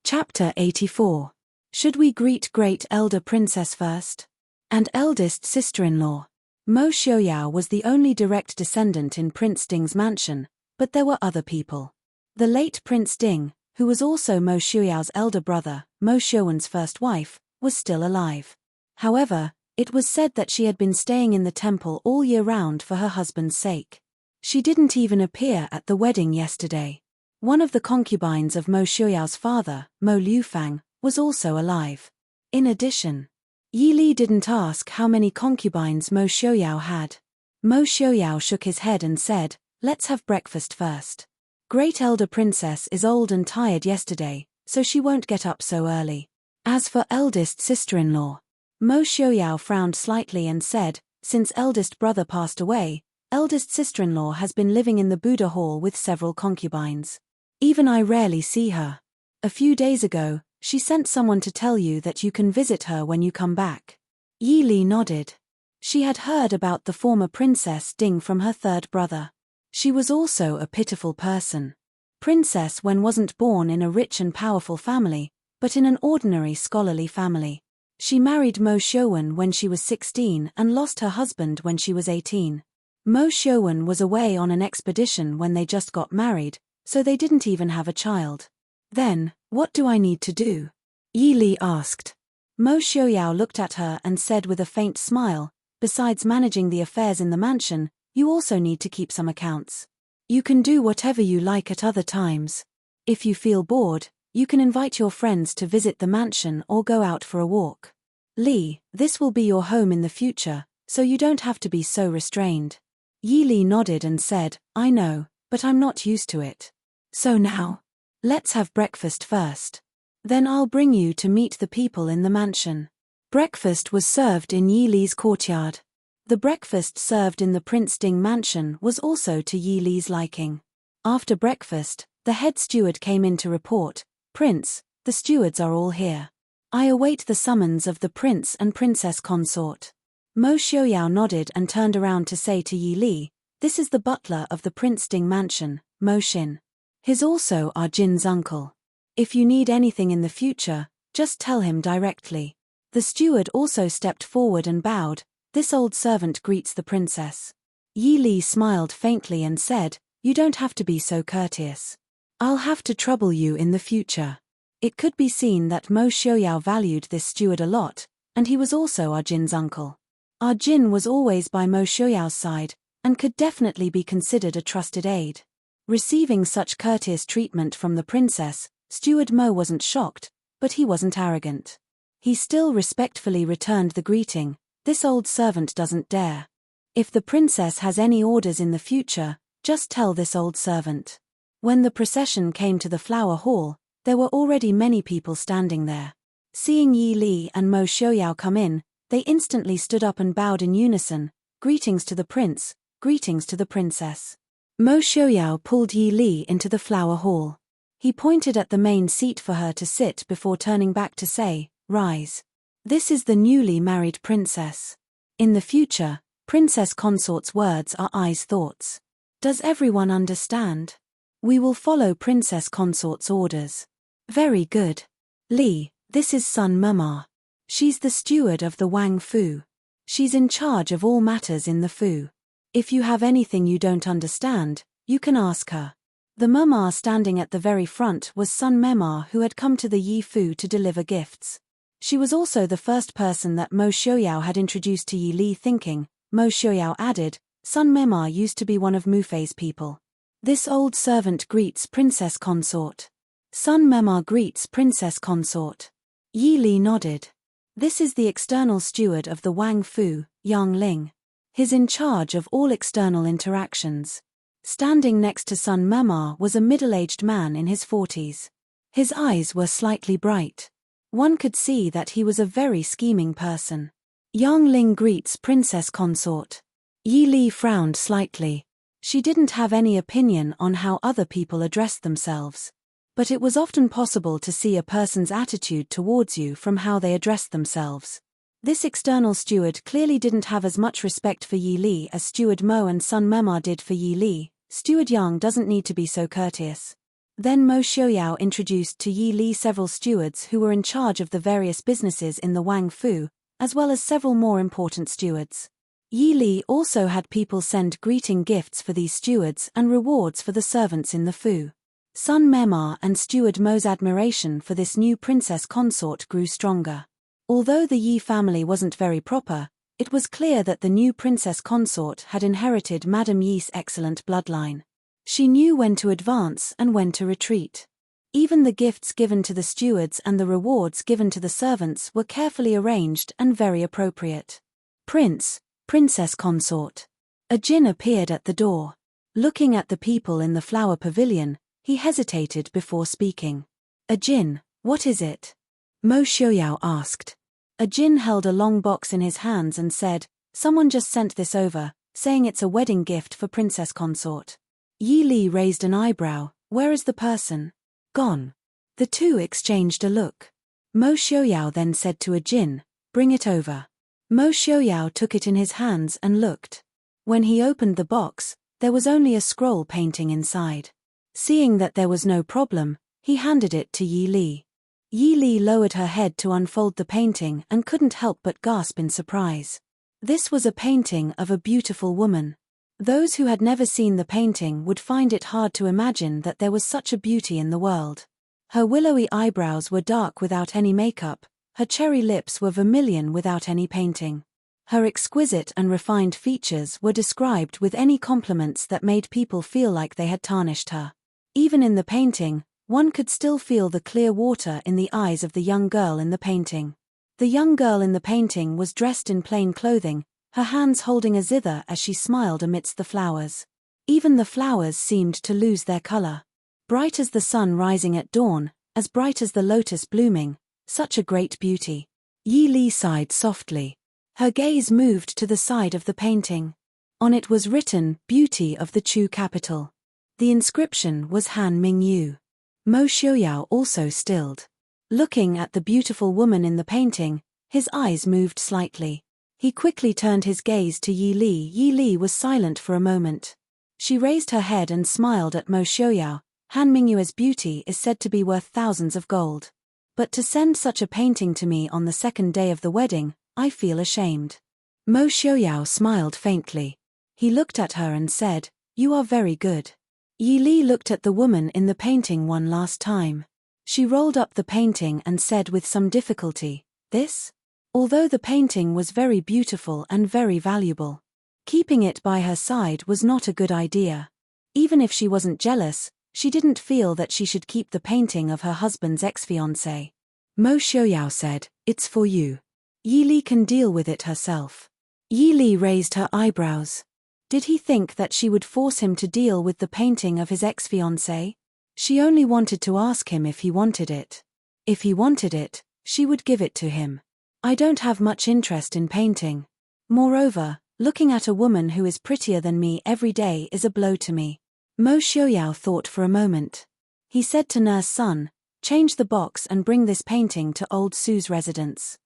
A: Chapter 84. Should we greet great elder princess first? And eldest sister-in-law. Mo Xiaoyao was the only direct descendant in Prince Ding's mansion, but there were other people. The late Prince Ding, who was also Mo Xiaoyao's elder brother, Mo Xiaowen's first wife, was still alive. However, it was said that she had been staying in the temple all year round for her husband's sake. She didn't even appear at the wedding yesterday. One of the concubines of Mo Xiaoyao's father, Mo Liufang, was also alive. In addition, Yi Li didn't ask how many concubines Mo Xiaoyao had. Mo Xiaoyao shook his head and said, "Let's have breakfast first. Great elder princess is old and tired yesterday, so she won't get up so early." As for eldest sister-in-law, Mo Xiaoyao frowned slightly and said, "Since eldest brother passed away, eldest sister-in-law has been living in the Buddha hall with several concubines. Even I rarely see her. A few days ago, she sent someone to tell you that you can visit her when you come back." Yi Li nodded. She had heard about the former Princess Ding from her third brother. She was also a pitiful person. Princess Wen wasn't born in a rich and powerful family, but in an ordinary scholarly family. She married Mo Xiaowen when she was 16 and lost her husband when she was 18. Mo Xiaowen was away on an expedition when they just got married, so they didn't even have a child. "Then, what do I need to do?" Yi Li asked. Mo Xiaoyao looked at her and said with a faint smile, "Besides managing the affairs in the mansion, you also need to keep some accounts. You can do whatever you like at other times. If you feel bored, you can invite your friends to visit the mansion or go out for a walk. Li, this will be your home in the future, so you don't have to be so restrained." Yi Li nodded and said, I know, but I'm not used to it. So now, let's have breakfast first. Then I'll bring you to meet the people in the mansion. Breakfast was served in Yi Li's courtyard. The breakfast served in the Prince Ding mansion was also to Yi Li's liking. After breakfast, the head steward came in to report, Prince, the stewards are all here. I await the summons of the prince and princess consort. Mo Xiaoyao nodded and turned around to say to Yi Li, this is the butler of the Prince Ding mansion, Mo Xin. He's also our Jin's uncle. If you need anything in the future, just tell him directly. The steward also stepped forward and bowed, this old servant greets the princess. Yi Li smiled faintly and said, you don't have to be so courteous. I'll have to trouble you in the future. It could be seen that Mo Xiaoyao valued this steward a lot, and he was also our Jin's uncle. Our Jin was always by Mo Xiaoyao's side, and could definitely be considered a trusted aide. Receiving such courteous treatment from the princess, Steward Mo wasn't shocked, but he wasn't arrogant. He still respectfully returned the greeting, this old servant doesn't dare. If the princess has any orders in the future, just tell this old servant. When the procession came to the flower hall, there were already many people standing there. Seeing Yi Li and Mo Xiaoyao come in, they instantly stood up and bowed in unison, greetings to the prince, greetings to the princess. Mo Xiaoyao pulled Yi Li into the flower hall. He pointed at the main seat for her to sit before turning back to say, rise. This is the newly married princess. In the future, princess consort's words are I's thoughts. Does everyone understand? We will follow princess consort's orders. Very good. Li, this is Sun Mama. She's the steward of the Wang Fu. She's in charge of all matters in the Fu. If you have anything you don't understand, you can ask her. The Mama standing at the very front was Sun Mema, who had come to the Yi Fu to deliver gifts. She was also the first person that Mo Xiaoyao had introduced to Yi Li thinking, Mo Xiaoyao added, Sun Mema used to be one of Mufei's people. This old servant greets princess consort. Sun Mema greets princess consort. Yi Li nodded. This is the external steward of the Wang Fu, Yang Ling. He's in charge of all external interactions. Standing next to Sun Mema was a middle-aged man in his 40s. His eyes were slightly bright. One could see that he was a very scheming person. Yang Ling greets princess consort. Yi Li frowned slightly. She didn't have any opinion on how other people addressed themselves. But it was often possible to see a person's attitude towards you from how they addressed themselves. This external steward clearly didn't have as much respect for Yi Li as Steward Mo and Sun Mema did for Yi Li. Steward Yang doesn't need to be so courteous. Then Mo Xiaoyao introduced to Yi Li several stewards who were in charge of the various businesses in the Wang Fu, as well as several more important stewards. Yi Li also had people send greeting gifts for these stewards and rewards for the servants in the Fu. Sun Mema and Steward Mo's admiration for this new princess consort grew stronger. Although the Yi family wasn't very proper, it was clear that the new princess consort had inherited Madame Yi's excellent bloodline. She knew when to advance and when to retreat. Even the gifts given to the stewards and the rewards given to the servants were carefully arranged and very appropriate. Princess consort. A Jin appeared at the door. Looking at the people in the flower pavilion, he hesitated before speaking. A Jin, what is it? Mo Xiaoyao asked. A Jin held a long box in his hands and said, someone just sent this over, saying it's a wedding gift for princess consort. Yi Li raised an eyebrow, where is the person? Gone. The two exchanged a look. Mo Xiaoyao then said to a Jin, bring it over. Mo Xiaoyao took it in his hands and looked. When he opened the box, there was only a scroll painting inside. Seeing that there was no problem, he handed it to Yi Li. Yi Li lowered her head to unfold the painting and couldn't help but gasp in surprise. This was a painting of a beautiful woman. Those who had never seen the painting would find it hard to imagine that there was such a beauty in the world. Her willowy eyebrows were dark without any makeup, her cherry lips were vermilion without any painting. Her exquisite and refined features were described with any compliments that made people feel like they had tarnished her. Even in the painting, one could still feel the clear water in the eyes of the young girl in the painting. The young girl in the painting was dressed in plain clothing, her hands holding a zither as she smiled amidst the flowers. Even the flowers seemed to lose their color. Bright as the sun rising at dawn, as bright as the lotus blooming, such a great beauty. Yi Li sighed softly. Her gaze moved to the side of the painting. On it was written, "Beauty of the Chu capital." The inscription was Han Mingyu. Mo Xiaoyao also stilled. Looking at the beautiful woman in the painting, his eyes moved slightly. He quickly turned his gaze to Yi Li. Yi Li was silent for a moment. She raised her head and smiled at Mo Xiaoyao. Han Mingyu's beauty is said to be worth thousands of gold. But to send such a painting to me on the second day of the wedding, I feel ashamed. Mo Xiaoyao smiled faintly. He looked at her and said, "You are very good." Yi Li looked at the woman in the painting one last time. She rolled up the painting and said with some difficulty, "This?" Although the painting was very beautiful and very valuable, keeping it by her side was not a good idea. Even if she wasn't jealous, she didn't feel that she should keep the painting of her husband's ex-fiancé. Mo Xiaoyao said, "It's for you. Yi Li can deal with it herself." Yi Li raised her eyebrows. Did he think that she would force him to deal with the painting of his ex-fiancé? She only wanted to ask him if he wanted it. If he wanted it, she would give it to him. I don't have much interest in painting. Moreover, looking at a woman who is prettier than me every day is a blow to me. Mo Xiaoyao thought for a moment. He said to Nurse Sun, "Change the box and bring this painting to old Sue's residence."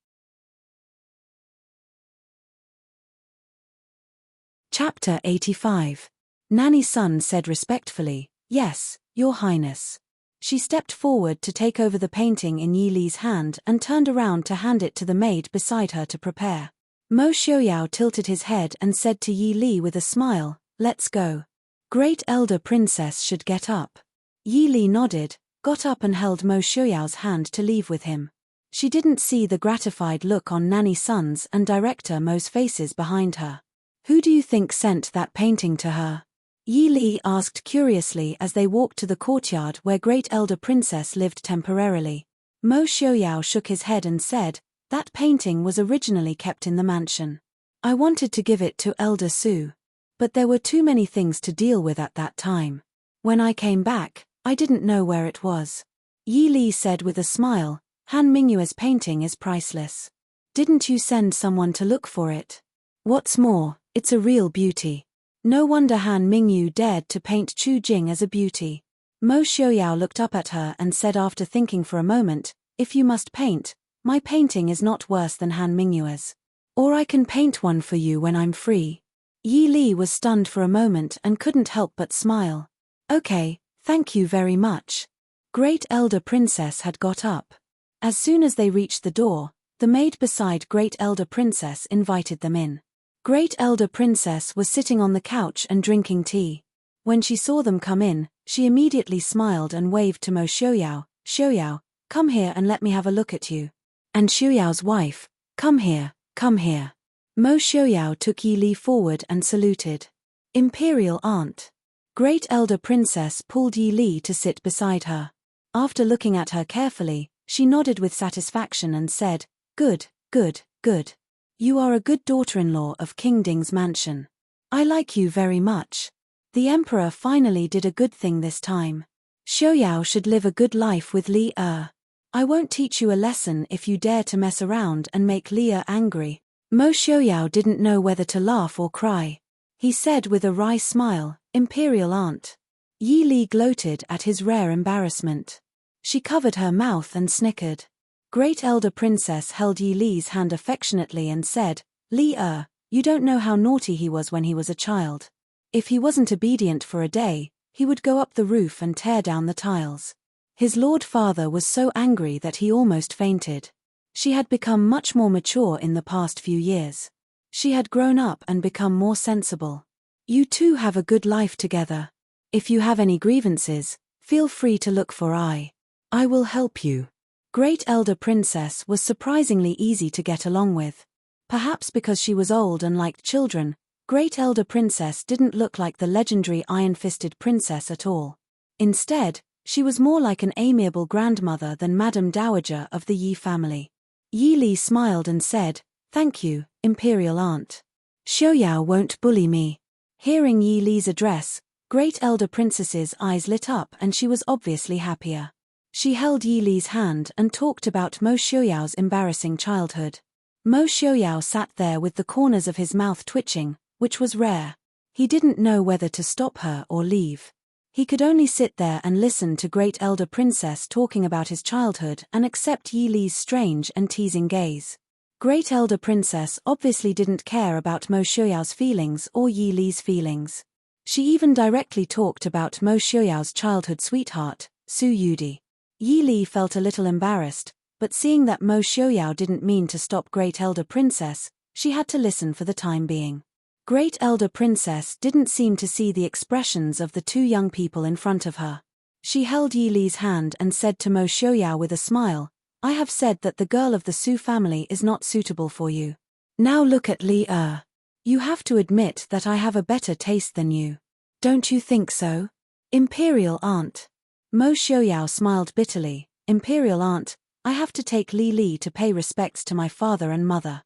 A: Chapter 85. Nanny Sun said respectfully, "Yes, Your Highness." She stepped forward to take over the painting in Yi Li's hand and turned around to hand it to the maid beside her to prepare. Mo Xiaoyao tilted his head and said to Yi Li with a smile, "Let's go. Great elder princess should get up." Yi Li nodded, got up and held Mo Xiaoyao's hand to leave with him. She didn't see the gratified look on Nanny Sun's and Director Mo's faces behind her. "Who do you think sent that painting to her?" Yi Li asked curiously as they walked to the courtyard where Great Elder Princess lived temporarily. Mo Xiaoyao shook his head and said, "That painting was originally kept in the mansion. I wanted to give it to Elder Su. But there were too many things to deal with at that time. When I came back, I didn't know where it was." Yi Li said with a smile, "Han Mingyu's painting is priceless. Didn't you send someone to look for it? What's more, it's a real beauty. No wonder Han Mingyu dared to paint Chu Jing as a beauty." Mo Xiaoyao looked up at her and said after thinking for a moment, "If you must paint, my painting is not worse than Han Mingyu's. Or I can paint one for you when I'm free." Yi Li was stunned for a moment and couldn't help but smile. "Okay, thank you very much." Great Elder Princess had got up. As soon as they reached the door, the maid beside Great Elder Princess invited them in. Great Elder Princess was sitting on the couch and drinking tea. When she saw them come in, she immediately smiled and waved to Mo Xiaoyao, "Xiaoyao, come here and let me have a look at you." And Xiaoyao's wife, come here, come here." Mo Xiaoyao took Yi Li forward and saluted. "Imperial Aunt." Great Elder Princess pulled Yi Li to sit beside her. After looking at her carefully, she nodded with satisfaction and said, "Good, good, good. You are a good daughter-in-law of King Ding's mansion. I like you very much. The Emperor finally did a good thing this time. Xiaoyao should live a good life with Li Er. I won't teach you a lesson if you dare to mess around and make Li Er angry." Mo Xiaoyao didn't know whether to laugh or cry. He said with a wry smile, "Imperial Aunt." Yi Li gloated at his rare embarrassment. She covered her mouth and snickered. Great Elder Princess held Yi Li's hand affectionately and said, "Li Er, you don't know how naughty he was when he was a child. If he wasn't obedient for a day, he would go up the roof and tear down the tiles. His Lord Father was so angry that he almost fainted." She had become much more mature in the past few years. She had grown up and become more sensible. "You two have a good life together. If you have any grievances, feel free to look for I will help you." Great Elder Princess was surprisingly easy to get along with. Perhaps because she was old and liked children, Great Elder Princess didn't look like the legendary iron-fisted princess at all. Instead, she was more like an amiable grandmother than Madame Dowager of the Yi family. Yi Li smiled and said, "Thank you, Imperial Aunt. Xiaoyao won't bully me. Hearing Yi Li's address, Great Elder Princess's eyes lit up and she was obviously happier. She held Yi Li's hand and talked about Mo Xiaoyao's embarrassing childhood. Mo Xiaoyao sat there with the corners of his mouth twitching, which was rare. He didn't know whether to stop her or leave. He could only sit there and listen to Great Elder Princess talking about his childhood and accept Yi Li's strange and teasing gaze. Great Elder Princess obviously didn't care about Mo Xiaoyao's feelings or Yi Li's feelings. She even directly talked about Mo Xiaoyao's childhood sweetheart, Su Yudi. Yi Li felt a little embarrassed, but seeing that Mo Xiaoyao didn't mean to stop Great Elder Princess, she had to listen for the time being. Great Elder Princess didn't seem to see the expressions of the two young people in front of her. She held Yi Li's hand and said to Mo Xiaoyao with a smile, "I have said that the girl of the Su family is not suitable for you. Now look at Li Er. You have to admit that I have a better taste than you. Don't you think so? Imperial Aunt." Mo Xiaoyao smiled bitterly. "Imperial Aunt, I have to take Li Li to pay respects to my father and mother.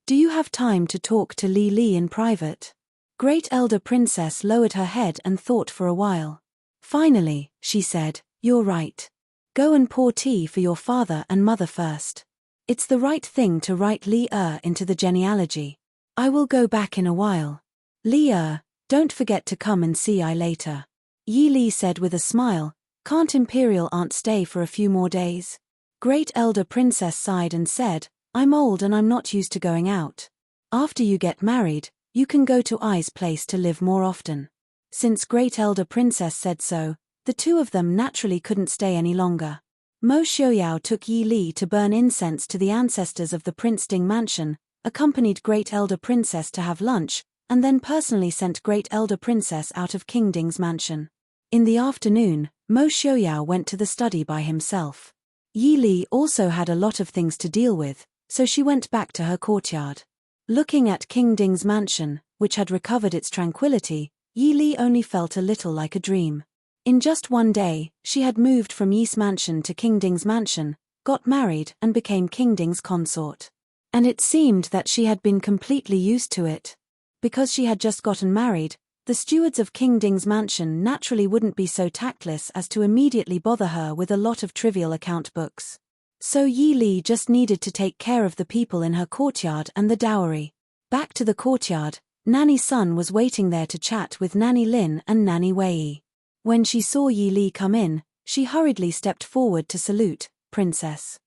A: Do you have time to talk to Li Li in private?" Great Elder Princess lowered her head and thought for a while. Finally, she said, "You're right. Go and pour tea for your father and mother first. It's the right thing to write Li Er into the genealogy. I will go back in a while. Li Er, don't forget to come and see I later." Yi Li said with a smile, "Can't Imperial Aunt stay for a few more days?" Great Elder Princess sighed and said, "I'm old and I'm not used to going out. After you get married, you can go to Ai's place to live more often." Since Great Elder Princess said so, the two of them naturally couldn't stay any longer. Mo Xiaoyao took Yi Li to burn incense to the ancestors of the Prince Ding mansion, accompanied Great Elder Princess to have lunch, and then personally sent Great Elder Princess out of King Ding's mansion. In the afternoon, Mo Xiaoyao went to the study by himself. Yi Li also had a lot of things to deal with, so she went back to her courtyard. Looking at King Ding's mansion, which had recovered its tranquility, Yi Li only felt a little like a dream. In just one day, she had moved from Yi's mansion to King Ding's mansion, got married and became King Ding's consort. And it seemed that she had been completely used to it. Because she had just gotten married, the stewards of King Ding's mansion naturally wouldn't be so tactless as to immediately bother her with a lot of trivial account books. So Yi Li just needed to take care of the people in her courtyard and the dowry. Back to the courtyard, Nanny Sun was waiting there to chat with Nanny Lin and Nanny Wei. When she saw Yi Li come in, she hurriedly stepped forward to salute, "Princess."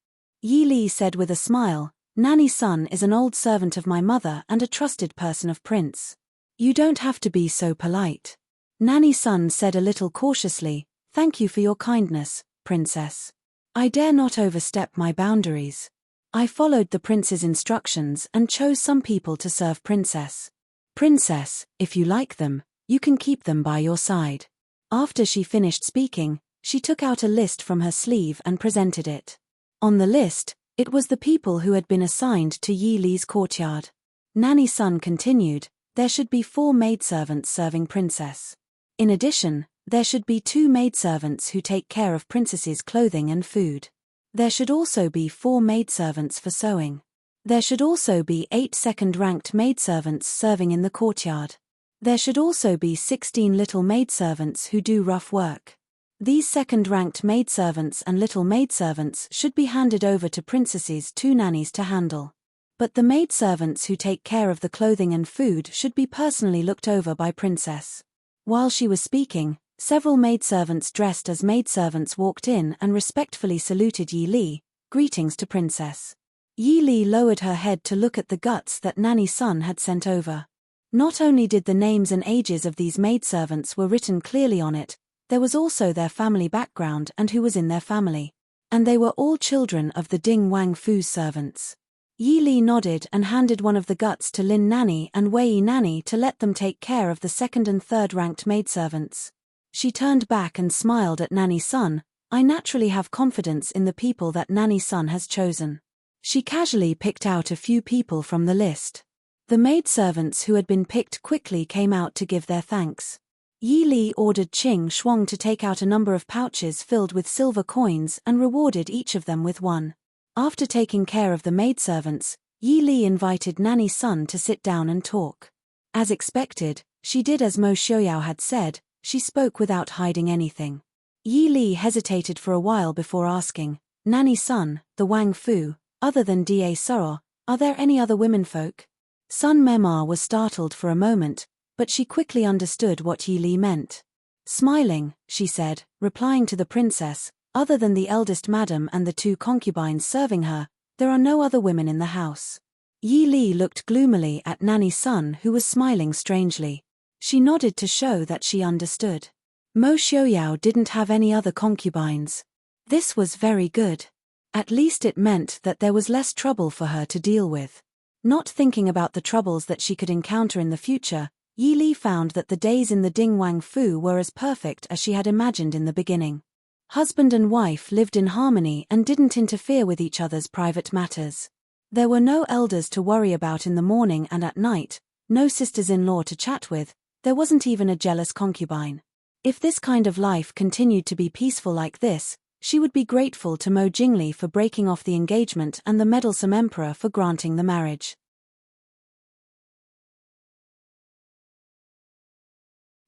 A: Yi Li said with a smile, "Nanny Sun is an old servant of my mother and a trusted person of Prince. You don't have to be so polite." Nanny Sun said a little cautiously, "Thank you for your kindness, Princess. I dare not overstep my boundaries. I followed the prince's instructions and chose some people to serve Princess. Princess, if you like them, you can keep them by your side." After she finished speaking, she took out a list from her sleeve and presented it. On the list, it was the people who had been assigned to Yi Li's courtyard. Nanny Sun continued, "There should be 4 maidservants serving Princess. In addition, there should be 2 maidservants who take care of Princess's clothing and food. There should also be 4 maidservants for sewing. There should also be 8 second-ranked maidservants serving in the courtyard. There should also be 16 little maidservants who do rough work. These second-ranked maidservants and little maidservants should be handed over to Princess's 2 nannies to handle. But the maidservants who take care of the clothing and food should be personally looked over by Princess." While she was speaking, several maidservants dressed as maidservants walked in and respectfully saluted Yi Li, "Greetings to Princess." Yi Li lowered her head to look at the guts that Nanny Sun had sent over. Not only did the names and ages of these maidservants were written clearly on it, there was also their family background and who was in their family. And they were all children of the Ding Wang Fu's servants. Yi Li nodded and handed one of the guts to Lin Nanny and Wei Nanny to let them take care of the second and third-ranked maidservants. She turned back and smiled at Nanny Sun. "I naturally have confidence in the people that Nanny Sun has chosen." She casually picked out a few people from the list. The maidservants who had been picked quickly came out to give their thanks. Yi Li ordered Qing Shuang to take out a number of pouches filled with silver coins and rewarded each of them with one. After taking care of the maidservants, Yi Li invited Nanny Sun to sit down and talk. As expected, she did as Mo Xiaoyao had said, she spoke without hiding anything. Yi Li hesitated for a while before asking, Nanny Sun, the Wang Fu, other than Da Soro, are there any other womenfolk? Sun Memar was startled for a moment, but she quickly understood what Yi Li meant. Smiling, she said, replying to the princess, other than the eldest madam and the 2 concubines serving her, there are no other women in the house. Yi Li looked gloomily at Nanny Sun, who was smiling strangely. She nodded to show that she understood. Mo Xiaoyao didn't have any other concubines. This was very good. At least it meant that there was less trouble for her to deal with. Not thinking about the troubles that she could encounter in the future, Yi Li found that the days in the Ding Wang Fu were as perfect as she had imagined in the beginning. Husband and wife lived in harmony and didn't interfere with each other's private matters. There were no elders to worry about in the morning and at night, no sisters-in-law to chat with, there wasn't even a jealous concubine. If this kind of life continued to be peaceful like this, she would be grateful to Mo Jingli for breaking off the engagement and the meddlesome emperor for granting the marriage.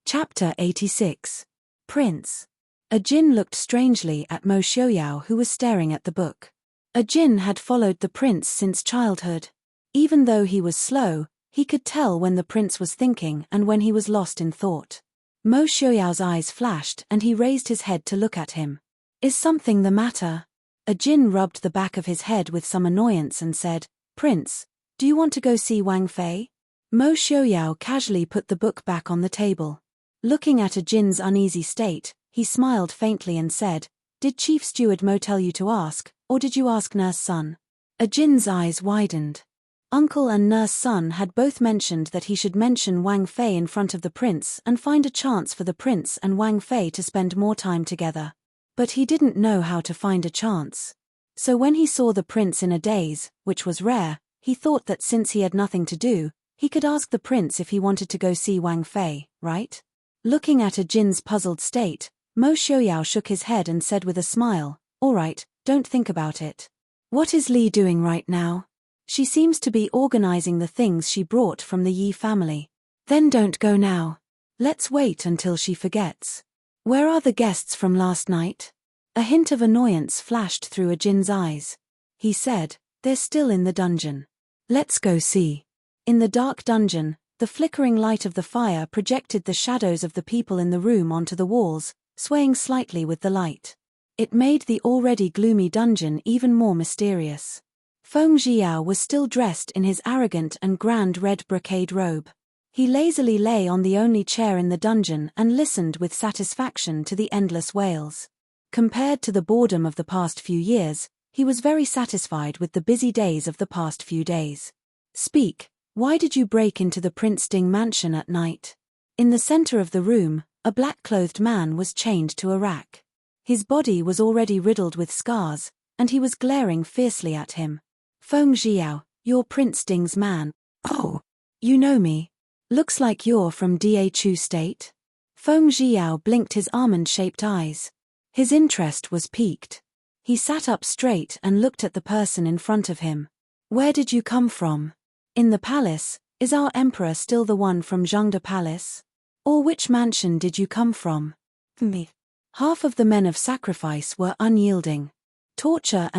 A: Chapter 86. Prince. A jinn looked strangely at Mo Xiaoyao, who was staring at the book. A jinn had followed the prince since childhood. Even though he was slow, he could tell when the prince was thinking and when he was lost in thought. Mo Xiaoyao's eyes flashed and he raised his head to look at him. Is something the matter? A jinn rubbed the back of his head with some annoyance and said, Prince, do you want to go see Wang Fei? Mo Xiaoyao casually put the book back on the table. Looking at a jinn's uneasy state, he smiled faintly and said, Did Chief Steward Mo tell you to ask, or did you ask Nurse Sun? A jinn's eyes widened. Uncle and Nurse Sun had both mentioned that he should mention Wang Fei in front of the prince and find a chance for the prince and Wang Fei to spend more time together. But he didn't know how to find a chance. So when he saw the prince in a daze, which was rare, he thought that since he had nothing to do, he could ask the prince if he wanted to go see Wang Fei, right? Looking at a jinn's puzzled state, Mo Xiaoyao shook his head and said with a smile, All right, don't think about it. What is Li doing right now? She seems to be organizing the things she brought from the Yi family. Then don't go now. Let's wait until she forgets. Where are the guests from last night? A hint of annoyance flashed through a jinn's eyes. He said, They're still in the dungeon. Let's go see. In the dark dungeon, the flickering light of the fire projected the shadows of the people in the room onto the walls, swaying slightly with the light. It made the already gloomy dungeon even more mysterious. Feng Jiao was still dressed in his arrogant and grand red brocade robe. He lazily lay on the only chair in the dungeon and listened with satisfaction to the endless wails. Compared to the boredom of the past few years, he was very satisfied with the busy days of the past few days. Speak, why did you break into the Prince Ding mansion at night? In the center of the room, a black-clothed man was chained to a rack. His body was already riddled with scars, and he was glaring fiercely at him. Feng Jiao, you're Prince Ding's man. Oh, you know me. Looks like you're from Da Chu State. Feng Jiao blinked his almond-shaped eyes. His interest was piqued. He sat up straight and looked at the person in front of him. Where did you come from? In the palace, is our emperor still the one from Zhengde Palace? Or which mansion did you come from? Me. Half of the men of sacrifice were unyielding. Torture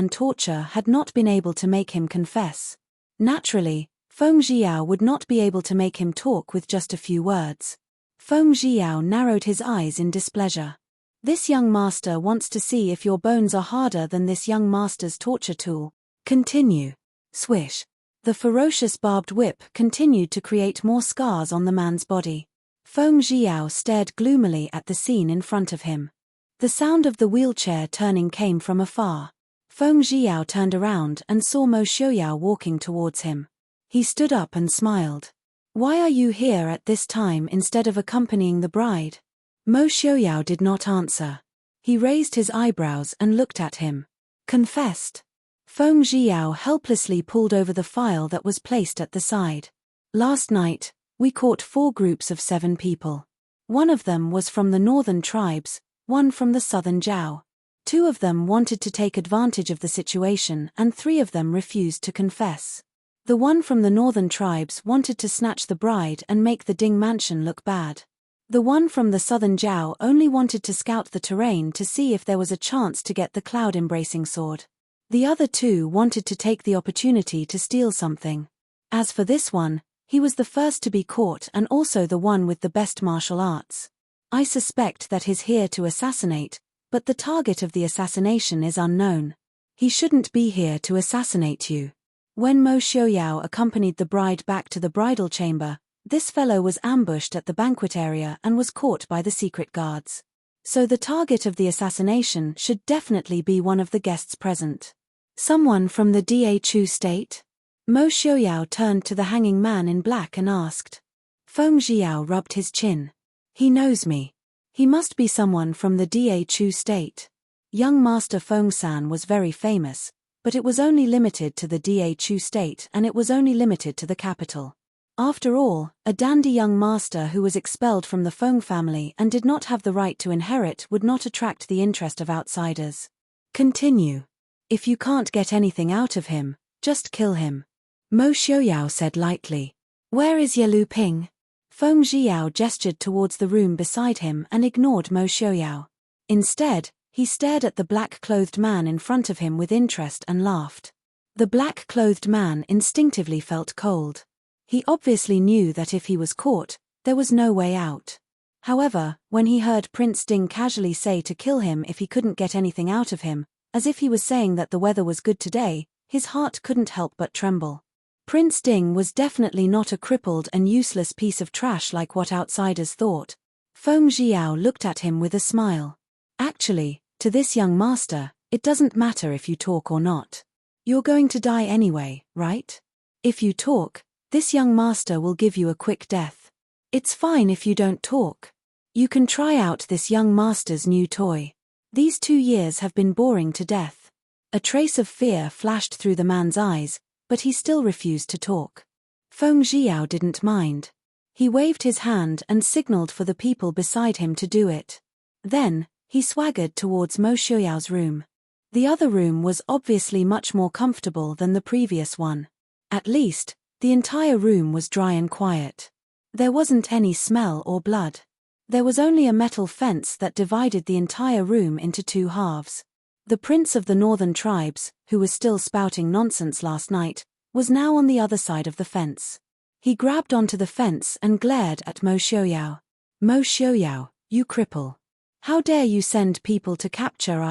A: had not been able to make him confess. Naturally, Feng Jiao would not be able to make him talk with just a few words. Feng Jiao narrowed his eyes in displeasure. This young master wants to see if your bones are harder than this young master's torture tool. Continue. Swish. The ferocious barbed whip continued to create more scars on the man's body. Feng Jiao stared gloomily at the scene in front of him. The sound of the wheelchair turning came from afar. Feng Jiao turned around and saw Mo Xiaoyao walking towards him. He stood up and smiled. Why are you here at this time instead of accompanying the bride? Mo Xiaoyao did not answer. He raised his eyebrows and looked at him. Confessed. Feng Jiao helplessly pulled over the file that was placed at the side. Last night, we caught 4 groups of 7 people. One of them was from the northern tribes, one from the southern Zhao. 2 of them wanted to take advantage of the situation and 3 of them refused to confess. The one from the northern tribes wanted to snatch the bride and make the Ding mansion look bad. The one from the southern Zhao only wanted to scout the terrain to see if there was a chance to get the cloud-embracing sword. The other two wanted to take the opportunity to steal something. As for this one, he was the first to be caught and also the one with the best martial arts. I suspect that he's here to assassinate, but the target of the assassination is unknown. He shouldn't be here to assassinate you. When Mo Xiaoyao accompanied the bride back to the bridal chamber, this fellow was ambushed at the banquet area and was caught by the secret guards. So the target of the assassination should definitely be one of the guests present. Someone from the Da Chu state? Mo Xiaoyao turned to the hanging man in black and asked. Feng Zhiao rubbed his chin. He knows me. He must be someone from the Da Chu state. Young Master Feng San was very famous, but it was only limited to the Da Chu state and it was only limited to the capital. After all, a dandy young master who was expelled from the Feng family and did not have the right to inherit would not attract the interest of outsiders. Continue. If you can't get anything out of him, just kill him. Mo Xiaoyao said lightly. Where is Ye Lu Ping? Feng Zhiao gestured towards the room beside him and ignored Mo Xiaoyao. Instead, he stared at the black-clothed man in front of him with interest and laughed. The black-clothed man instinctively felt cold. He obviously knew that if he was caught, there was no way out. However, when he heard Prince Ding casually say to kill him if he couldn't get anything out of him, as if he was saying that the weather was good today, his heart couldn't help but tremble. Prince Ding was definitely not a crippled and useless piece of trash like what outsiders thought. Feng Zhiao looked at him with a smile. Actually, to this young master, it doesn't matter if you talk or not. You're going to die anyway, right? If you talk, this young master will give you a quick death. It's fine if you don't talk. You can try out this young master's new toy. These 2 years have been boring to death. A trace of fear flashed through the man's eyes, but he still refused to talk. Feng Zhiao didn't mind. He waved his hand and signaled for the people beside him to do it. Then, he swaggered towards Mo Xiaoyao's room. The other room was obviously much more comfortable than the previous one. At least, the entire room was dry and quiet. There wasn't any smell or blood. There was only a metal fence that divided the entire room into 2 halves. The prince of the northern tribes, who was still spouting nonsense last night, was now on the other side of the fence. He grabbed onto the fence and glared at Mo Xiaoyao. Mo Xiaoyao, you cripple. How dare you send people to capture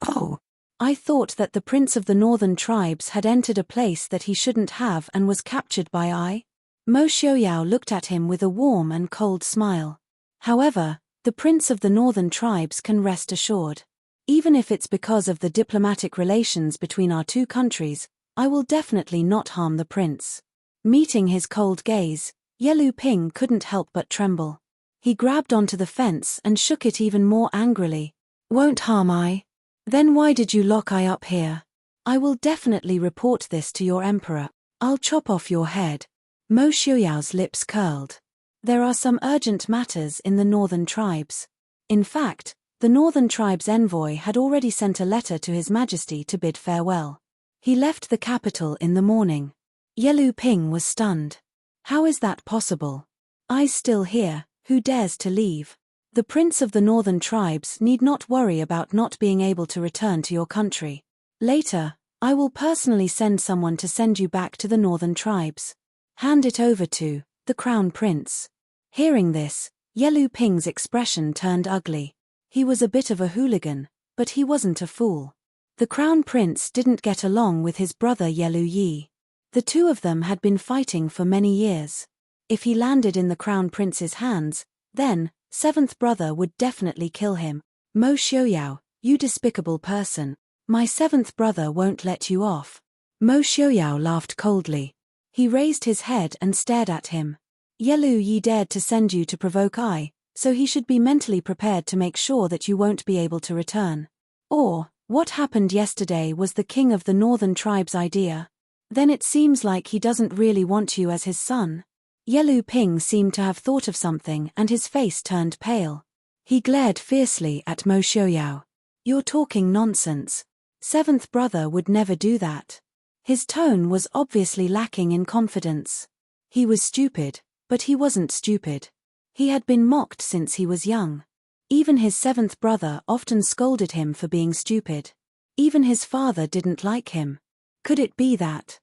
A: Oh! I thought that the prince of the northern tribes had entered a place that he shouldn't have and was captured by Mo Xiaoyao looked at him with a warm and cold smile. However, the prince of the northern tribes can rest assured. Even if it's because of the diplomatic relations between our 2 countries, I will definitely not harm the prince. Meeting his cold gaze, Ye Lu Ping couldn't help but tremble. He grabbed onto the fence and shook it even more angrily. Won't harm I? Then why did you lock I up here? I will definitely report this to your emperor. I'll chop off your head. Mo Xiaoyao's lips curled. There are some urgent matters in the northern tribes. In fact, the northern tribes' envoy had already sent a letter to His Majesty to bid farewell. He left the capital in the morning. Ye Lu Ping was stunned. How is that possible? I's still here, who dares to leave? The prince of the northern tribes need not worry about not being able to return to your country. Later, I will personally send someone to send you back to the northern tribes. Hand it over to the crown prince. Hearing this, Ye Lu Ping's expression turned ugly. He was a bit of a hooligan, but he wasn't a fool. The crown prince didn't get along with his brother Ye Lu Yi. The 2 of them had been fighting for many years. If he landed in the crown prince's hands, then 7th brother would definitely kill him. Mo Xiaoyao, you despicable person. My 7th brother won't let you off. Mo Xiaoyao laughed coldly. He raised his head and stared at him. Ye Lu Yi dared to send you to provoke I, so he should be mentally prepared to make sure that you won't be able to return. Or, what happened yesterday was the king of the northern tribe's idea? Then it seems like he doesn't really want you as his son. Ye Lu Ping seemed to have thought of something and his face turned pale. He glared fiercely at Mo Xiaoyao. You're talking nonsense. 7th brother would never do that. His tone was obviously lacking in confidence. He was stupid, but he wasn't stupid. He had been mocked since he was young. Even his seventh brother often scolded him for being stupid. Even his father didn't like him. Could it be that?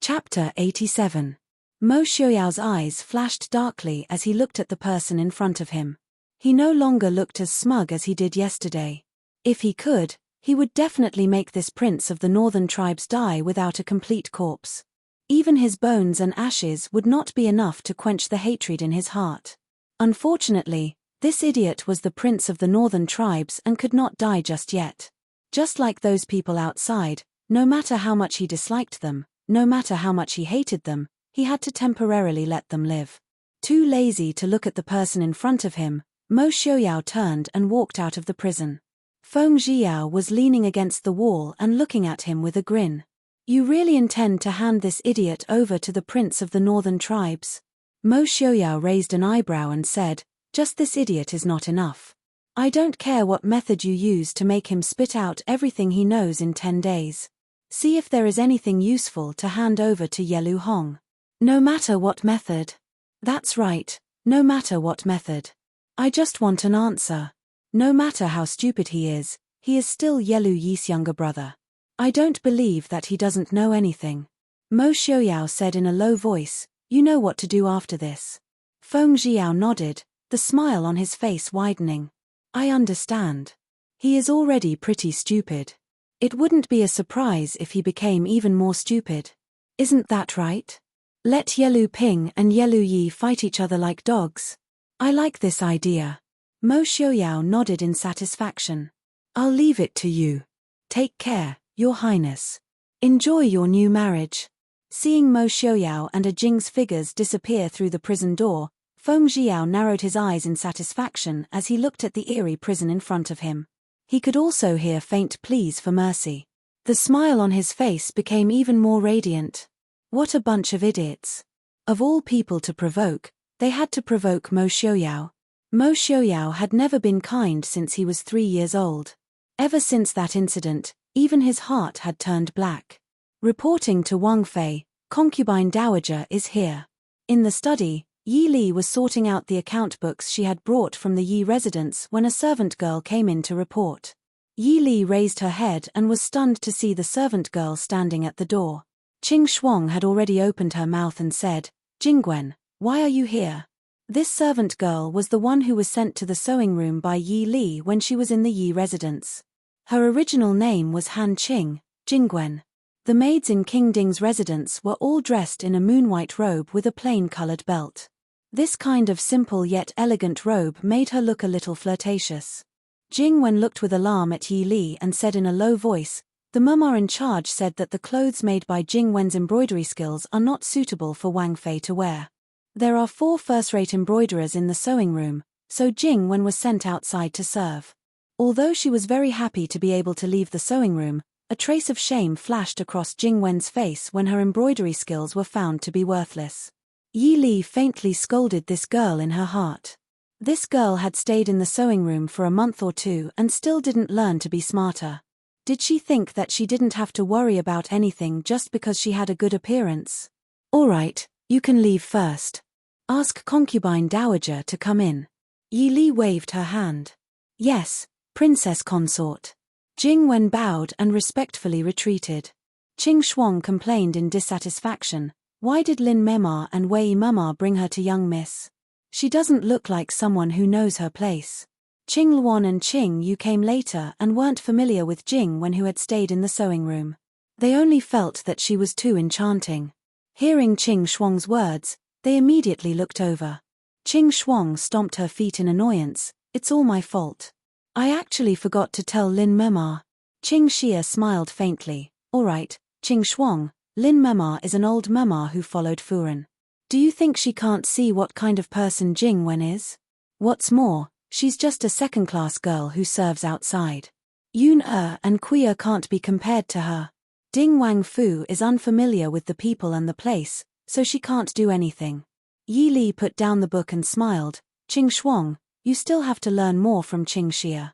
A: Chapter 87. Mo Xiaoyao's eyes flashed darkly as he looked at the person in front of him. He no longer looked as smug as he did yesterday. If he could, he would definitely make this prince of the northern tribes die without a complete corpse. Even his bones and ashes would not be enough to quench the hatred in his heart. Unfortunately, this idiot was the prince of the northern tribes and could not die just yet. Just like those people outside, no matter how much he disliked them, no matter how much he hated them, he had to temporarily let them live. Too lazy to look at the person in front of him, Mo Xiaoyao turned and walked out of the prison. Feng Zhiyao was leaning against the wall and looking at him with a grin. You really intend to hand this idiot over to the prince of the northern tribes? Mo Xiaoyao raised an eyebrow and said, just this idiot is not enough. I don't care what method you use to make him spit out everything he knows in 10 days. See if there is anything useful to hand over to Yelu Hong. No matter what method. That's right, no matter what method. I just want an answer. No matter how stupid he is still Yelu Yi's younger brother. I don't believe that he doesn't know anything. Mo Xiaoyao said in a low voice, you know what to do after this. Feng Zhiyao nodded, the smile on his face widening. I understand. He is already pretty stupid. It wouldn't be a surprise if he became even more stupid. Isn't that right? Let Yelu Ping and Yelu Yi fight each other like dogs. I like this idea. Mo Xiaoyao nodded in satisfaction. I'll leave it to you. Take care, Your Highness. Enjoy your new marriage. Seeing Mo Xiaoyao and a Jing's figures disappear through the prison door, Feng Zhiyao narrowed his eyes in satisfaction as he looked at the eerie prison in front of him. He could also hear faint pleas for mercy. The smile on his face became even more radiant. What a bunch of idiots. Of all people to provoke, they had to provoke Mo Xiaoyao. Mo Xiaoyao had never been kind since he was 3 years old. Ever since that incident, even his heart had turned black. Reporting to Wang Fei, concubine dowager is here. In the study, Yi Li was sorting out the account books she had brought from the Yi residence when a servant girl came in to report. Yi Li raised her head and was stunned to see the servant girl standing at the door. Qing Shuang had already opened her mouth and said, Jingwen, why are you here? This servant girl was the one who was sent to the sewing room by Yi Li when she was in the Yi residence. Her original name was Han Qing, Jingwen. The maids in King Ding's residence were all dressed in a moon-white robe with a plain-colored belt. This kind of simple yet elegant robe made her look a little flirtatious. Jingwen looked with alarm at Yi Li and said in a low voice, the mama in charge said that the clothes made by Jingwen's embroidery skills are not suitable for Wang Fei to wear. There are 4 first-rate embroiderers in the sewing room, so Jingwen was sent outside to serve. Although she was very happy to be able to leave the sewing room, a trace of shame flashed across Jingwen's face when her embroidery skills were found to be worthless. Yi Li faintly scolded this girl in her heart. This girl had stayed in the sewing room for a month or 2 and still didn't learn to be smarter. Did she think that she didn't have to worry about anything just because she had a good appearance? All right, you can leave first. Ask concubine dowager to come in. Yi Li waved her hand. Yes, princess consort. Jingwen bowed and respectfully retreated. Qing Shuang complained in dissatisfaction. Why did Lin Mema and Wei Mama bring her to young miss? She doesn't look like someone who knows her place. Qing Luan and Qing Yu came later and weren't familiar with Jingwen who had stayed in the sewing room. They only felt that she was too enchanting. Hearing Qing Shuang's words, they immediately looked over. Qing Shuang stomped her feet in annoyance. It's all my fault. I actually forgot to tell Lin Mema. Qing Xia smiled faintly. All right, Qing Shuang, Lin Mema is an old Mema who followed Furen. Do you think she can't see what kind of person Jingwen is? What's more, she's just a second-class girl who serves outside. Yun and Kuya can't be compared to her. Ding Wang Fu is unfamiliar with the people and the place, so she can't do anything. Yi Li put down the book and smiled. Qing Shuang, you still have to learn more from Qing Xia.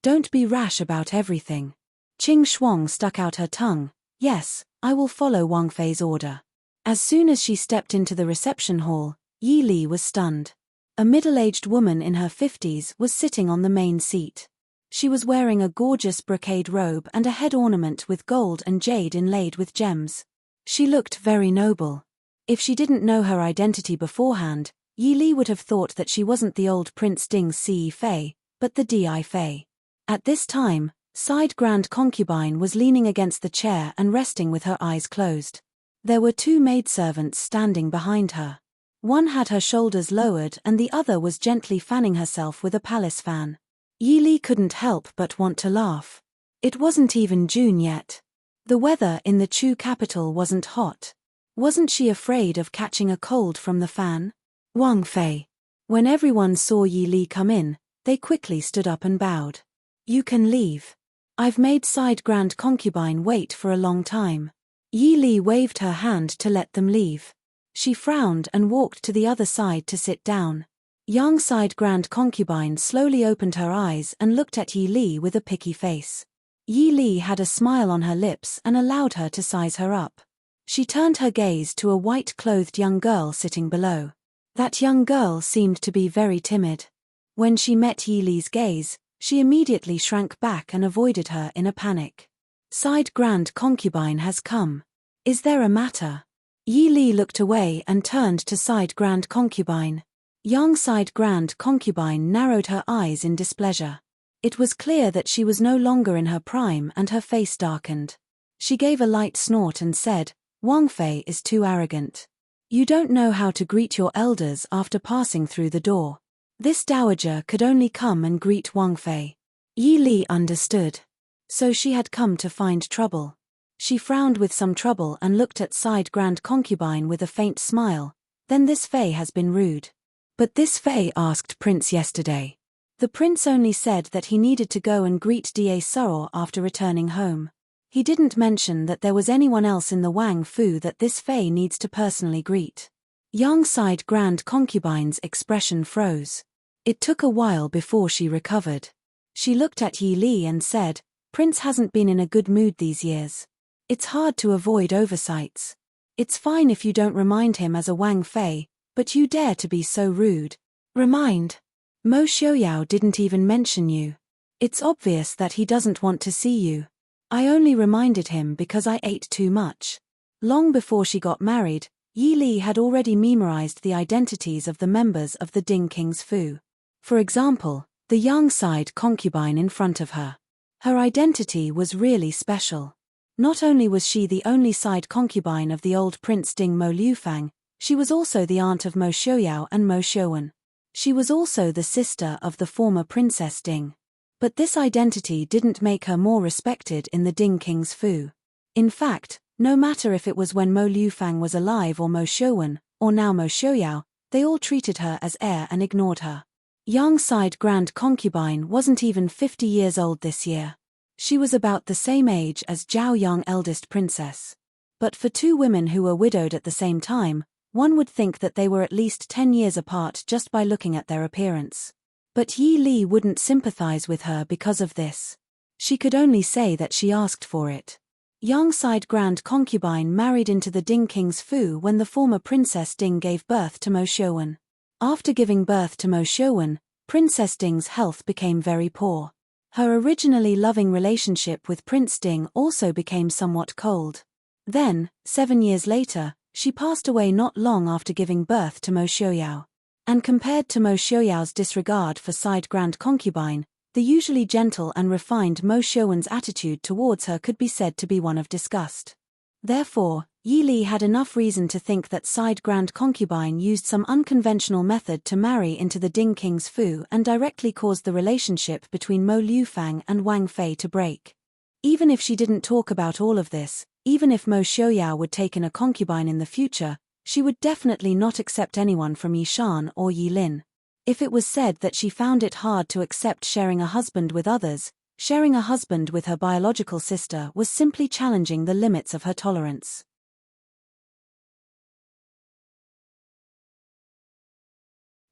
A: Don't be rash about everything. Qing Shuang stuck out her tongue. Yes, I will follow Wang Fei's order. As soon as she stepped into the reception hall, Yi Li was stunned. A middle-aged woman in her 50s was sitting on the main seat. She was wearing a gorgeous brocade robe and a head ornament with gold and jade inlaid with gems. She looked very noble. If she didn't know her identity beforehand, Yi Li would have thought that she wasn't the old Prince Ding's Ce Fei, but the Di Fei. At this time, Side Grand Concubine was leaning against the chair and resting with her eyes closed. There were two maidservants standing behind her. One had her shoulders lowered and the other was gently fanning herself with a palace fan. Yi Li couldn't help but want to laugh. It wasn't even June yet. The weather in the Chu capital wasn't hot. Wasn't she afraid of catching a cold from the fan? Wang Fei. When everyone saw Yi Li come in, they quickly stood up and bowed. You can leave. I've made Side Grand Concubine wait for a long time. Yi Li waved her hand to let them leave. She frowned and walked to the other side to sit down. Young Side Grand Concubine slowly opened her eyes and looked at Yi Li with a picky face. Yi Li had a smile on her lips and allowed her to size her up. She turned her gaze to a white-clothed young girl sitting below. That young girl seemed to be very timid. When she met Yi Li's gaze, she immediately shrank back and avoided her in a panic. Side Grand Concubine has come. Is there a matter? Yi Li looked away and turned to Side Grand Concubine. Young Side Grand Concubine narrowed her eyes in displeasure. It was clear that she was no longer in her prime and her face darkened. She gave a light snort and said, Wang Fei is too arrogant. You don't know how to greet your elders after passing through the door. This dowager could only come and greet Wang Fei. Yi Li understood. So she had come to find trouble. She frowned with some trouble and looked at Side Grand Concubine with a faint smile. Then this Fei has been rude. But this Fei asked Prince yesterday. The prince only said that he needed to go and greet Da Suo after returning home. He didn't mention that there was anyone else in the Wang Fu that this Fei needs to personally greet. Young Side Grand Concubine's expression froze. It took a while before she recovered. She looked at Yi Li and said, Prince hasn't been in a good mood these years. It's hard to avoid oversights. It's fine if you don't remind him as a Wang Fei, but you dare to be so rude. Remind? Mo Xiaoyao didn't even mention you. It's obvious that he doesn't want to see you. I only reminded him because I ate too much. Long before she got married, Yi Li had already memorized the identities of the members of the Ding King's Fu. For example, the young Side Concubine in front of her. Her identity was really special. Not only was she the only Side Concubine of the old Prince Ding Mo Liufang, she was also the aunt of Mo Xiaoyao and Mo Xiuwen. She was also the sister of the former Princess Ding. But this identity didn't make her more respected in the Ding King's Fu. In fact, no matter if it was when Mo Liufang was alive or Mo Xiuwen, or now Mo Xiaoyao, they all treated her as heir and ignored her. Young Side Grand Concubine wasn't even 50 years old this year. She was about the same age as Zhao Yang, eldest princess. But for two women who were widowed at the same time, one would think that they were at least 10 years apart just by looking at their appearance. But Yi Li wouldn't sympathize with her because of this. She could only say that she asked for it. Young Side Grand Concubine married into the Ding King's Fu when the former Princess Ding gave birth to Mo Xiuwen. After giving birth to Mo Xiuwen, Princess Ding's health became very poor. Her originally loving relationship with Prince Ding also became somewhat cold. Then, 7 years later, she passed away not long after giving birth to Mo Xiaoyao. And compared to Mo Xiaoyao's disregard for Side Grand Concubine, the usually gentle and refined Mo Xiuwen's attitude towards her could be said to be one of disgust. Therefore, Yi Li had enough reason to think that Side Grand Concubine used some unconventional method to marry into the Ding King's Fu and directly caused the relationship between Mo Liufang and Wang Fei to break. Even if she didn't talk about all of this, even if Mo Xiaoyao would take in a concubine in the future, she would definitely not accept anyone from Yishan or Yilin. If it was said that she found it hard to accept sharing a husband with others, sharing a husband with her biological sister was simply challenging the limits of her tolerance.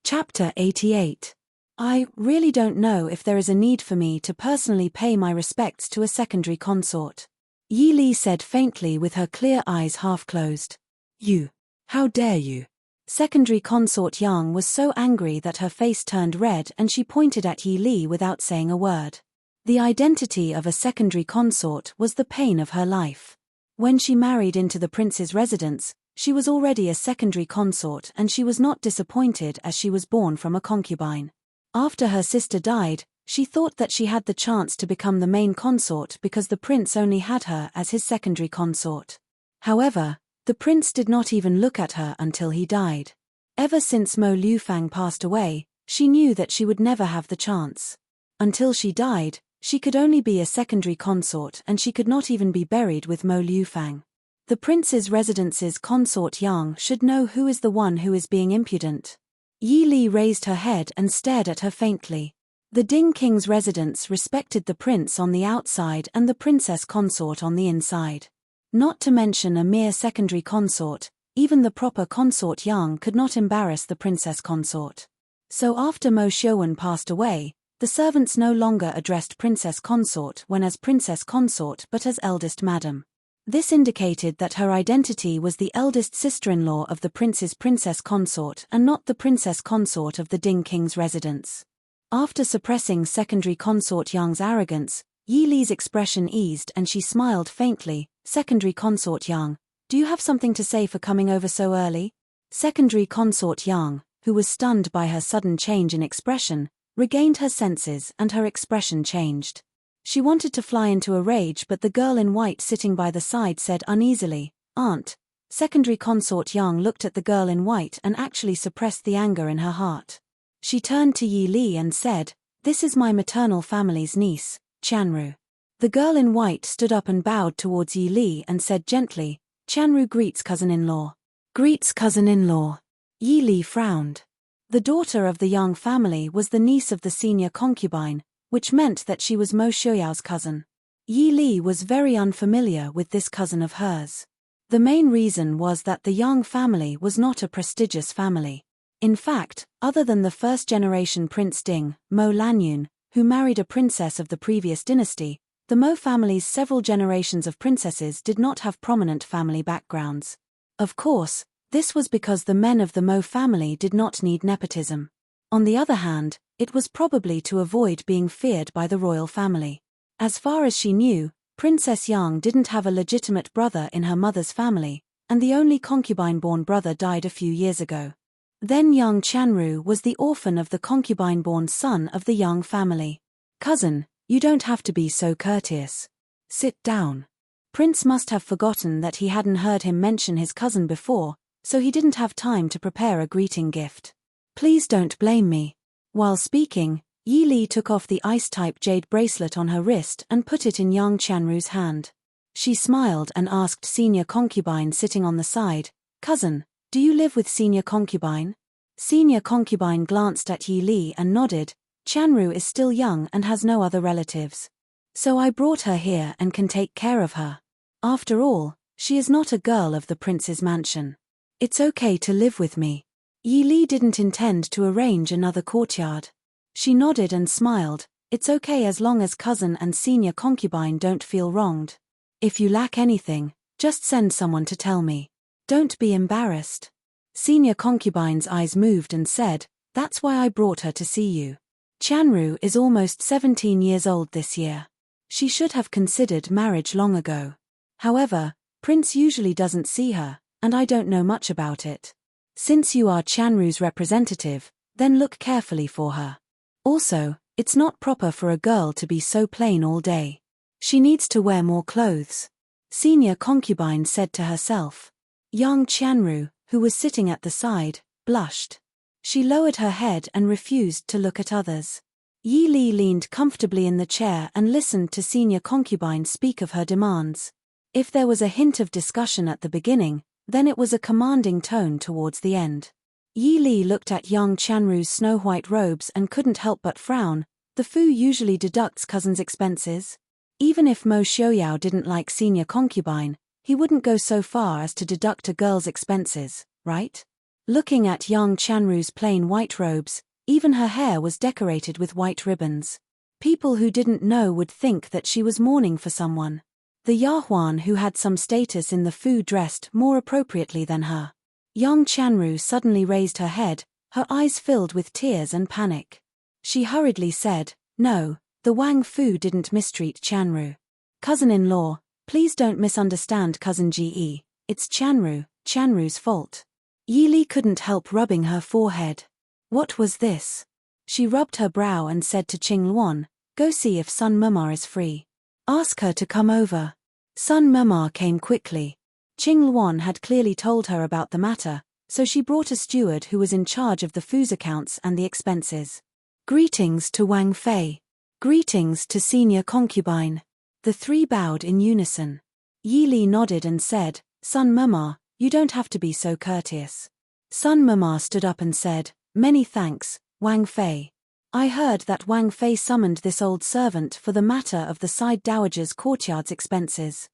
A: Chapter 88. I really don't know if there is a need for me to personally pay my respects to a secondary consort. Yi Li said faintly with her clear eyes half closed. You! How dare you! Secondary consort Yang was so angry that her face turned red and she pointed at Yi Li without saying a word. The identity of a secondary consort was the pain of her life. When she married into the prince's residence, she was already a secondary consort and she was not disappointed as she was born from a concubine. After her sister died, she thought that she had the chance to become the main consort because the prince only had her as his secondary consort. However, the prince did not even look at her until he died. Ever since Mo Liufang passed away, she knew that she would never have the chance. Until she died, she could only be a secondary consort and she could not even be buried with Mo Liufang. The prince's residence's consort Yang should know who is the one who is being impudent. Yi Li raised her head and stared at her faintly. The Ding King's residence respected the prince on the outside and the princess consort on the inside. Not to mention a mere secondary consort, even the proper consort Yang could not embarrass the princess consort. So after Mo Xiuwen passed away, the servants no longer addressed princess consort when as princess consort but as eldest madam. This indicated that her identity was the eldest sister-in-law of the prince's princess consort and not the princess consort of the Ding King's residence. After suppressing secondary consort Yang's arrogance, Yi Li's expression eased and she smiled faintly. Secondary consort Yang, do you have something to say for coming over so early? Secondary consort Yang, who was stunned by her sudden change in expression, regained her senses and her expression changed. She wanted to fly into a rage but the girl in white sitting by the side said uneasily, "Aunt." Secondary consort Yang looked at the girl in white and actually suppressed the anger in her heart. She turned to Yi Li and said, "This is my maternal family's niece, Chanru." The girl in white stood up and bowed towards Yi Li and said gently, "Chanru greets cousin-in-law." "Greets cousin-in-law." Yi Li frowned. The daughter of the Yang family was the niece of the senior concubine, which meant that she was Mo Xiuyao's cousin. Yi Li was very unfamiliar with this cousin of hers. The main reason was that the Yang family was not a prestigious family. In fact, other than the first-generation Prince Ding, Mo Lanyun, who married a princess of the previous dynasty, the Mo family's several generations of princesses did not have prominent family backgrounds. Of course, this was because the men of the Mo family did not need nepotism. On the other hand, it was probably to avoid being feared by the royal family. As far as she knew, Princess Yang didn't have a legitimate brother in her mother's family, and the only concubine-born brother died a few years ago. Then young Chanru was the orphan of the concubine-born son of the Yang family. "Cousin, you don't have to be so courteous. Sit down." Prince must have forgotten that he hadn't heard him mention his cousin before, so he didn't have time to prepare a greeting gift. "Please don't blame me." While speaking, Yi Li took off the ice-type jade bracelet on her wrist and put it in young Chanru's hand. She smiled and asked senior concubine sitting on the side, "Cousin, do you live with senior concubine?" Senior concubine glanced at Yi Li and nodded. "Chanru is still young and has no other relatives. So I brought her here and can take care of her. After all, she is not a girl of the prince's mansion. It's okay to live with me." Yi Li didn't intend to arrange another courtyard. She nodded and smiled. "It's okay as long as cousin and senior concubine don't feel wronged. If you lack anything, just send someone to tell me. Don't be embarrassed." Senior concubine's eyes moved and said, "That's why I brought her to see you. Chanru is almost 17 years old this year. She should have considered marriage long ago. However, Prince usually doesn't see her, and I don't know much about it. Since you are Chanru's representative, then look carefully for her. Also, it's not proper for a girl to be so plain all day. She needs to wear more clothes." Senior concubine said to herself. Young Chanru, who was sitting at the side, blushed. She lowered her head and refused to look at others. Yi Li leaned comfortably in the chair and listened to senior concubine speak of her demands. If there was a hint of discussion at the beginning, then it was a commanding tone towards the end. Yi Li looked at young Chanru's snow-white robes and couldn't help but frown. The Fu usually deducts cousin's expenses. Even if Mo Xiuyao didn't like senior concubine, he wouldn't go so far as to deduct a girl's expenses, right? Looking at young Chanru's plain white robes, Even her hair was decorated with white ribbons. People who didn't know would think that she was mourning for someone. The Yahuan who had some status in the Fu dressed more appropriately than her. Yang Chanru suddenly raised her head, her eyes filled with tears and panic. She hurriedly said, "No, the Wang Fu didn't mistreat Chanru. Cousin-in-law, please don't misunderstand Cousin Ge, it's Chanru's fault." Yi Li couldn't help rubbing her forehead. What was this? She rubbed her brow and said to Qing Luan, "Go see if Sun Mama is free. Ask her to come over." Sun Mama came quickly. Qing Luan had clearly told her about the matter, so she brought a steward who was in charge of the Fu's accounts and the expenses. "Greetings to Wang Fei. Greetings to senior concubine." The three bowed in unison. Yi Li nodded and said, "Sun Mama, you don't have to be so courteous." Sun Mama stood up and said, "Many thanks, Wang Fei. I heard that Wang Fei summoned this old servant for the matter of the side dowager's courtyard's expenses.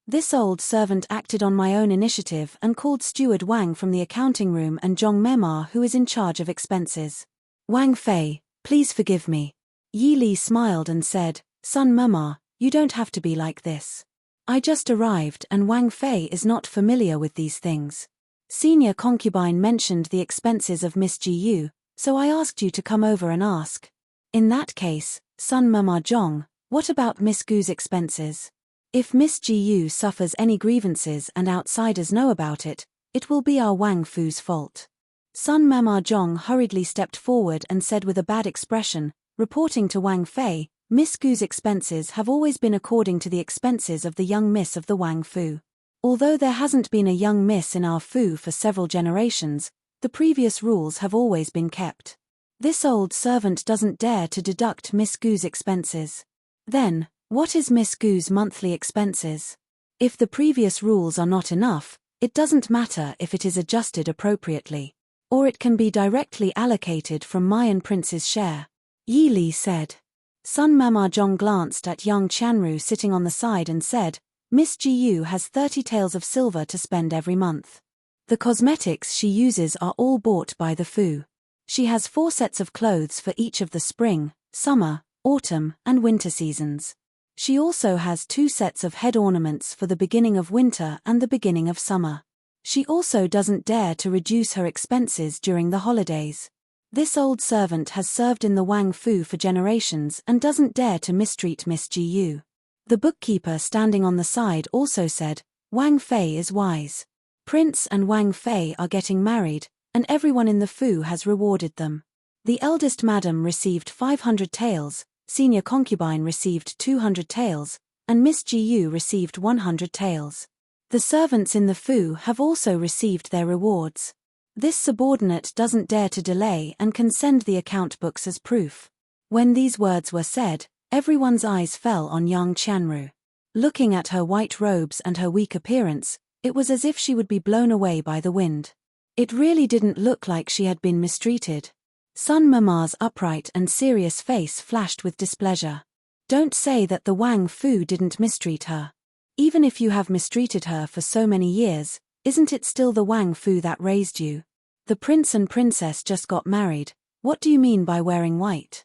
A: This old servant acted on my own initiative and called Steward Wang from the accounting room and Zhong Memar who is in charge of expenses. Wang Fei, please forgive me." Yi Li smiled and said, "Sun Mama, you don't have to be like this. I just arrived and Wang Fei is not familiar with these things. Senior concubine mentioned the expenses of Miss Ji, so I asked you to come over and ask. In that case, Sun Mama Zhong, what about Miss Gu's expenses? If Miss Ji suffers any grievances and outsiders know about it, it will be our Wang Fu's fault." Sun Mama Zhong hurriedly stepped forward and said with a bad expression, reporting to Wang Fei, "Miss Gu's expenses have always been according to the expenses of the young miss of the Wang Fu. Although there hasn't been a young miss in our Fu for several generations, the previous rules have always been kept. This old servant doesn't dare to deduct Miss Gu's expenses. Then, what is Miss Gu's monthly expenses? If the previous rules are not enough, it doesn't matter if it is adjusted appropriately. Or it can be directly allocated from Mayan Prince's share," Yi Li said. Sun Mama Zhong glanced at young Chanru sitting on the side and said, "Miss Ji has 30 taels of silver to spend every month. The cosmetics she uses are all bought by the Fu. She has 4 sets of clothes for each of the spring, summer, autumn, and winter seasons. She also has 2 sets of head ornaments for the beginning of winter and the beginning of summer. She also doesn't dare to reduce her expenses during the holidays. This old servant has served in the Wang Fu for generations and doesn't dare to mistreat Miss Ji." The bookkeeper standing on the side also said, "Wang Fei is wise. Prince and Wang Fei are getting married, and everyone in the Fu has rewarded them. The eldest madam received 500 taels, senior concubine received 200 taels, and Miss Ji received 100 taels. The servants in the Fu have also received their rewards. This subordinate doesn't dare to delay and can send the account books as proof." When these words were said, everyone's eyes fell on young Chanru. Looking at her white robes and her weak appearance, it was as if she would be blown away by the wind. It really didn't look like she had been mistreated. Sun Mama's upright and serious face flashed with displeasure. "Don't say that the Wang Fu didn't mistreat her. Even if you have mistreated her for so many years, isn't it still the Wang Fu that raised you? The prince and princess just got married, what do you mean by wearing white?"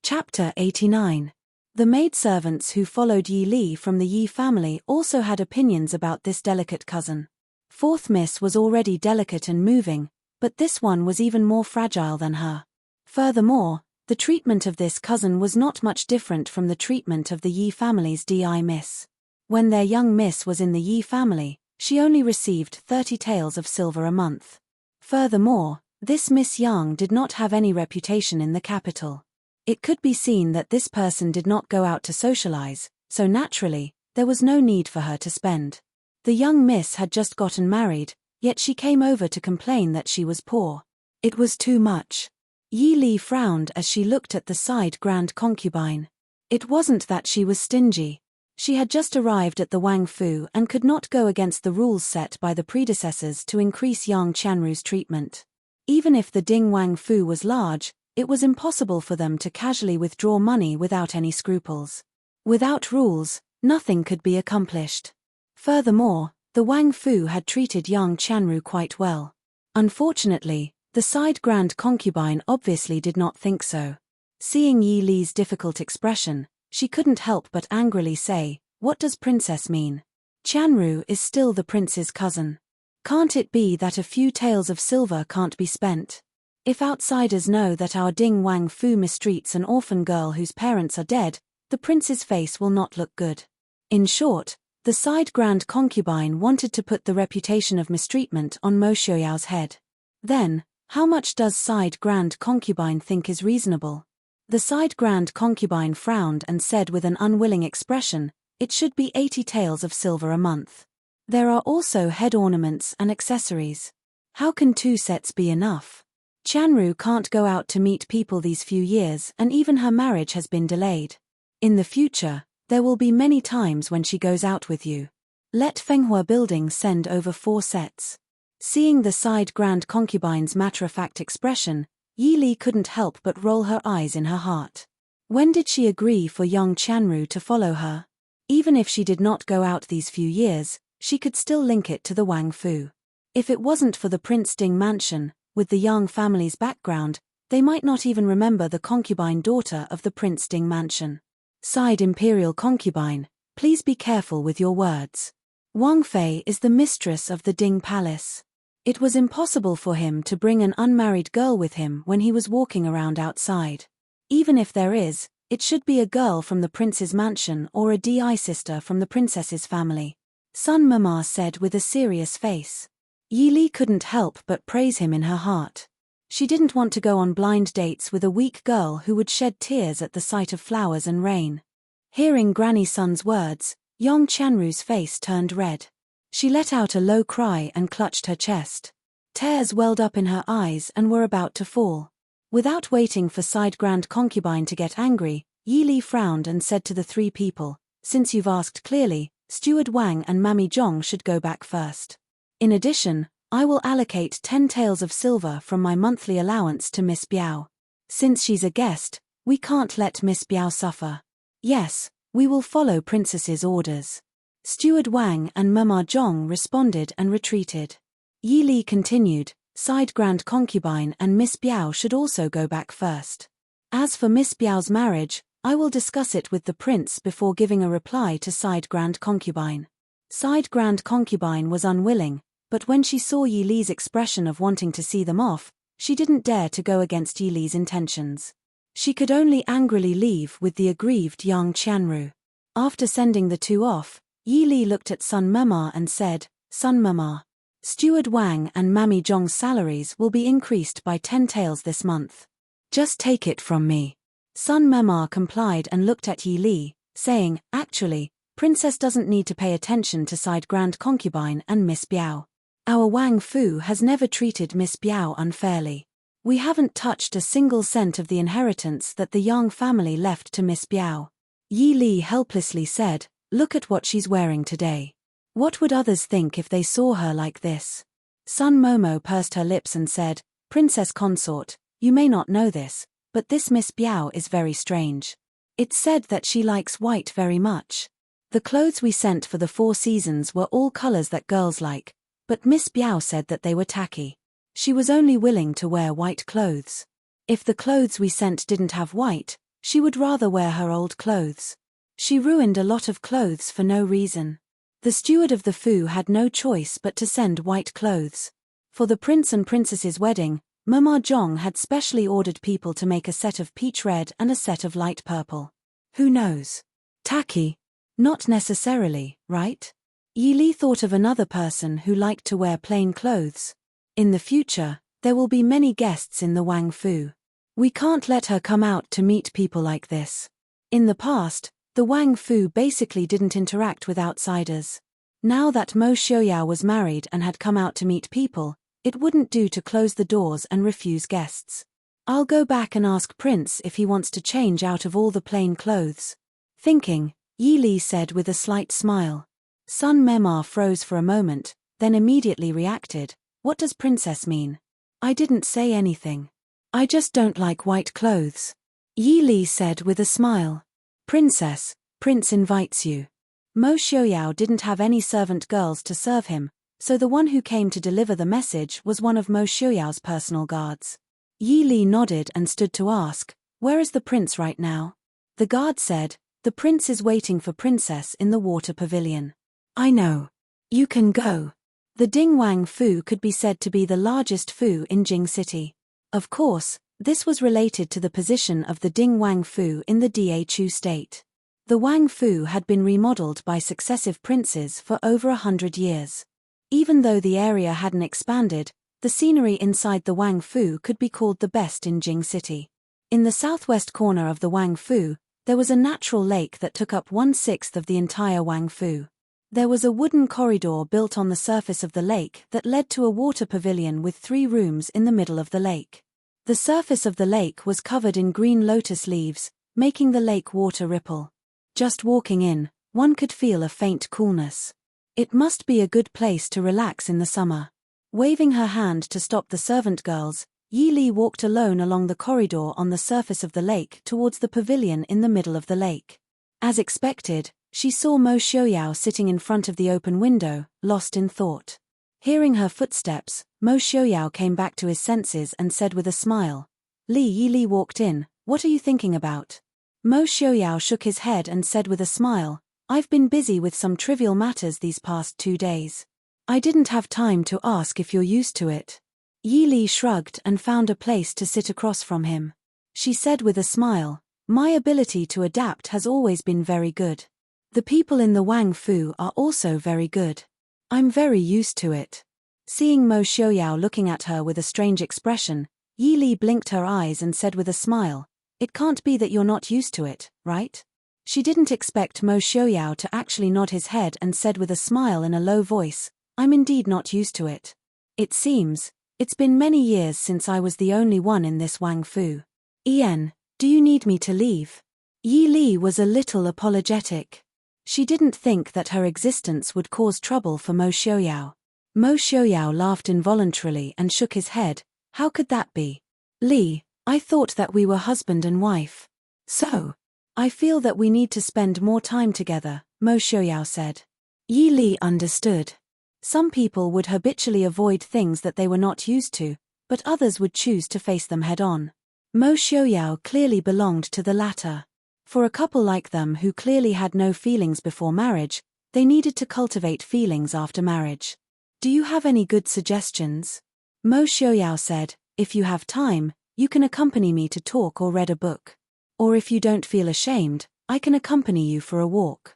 A: Chapter 89. The maidservants who followed Yi Li from the Yi family also had opinions about this delicate cousin. Fourth Miss was already delicate and moving, but this one was even more fragile than her. Furthermore, the treatment of this cousin was not much different from the treatment of the Yi family's Di Miss. When their young miss was in the Yi family, she only received 30 taels of silver a month. Furthermore, this Miss Yang did not have any reputation in the capital. It could be seen that this person did not go out to socialize, so naturally, there was no need for her to spend. The young miss had just gotten married, yet she came over to complain that she was poor. It was too much. Yi Li frowned as she looked at the side grand concubine. It wasn't that she was stingy. She had just arrived at the Wang Fu and could not go against the rules set by the predecessors to increase Yang Chanru's treatment. Even if the Ding Wang Fu was large, it was impossible for them to casually withdraw money without any scruples. Without rules, nothing could be accomplished. Furthermore, The Wang Fu had treated young Chanru quite well. Unfortunately, the side grand concubine obviously did not think so. Seeing Yi Li's difficult expression, she couldn't help but angrily say, "What does princess mean? Chanru is still the prince's cousin. Can't it be that a few taels of silver can't be spent? If outsiders know that our Ding Wang Fu mistreats an orphan girl whose parents are dead, the prince's face will not look good." In short, the side grand concubine wanted to put the reputation of mistreatment on Mo Xiaoyao's head. Then, how much does side grand concubine think is reasonable? The side grand concubine frowned and said with an unwilling expression, "It should be 80 taels of silver a month. There are also head ornaments and accessories. How can 2 sets be enough? Chanru can't go out to meet people these few years, and even her marriage has been delayed. In the future, there will be many times when she goes out with you. Let Fenghua Building send over 4 sets." Seeing the side grand concubine's matter-of-fact expression, Yi Li couldn't help but roll her eyes in her heart. When did she agree for young Chanru to follow her? Even if she did not go out these few years, she could still link it to the Wang Fu. If it wasn't for the Prince Ding mansion, with the Yang family's background, they might not even remember the concubine daughter of the Prince Ding mansion. Side imperial concubine, please be careful with your words. Wang Fei is the mistress of the Ding palace. It was impossible for him to bring an unmarried girl with him when he was walking around outside. Even if there is, it should be a girl from the prince's mansion or a DI sister from the princess's family. Sun Mama said with a serious face. Yi Li couldn't help but praise him in her heart. She didn't want to go on blind dates with a weak girl who would shed tears at the sight of flowers and rain. Hearing Granny Sun's words, young Chanru's face turned red. She let out a low cry and clutched her chest. Tears welled up in her eyes and were about to fall. Without waiting for side grand concubine to get angry, Yi Li frowned and said to the 3 people, "Since you've asked clearly, Steward Wang and Mammy Zhong should go back first. In addition, I will allocate 10 taels of silver from my monthly allowance to Miss Biao. Since she's a guest, we can't let Miss Biao suffer. Yes, we will follow Princess's orders." Steward Wang and Mama Zhong responded and retreated. Yi Li continued, "Side grand concubine and Miss Biao should also go back first. As for Miss Biao's marriage, I will discuss it with the prince before giving a reply to side grand concubine." Side grand concubine was unwilling, but when she saw Yi Li's expression of wanting to see them off, she didn't dare to go against Yi Li's intentions. She could only angrily leave with the aggrieved young Chanru. After sending the 2 off, Yi Li looked at Sun Mama and said, "Sun Mama, Steward Wang and Mammy Zhong's salaries will be increased by 10 taels this month. Just take it from me." Sun Mama complied and looked at Yi Li, saying, "Actually, Princess doesn't need to pay attention to side grand concubine and Miss Biao. Our Wang Fu has never treated Miss Biao unfairly. We haven't touched a single cent of the inheritance that the Yang family left to Miss Biao." Yi Li helplessly said, "Look at what she's wearing today. What would others think if they saw her like this?" Sun Momo pursed her lips and said, "Princess consort, you may not know this, but this Miss Biao is very strange. It's said that she likes white very much. The clothes we sent for the 4 seasons were all colors that girls like, but Miss Biao said that they were tacky. She was only willing to wear white clothes. If the clothes we sent didn't have white, she would rather wear her old clothes. She ruined a lot of clothes for no reason." The steward of the Fu had no choice but to send white clothes. For the prince and princess's wedding, Mama Zhong had specially ordered people to make a set of peach red and a set of light purple. Who knows? Tacky? Not necessarily, right? Yi Li thought of another person who liked to wear plain clothes. In the future, there will be many guests in the Wang Fu. We can't let her come out to meet people like this. In the past, the Wang Fu basically didn't interact with outsiders. Now that Mo Xiaoyao was married and had come out to meet people, it wouldn't do to close the doors and refuse guests. "I'll go back and ask Prince if he wants to change out of all the plain clothes." Thinking, Yi Li said with a slight smile. Sun Mema froze for a moment, then immediately reacted, "What does princess mean? I didn't say anything. I just don't like white clothes." Yi Li said with a smile. "Princess, Prince invites you." Mo Xiaoyao didn't have any servant girls to serve him, so the one who came to deliver the message was one of Mo Xiaoyao's personal guards. Yi Li nodded and stood to ask, "Where is the prince right now?" The guard said, "The prince is waiting for princess in the water pavilion." "I know. You can go." The Dingwang Fu could be said to be the largest fu in Jing City. Of course, this was related to the position of the Dingwang Fu in the Dhu state. The Wang Fu had been remodeled by successive princes for over 100 years. Even though the area hadn't expanded, the scenery inside the Wang Fu could be called the best in Jing City. In the southwest corner of the Wang Fu, there was a natural lake that took up 1/6 of the entire Wang Fu. There was a wooden corridor built on the surface of the lake that led to a water pavilion with 3 rooms in the middle of the lake. The surface of the lake was covered in green lotus leaves, making the lake water ripple. Just walking in, one could feel a faint coolness. It must be a good place to relax in the summer. Waving her hand to stop the servant girls, Yi Li walked alone along the corridor on the surface of the lake towards the pavilion in the middle of the lake. As expected, she saw Mo Xiaoyao sitting in front of the open window, lost in thought. Hearing her footsteps, Mo Xiaoyao came back to his senses and said with a smile, Yi Li walked in, "What are you thinking about?" Mo Xiaoyao shook his head and said with a smile, "I've been busy with some trivial matters these past 2 days. I didn't have time to ask if you're used to it." Yi Li shrugged and found a place to sit across from him. She said with a smile, "My ability to adapt has always been very good. The people in the Wang Fu are also very good. I'm very used to it." Seeing Mo Xiaoyao looking at her with a strange expression, Yi Li blinked her eyes and said with a smile, "It can't be that you're not used to it, right?" She didn't expect Mo Xiaoyao to actually nod his head and said with a smile in a low voice, "I'm indeed not used to it. It seems, it's been many years since I was the only one in this Wang Fu. Ian, do you need me to leave?" Yi Li was a little apologetic. She didn't think that her existence would cause trouble for Mo Xiaoyao. Mo Xiaoyao laughed involuntarily and shook his head. "How could that be? Li, I thought that we were husband and wife." "So, I feel that we need to spend more time together," Mo Xiaoyao said. Yi Li understood. Some people would habitually avoid things that they were not used to, but others would choose to face them head-on. Mo Xiaoyao clearly belonged to the latter. For a couple like them who clearly had no feelings before marriage, they needed to cultivate feelings after marriage. "Do you have any good suggestions?" Mo Xiaoyao said, "If you have time, you can accompany me to talk or read a book. Or if you don't feel ashamed, I can accompany you for a walk."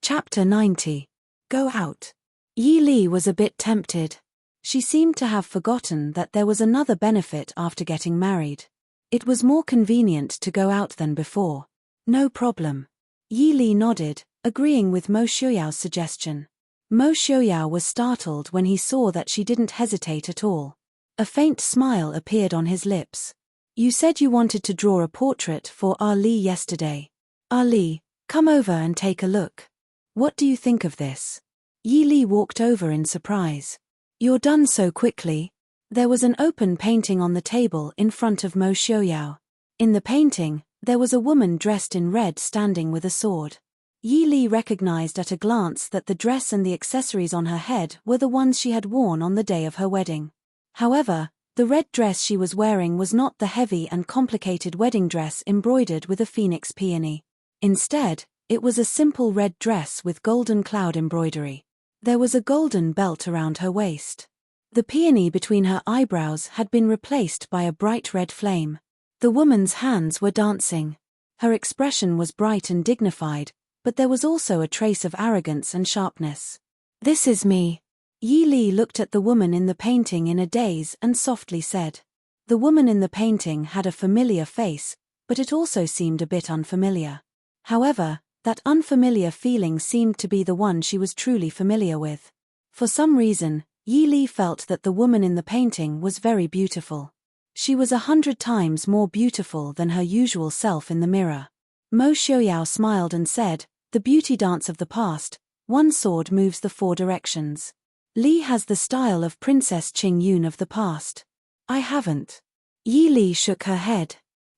A: Chapter 90. Go out. Yi Li was a bit tempted. She seemed to have forgotten that there was another benefit after getting married. It was more convenient to go out than before. "No problem." Yi Li nodded, agreeing with Mo Xiaoyao's suggestion. Mo Xiaoyao was startled when he saw that she didn't hesitate at all. A faint smile appeared on his lips. "You said you wanted to draw a portrait for Ali yesterday. Ali, come over and take a look. What do you think of this?" Yi Li walked over in surprise. "You're done so quickly." There was an open painting on the table in front of Mo Xiaoyao. In the painting, there was a woman dressed in red standing with a sword. Yi Li recognized at a glance that the dress and the accessories on her head were the ones she had worn on the day of her wedding. However, the red dress she was wearing was not the heavy and complicated wedding dress embroidered with a phoenix peony. Instead, it was a simple red dress with golden cloud embroidery. There was a golden belt around her waist. The peony between her eyebrows had been replaced by a bright red flame. The woman's hands were dancing. Her expression was bright and dignified, but there was also a trace of arrogance and sharpness. "This is me." Yi Li looked at the woman in the painting in a daze and softly said. The woman in the painting had a familiar face, but it also seemed a bit unfamiliar. However, that unfamiliar feeling seemed to be the one she was truly familiar with. For some reason, Yi Li felt that the woman in the painting was very beautiful. She was 100 times more beautiful than her usual self in the mirror. Mo Xiaoyao smiled and said, "The beauty dance of the past, one sword moves the 4 directions. Li has the style of Princess Qing Yun of the past. I haven't." Yi Li shook her head.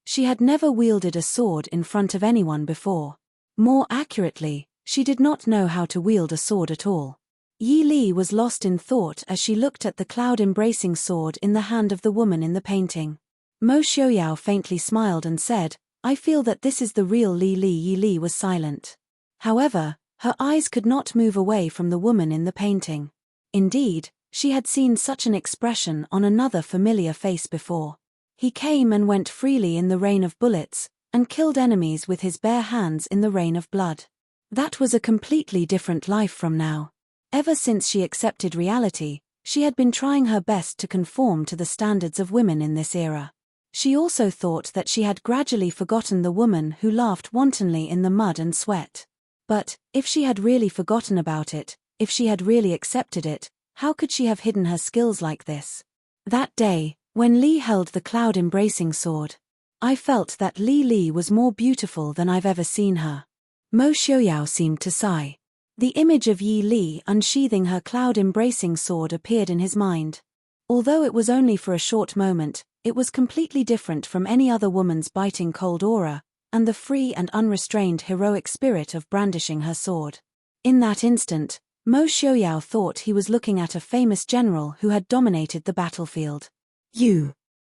A: She had never wielded a sword in front of anyone before. More accurately, she did not know how to wield a sword at all. Yi Li was lost in thought as she looked at the cloud-embracing sword in the hand of the woman in the painting. Mo Xiaoyao faintly smiled and said, "I feel that this is the real Li Li." Yi Li was silent. However, her eyes could not move away from the woman in the painting. Indeed, she had seen such an expression on another familiar face before. He came and went freely in the rain of bullets, and killed enemies with his bare hands in the rain of blood. That was a completely different life from now. Ever since she accepted reality, she had been trying her best to conform to the standards of women in this era. She also thought that she had gradually forgotten the woman who laughed wantonly in the mud and sweat. But, if she had really forgotten about it, if she had really accepted it, how could she have hidden her skills like this? That day, when Li held the cloud-embracing sword, I felt that Li Li was more beautiful than I've ever seen her. Mo Xiaoyao seemed to sigh. The image of Yi Li unsheathing her cloud-embracing sword appeared in his mind. Although it was only for a short moment, it was completely different from any other woman's biting cold aura, and the free and unrestrained heroic spirit of brandishing her sword. In that instant, Mo Xiaoyao thought he was looking at a famous general who had dominated the battlefield.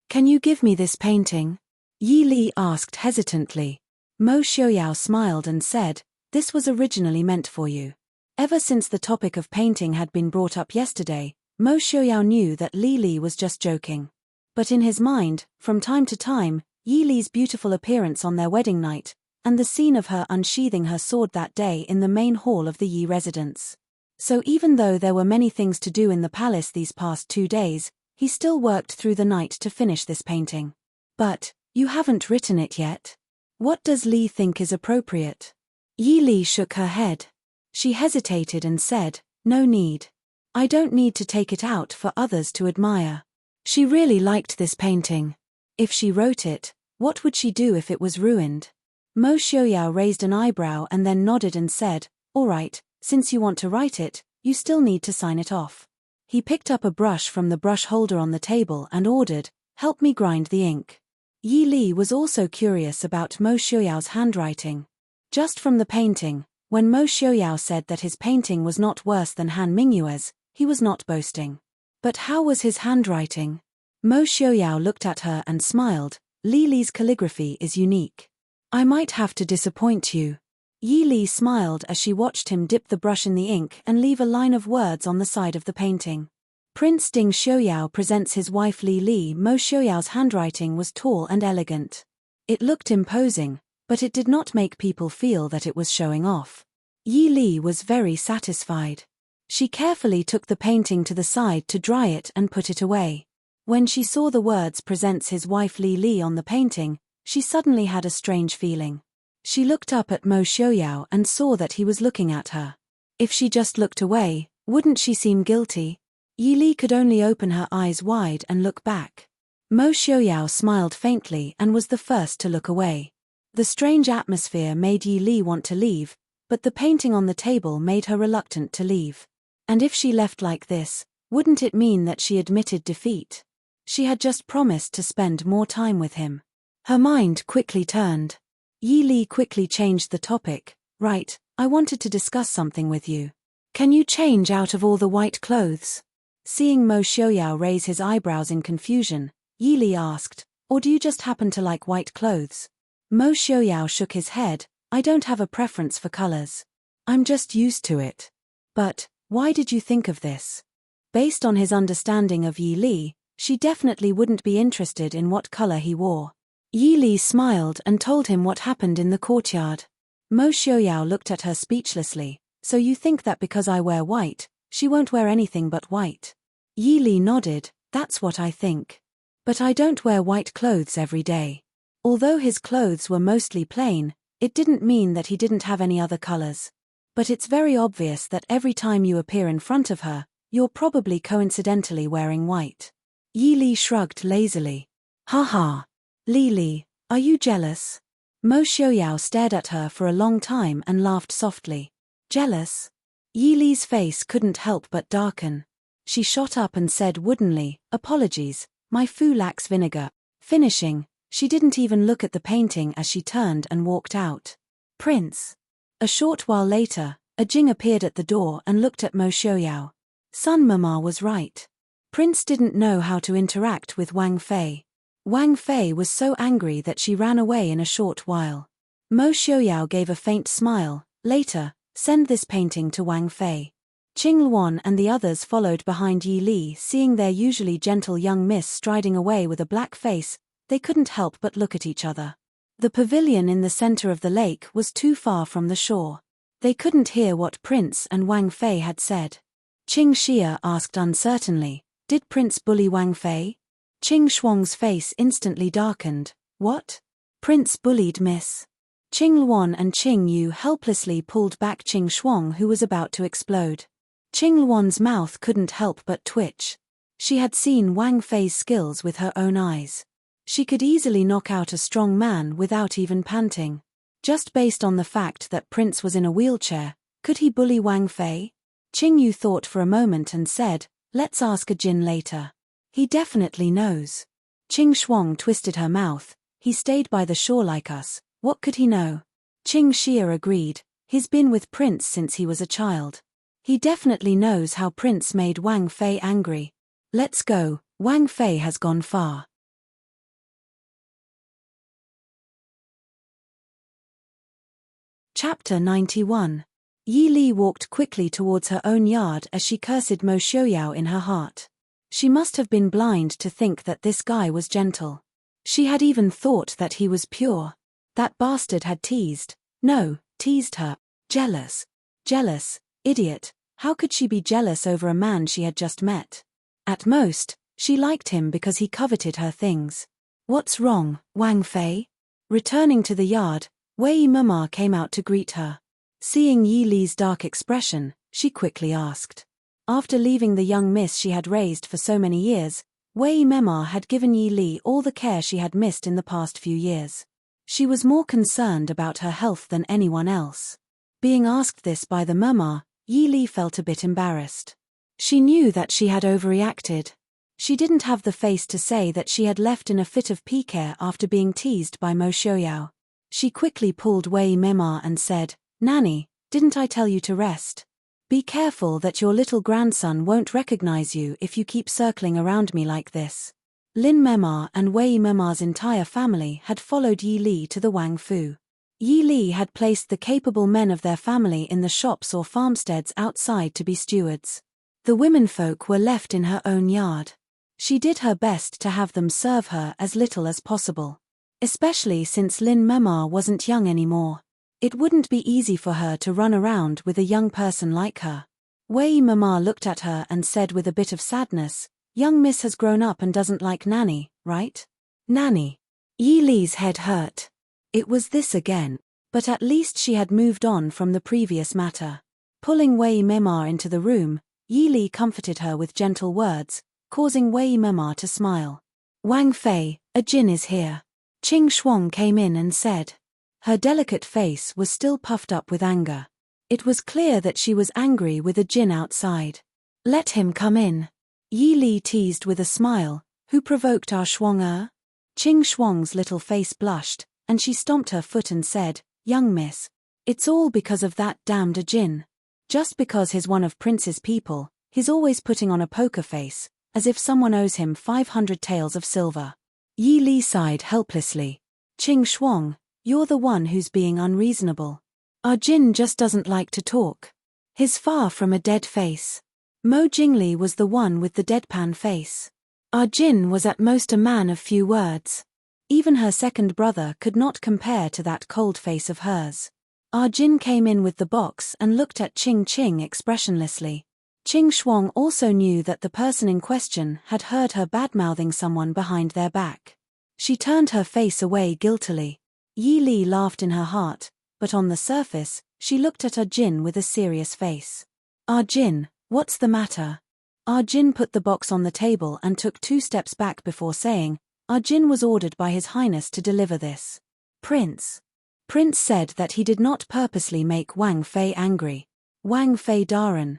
A: Can you give me this painting?" Yi Li asked hesitantly. Mo Xiaoyao smiled and said, "This was originally meant for you." Ever since the topic of painting had been brought up yesterday, Mo Xiaoyao knew that Li Li was just joking. But in his mind, from time to time, Yi Li's beautiful appearance on their wedding night, and the scene of her unsheathing her sword that day in the main hall of the Yi residence. So even though there were many things to do in the palace these past 2 days, he still worked through the night to finish this painting. "But, you haven't written it yet. What does Li think is appropriate?" Yi Li shook her head. She hesitated and said, "No need. I don't need to take it out for others to admire." She really liked this painting. If she wrote it, what would she do if it was ruined? Mo Xiaoyao raised an eyebrow and then nodded and said, "All right, since you want to write it, you still need to sign it off." He picked up a brush from the brush holder on the table and ordered, "Help me grind the ink." Yi Li was also curious about Mo Xiaoyao's handwriting. Just from the painting, when Mo Xiaoyao said that his painting was not worse than Han Mingyue's, he was not boasting. But how was his handwriting? Mo Xiaoyao looked at her and smiled. "Li Li's calligraphy is unique. I might have to disappoint you." Yi Li smiled as she watched him dip the brush in the ink and leave a line of words on the side of the painting. Prince Ding Xiaoyao presents his wife Li Li. Mo Xiaoyao's handwriting was tall and elegant. It looked imposing, but it did not make people feel that it was showing off. Yi Li was very satisfied. She carefully took the painting to the side to dry it and put it away. When she saw the words "presents his wife Li Li" on the painting, she suddenly had a strange feeling. She looked up at Mo Xiaoyao and saw that he was looking at her. If she just looked away, wouldn't she seem guilty? Yi Li could only open her eyes wide and look back. Mo Xiaoyao smiled faintly and was the first to look away. The strange atmosphere made Yi Li want to leave, but the painting on the table made her reluctant to leave. And if she left like this, wouldn't it mean that she admitted defeat? She had just promised to spend more time with him. Her mind quickly turned. Yi Li quickly changed the topic. "Right, I wanted to discuss something with you. Can you change out of all the white clothes?" Seeing Mo Xiaoyao raise his eyebrows in confusion, Yi Li asked, "Or do you just happen to like white clothes?" Mo Xiaoyao shook his head. "I don't have a preference for colors. I'm just used to it." "But, why did you think of this?" Based on his understanding of Yi Li, she definitely wouldn't be interested in what color he wore. Yi Li smiled and told him what happened in the courtyard. Mo Xiaoyao looked at her speechlessly. "So you think that because I wear white, she won't wear anything but white?" Yi Li nodded. "That's what I think. But I don't wear white clothes every day." Although his clothes were mostly plain, it didn't mean that he didn't have any other colors. "But it's very obvious that every time you appear in front of her, you're probably coincidentally wearing white." Yi Li shrugged lazily. "Ha ha. Li Li, are you jealous?" Mo Xiaoyao stared at her for a long time and laughed softly. "Jealous?" Yi Li's face couldn't help but darken. She shot up and said woodenly, "Apologies, my food lacks vinegar." Finishing, She didn't even look at the painting as she turned and walked out. Prince. A short while later, a Jing appeared at the door and looked at Mo Xiaoyao. Sun Mama was right. Prince didn't know how to interact with Wang Fei. Wang Fei was so angry that she ran away in a short while. Mo Xiaoyao gave a faint smile. Later, send this painting to Wang Fei. Qing Luan and the others followed behind Yi Li. Seeing their usually gentle young miss striding away with a black face, they couldn't help but look at each other. The pavilion in the center of the lake was too far from the shore. They couldn't hear what Prince and Wang Fei had said. Qing Xia asked uncertainly, "Did Prince bully Wang Fei?" Qing Shuang's face instantly darkened. "What? Prince bullied Miss?" Qing Luan and Qing Yu helplessly pulled back Qing Shuang, who was about to explode. Qing Luan's mouth couldn't help but twitch. She had seen Wang Fei's skills with her own eyes. She could easily knock out a strong man without even panting. Just based on the fact that Prince was in a wheelchair, could he bully Wang Fei? Qing Yu thought for a moment and said, "Let's ask a Jin later. He definitely knows." Qing Shuang twisted her mouth. "He stayed by the shore like us. What could he know?" Qing Xia agreed. "He's been with Prince since he was a child. He definitely knows how Prince made Wang Fei angry. Let's go, Wang Fei has gone far." Chapter 91. Yi Li walked quickly towards her own yard as she cursed Mo Xiaoyao in her heart. She must have been blind to think that this guy was gentle. She had even thought that he was pure. That bastard had teased her. Jealous, idiot. How could she be jealous over a man she had just met? At most, she liked him because he coveted her things. "What's wrong, Wang Fei?" Returning to the yard, Wei Mama came out to greet her. Seeing Yi Li's dark expression, she quickly asked. After leaving the young miss she had raised for so many years, Wei Mama had given Yi Li all the care she had missed in the past few years. She was more concerned about her health than anyone else. Being asked this by the Mama, Yi Li felt a bit embarrassed. She knew that she had overreacted. She didn't have the face to say that she had left in a fit of pique after being teased by Mo Xiaoyao. She quickly pulled Wei Mema and said, "Nanny, didn't I tell you to rest? Be careful that your little grandson won't recognize you if you keep circling around me like this." Lin Mema and Wei Mema's entire family had followed Yi Li to the Wang Fu. Yi Li had placed the capable men of their family in the shops or farmsteads outside to be stewards. The womenfolk were left in her own yard. She did her best to have them serve her as little as possible. Especially since Lin Mema wasn't young anymore. It wouldn't be easy for her to run around with a young person like her. Wei Mema looked at her and said with a bit of sadness, "Young miss has grown up and doesn't like Nanny, right?" Nanny. Yi Li's head hurt. It was this again. But at least she had moved on from the previous matter. Pulling Wei Mema into the room, Yi Li comforted her with gentle words, causing Wei Mema to smile. "Wang Fei, a Jin is here." Qing Shuang came in and said. Her delicate face was still puffed up with anger. It was clear that she was angry with a Jin outside. "Let him come in." Yi Li teased with a smile, "Who provoked our Shuang-er?" Qing Shuang's little face blushed, and she stomped her foot and said, "Young miss, it's all because of that damned Jin. Just because he's one of Prince's people, he's always putting on a poker face, as if someone owes him 500 taels of silver." Yi Li sighed helplessly. "Qing Shuang, you're the one who's being unreasonable. Our Jin just doesn't like to talk. He's far from a dead face." Mo Jingli was the one with the deadpan face. Our Jin was at most a man of few words. Even her second brother could not compare to that cold face of hers. Our Jin came in with the box and looked at Qing expressionlessly. Qing Shuang also knew that the person in question had heard her badmouthing someone behind their back. She turned her face away guiltily. Yi Li laughed in her heart, but on the surface, she looked at Ah Jin with a serious face. "Ah Jin, what's the matter?" Ah Jin put the box on the table and took 2 steps back before saying, "Ah Jin was ordered by His Highness to deliver this. Prince." Prince said that he did not purposely make Wang Fei angry. "Wang Fei Daren,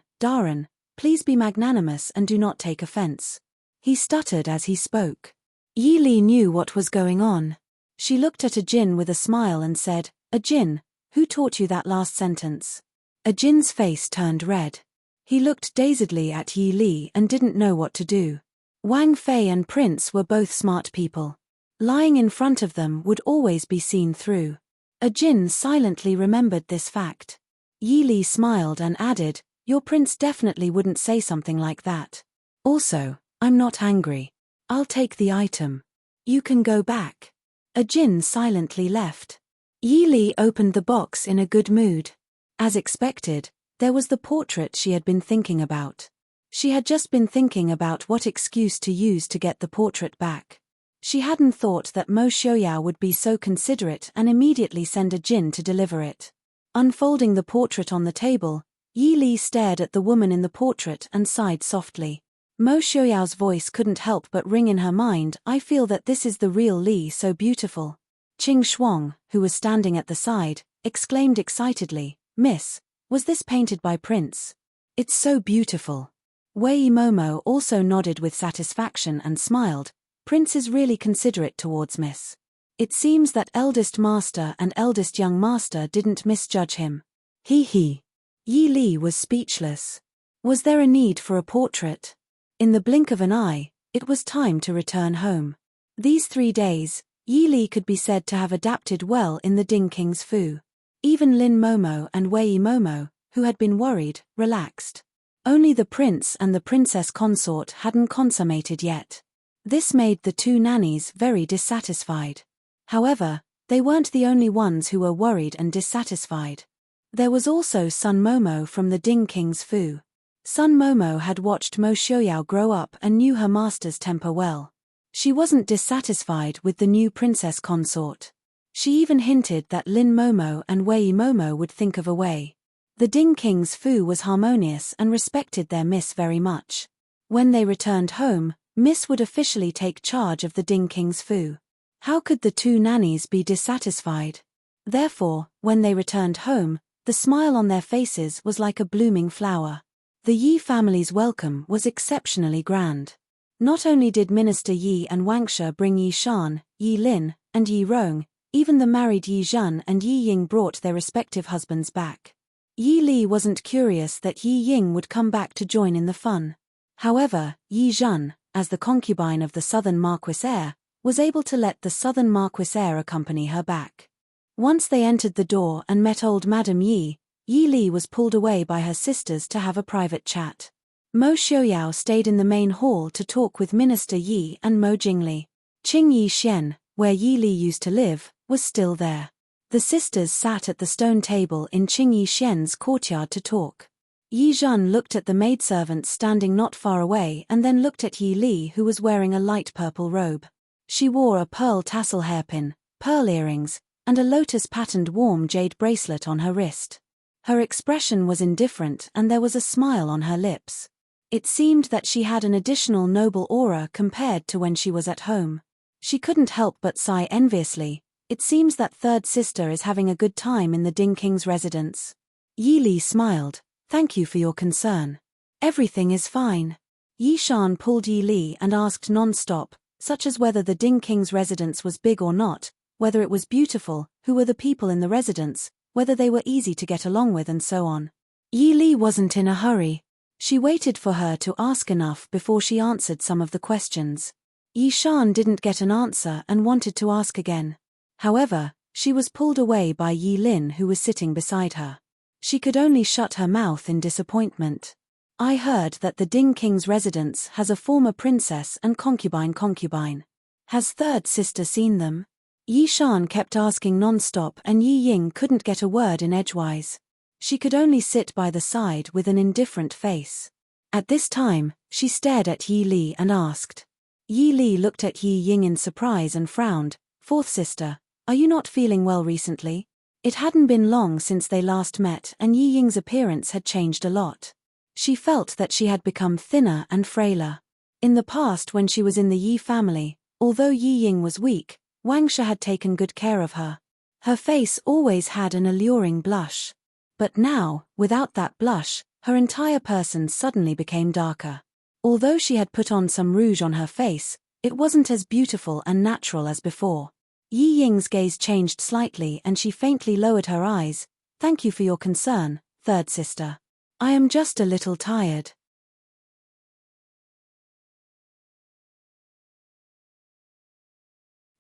A: please be magnanimous and do not take offense." He stuttered as he spoke. Yi Li knew what was going on. She looked at Ajin with a smile and said, "Ajin, who taught you that last sentence?" Ajin's face turned red. He looked dazedly at Yi Li and didn't know what to do. Wang Fei and Prince were both smart people. Lying in front of them would always be seen through. Ajin silently remembered this fact. Yi Li smiled and added, "Your prince definitely wouldn't say something like that. Also, I'm not angry. I'll take the item. You can go back." Ajin silently left. Yi Li opened the box in a good mood. As expected, there was the portrait she had been thinking about. She had just been thinking about what excuse to use to get the portrait back. She hadn't thought that Mo Xiaoyao would be so considerate and immediately send Ajin to deliver it. Unfolding the portrait on the table, Yi Li stared at the woman in the portrait and sighed softly. Mo Xiaoyao's voice couldn't help but ring in her mind, "I feel that this is the real Li, so beautiful." Qing Shuang, who was standing at the side, exclaimed excitedly, "Miss, was this painted by Prince? It's so beautiful." Wei Momo also nodded with satisfaction and smiled. "Prince is really considerate towards Miss. It seems that eldest master and eldest young master didn't misjudge him." He. Yi Li was speechless. Was there a need for a portrait? In the blink of an eye, it was time to return home. These 3 days, Yi Li could be said to have adapted well in the Ding King's fu. Even Lin Momo and Wei Momo, who had been worried, relaxed. Only the prince and the princess consort hadn't consummated yet. This made the 2 nannies very dissatisfied. However, they weren't the only ones who were worried and dissatisfied. There was also Sun Momo from the Ding King's fu. Sun Momo had watched Mo Xiaoyao grow up and knew her master's temper well. She wasn't dissatisfied with the new princess consort. She even hinted that Lin Momo and Wei Momo would think of a way. The Ding King's fu was harmonious and respected their miss very much. When they returned home, Miss would officially take charge of the Ding King's fu. How could the 2 nannies be dissatisfied? Therefore, when they returned home, the smile on their faces was like a blooming flower. The Yi family's welcome was exceptionally grand. Not only did Minister Yi and Wangsha bring Yi Shan, Yi Lin, and Yi Rong, even the married Yi Zhen and Yi Ying brought their respective husbands back. Yi Li wasn't curious that Yi Ying would come back to join in the fun. However, Yi Zhen, as the concubine of the Southern Marquis heir, was able to let the Southern Marquis heir accompany her back. Once they entered the door and met old Madame Yi, Yi Li was pulled away by her sisters to have a private chat. Mo Xiaoyao stayed in the main hall to talk with Minister Yi and Mo Jingli. Qing Yi Xian, where Yi Li used to live, was still there. The sisters sat at the stone table in Qing Yi Xian's courtyard to talk. Yi Zhen looked at the maidservant standing not far away and then looked at Yi Li, who was wearing a light purple robe. She wore a pearl tassel hairpin, pearl earrings, and a lotus-patterned warm jade bracelet on her wrist. Her expression was indifferent and there was a smile on her lips. It seemed that she had an additional noble aura compared to when she was at home. She couldn't help but sigh enviously. It seems that third sister is having a good time in the Ding King's residence. Yi Li smiled. "Thank you for your concern. Everything is fine." Yi Shan pulled Yi Li and asked non-stop, such as whether the Ding King's residence was big or not, whether it was beautiful, who were the people in the residence, whether they were easy to get along with and so on. Yi Li wasn't in a hurry. She waited for her to ask enough before she answered some of the questions. Yi Shan didn't get an answer and wanted to ask again. However, she was pulled away by Yi Lin, who was sitting beside her. She could only shut her mouth in disappointment. "I heard that the Ding King's residence has a former princess and concubine. Has third sister seen them?" Yi Shan kept asking non-stop and Yi Ying couldn't get a word in edgewise. She could only sit by the side with an indifferent face. At this time, she stared at Yi Li and asked. Yi Li looked at Yi Ying in surprise and frowned. "Fourth sister, are you not feeling well recently?" It hadn't been long since they last met and Yi Ying's appearance had changed a lot. She felt that she had become thinner and frailer. In the past, when she was in the Yi family, although Yi Ying was weak, Wangsha had taken good care of her. Her face always had an alluring blush. But now, without that blush, her entire person suddenly became darker. Although she had put on some rouge on her face, it wasn't as beautiful and natural as before. Yi Ying's gaze changed slightly and she faintly lowered her eyes. Thank you for your concern, third sister. I am just a little tired.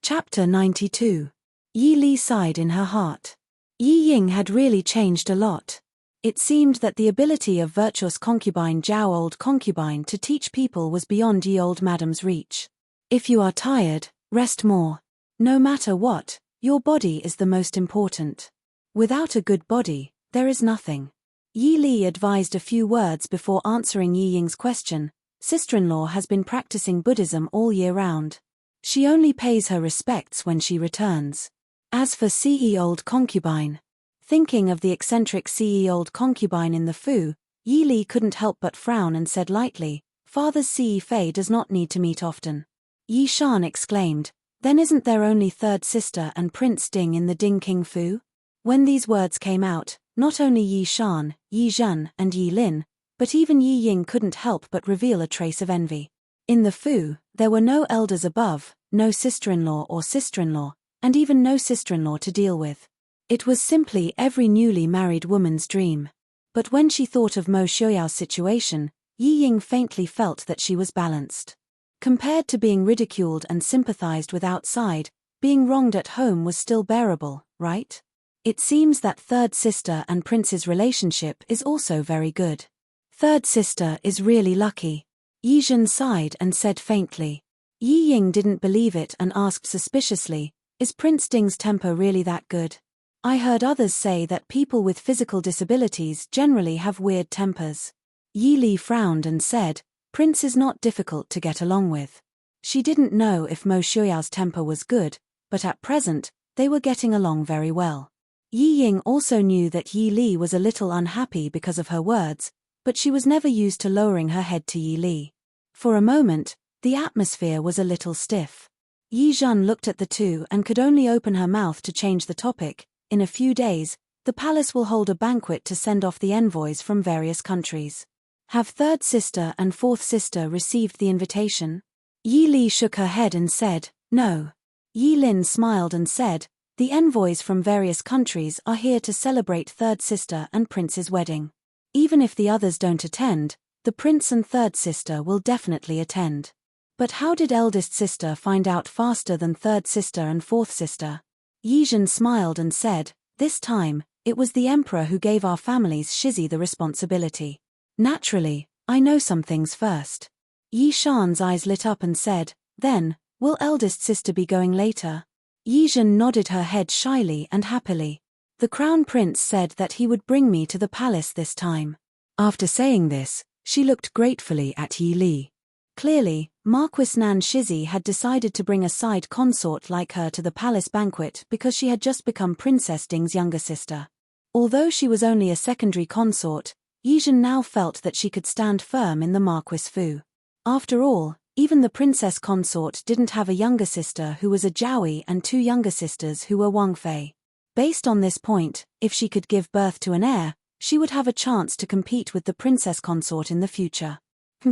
A: Chapter 92. Yi Li sighed in her heart. Yi Ying had really changed a lot. It seemed that the ability of virtuous concubine Zhao old concubine to teach people was beyond Yi old madam's reach. If you are tired, rest more. No matter what, your body is the most important. Without a good body, there is nothing. Yi Li advised a few words before answering Yi Ying's question. Sister-in-law has been practicing Buddhism all year round. She only pays her respects when she returns. As for Ce old concubine, thinking of the eccentric Ce old concubine in the Fu, Yi Li couldn't help but frown and said lightly, Father's Ce Fei does not need to meet often. Yi Shan exclaimed, then isn't there only third sister and Prince Ding in the Ding King Fu? When these words came out, not only Yi Shan, Yi Zhen, and Yi Lin, but even Yi Ying couldn't help but reveal a trace of envy. In the Fu, there were no elders above, no sister-in-law or sister-in-law, and even no sister-in-law to deal with. It was simply every newly married woman's dream. But when she thought of Mo Xiuyao's situation, Yi Ying faintly felt that she was balanced. Compared to being ridiculed and sympathized with outside, being wronged at home was still bearable, right? It seems that third sister and prince's relationship is also very good. Third sister is really lucky. Yi Zhen sighed and said faintly. Yi Ying didn't believe it and asked suspiciously, is Prince Ding's temper really that good? I heard others say that people with physical disabilities generally have weird tempers. Yi Li frowned and said, Prince is not difficult to get along with. She didn't know if Mo Xiuyao's temper was good, but at present, they were getting along very well. Yi Ying also knew that Yi Li was a little unhappy because of her words, but she was never used to lowering her head to Yi Li. For a moment, the atmosphere was a little stiff. Yi Zhen looked at the two and could only open her mouth to change the topic. In a few days, the palace will hold a banquet to send off the envoys from various countries. Have third sister and fourth sister received the invitation? Yi Li shook her head and said, no. Yi Lin smiled and said, the envoys from various countries are here to celebrate third sister and prince's wedding. Even if the others don't attend, the prince and third sister will definitely attend. But how did eldest sister find out faster than third sister and fourth sister? Yi Zhen smiled and said, this time, it was the emperor who gave our family's Shizi the responsibility. Naturally, I know some things first. Yi Shan's eyes lit up and said, then, will eldest sister be going later? Yi Zhen nodded her head shyly and happily. The crown prince said that he would bring me to the palace this time. After saying this, she looked gratefully at Yi Li. Clearly, Marquis Nan Shizi had decided to bring a side consort like her to the palace banquet because she had just become Princess Ding's younger sister. Although she was only a secondary consort, Yi Zhen now felt that she could stand firm in the Marquis Fu. After all, even the princess consort didn't have a younger sister who was a Jiaoyi and two younger sisters who were Wang Fei. Based on this point, if she could give birth to an heir, she would have a chance to compete with the princess consort in the future.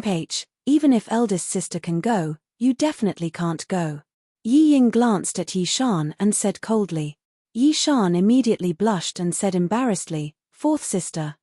A: H. Even if eldest sister can go, you definitely can't go. Yi Ying glanced at Yi Shan and said coldly. Yi Shan immediately blushed and said embarrassedly, fourth sister,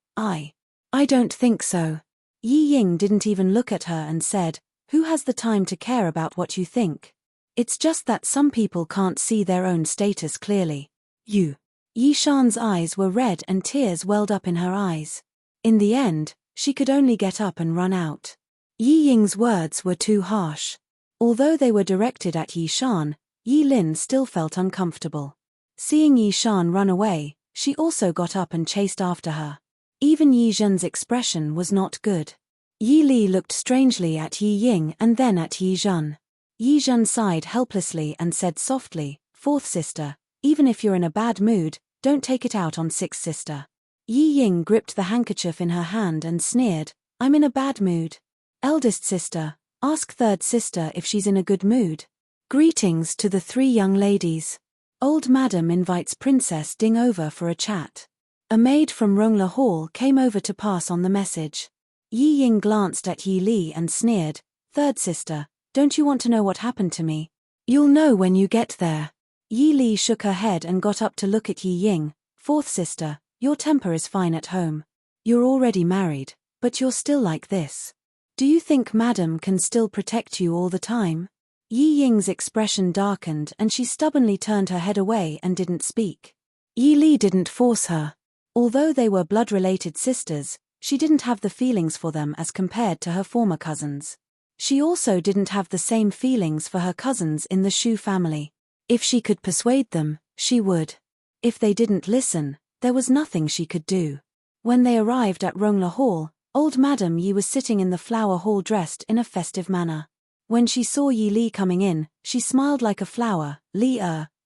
A: I don't think so. Yi Ying didn't even look at her and said, who has the time to care about what you think? It's just that some people can't see their own status clearly. You. Yi Shan's eyes were red and tears welled up in her eyes. In the end, she could only get up and run out. Yi Ying's words were too harsh. Although they were directed at Yi Shan, Yi Lin still felt uncomfortable. Seeing Yi Shan run away, she also got up and chased after her. Even Yi Zhen's expression was not good. Yi Li looked strangely at Yi Ying and then at Yi Zhen. Yi Zhen sighed helplessly and said softly, fourth sister, even if you're in a bad mood, don't take it out on sixth sister. Yi Ying gripped the handkerchief in her hand and sneered, I'm in a bad mood. Eldest sister, ask third sister if she's in a good mood. Greetings to the three young ladies. Old Madam invites Princess Ding over for a chat. A maid from Rongla Hall came over to pass on the message. Yi Ying glanced at Yi Li and sneered, third sister, don't you want to know what happened to me? You'll know when you get there. Yi Li shook her head and got up to look at Yi Ying. Fourth sister, your temper is fine at home. You're already married, but you're still like this. Do you think Madam can still protect you all the time? Yi Ying's expression darkened and she stubbornly turned her head away and didn't speak. Yi Li didn't force her. Although they were blood-related sisters, she didn't have the feelings for them as compared to her former cousins. She also didn't have the same feelings for her cousins in the Shu family. If she could persuade them, she would. If they didn't listen, there was nothing she could do. When they arrived at Rongla Hall, old Madam Yi was sitting in the flower hall dressed in a festive manner. When she saw Yi Li coming in, she smiled like a flower. Li,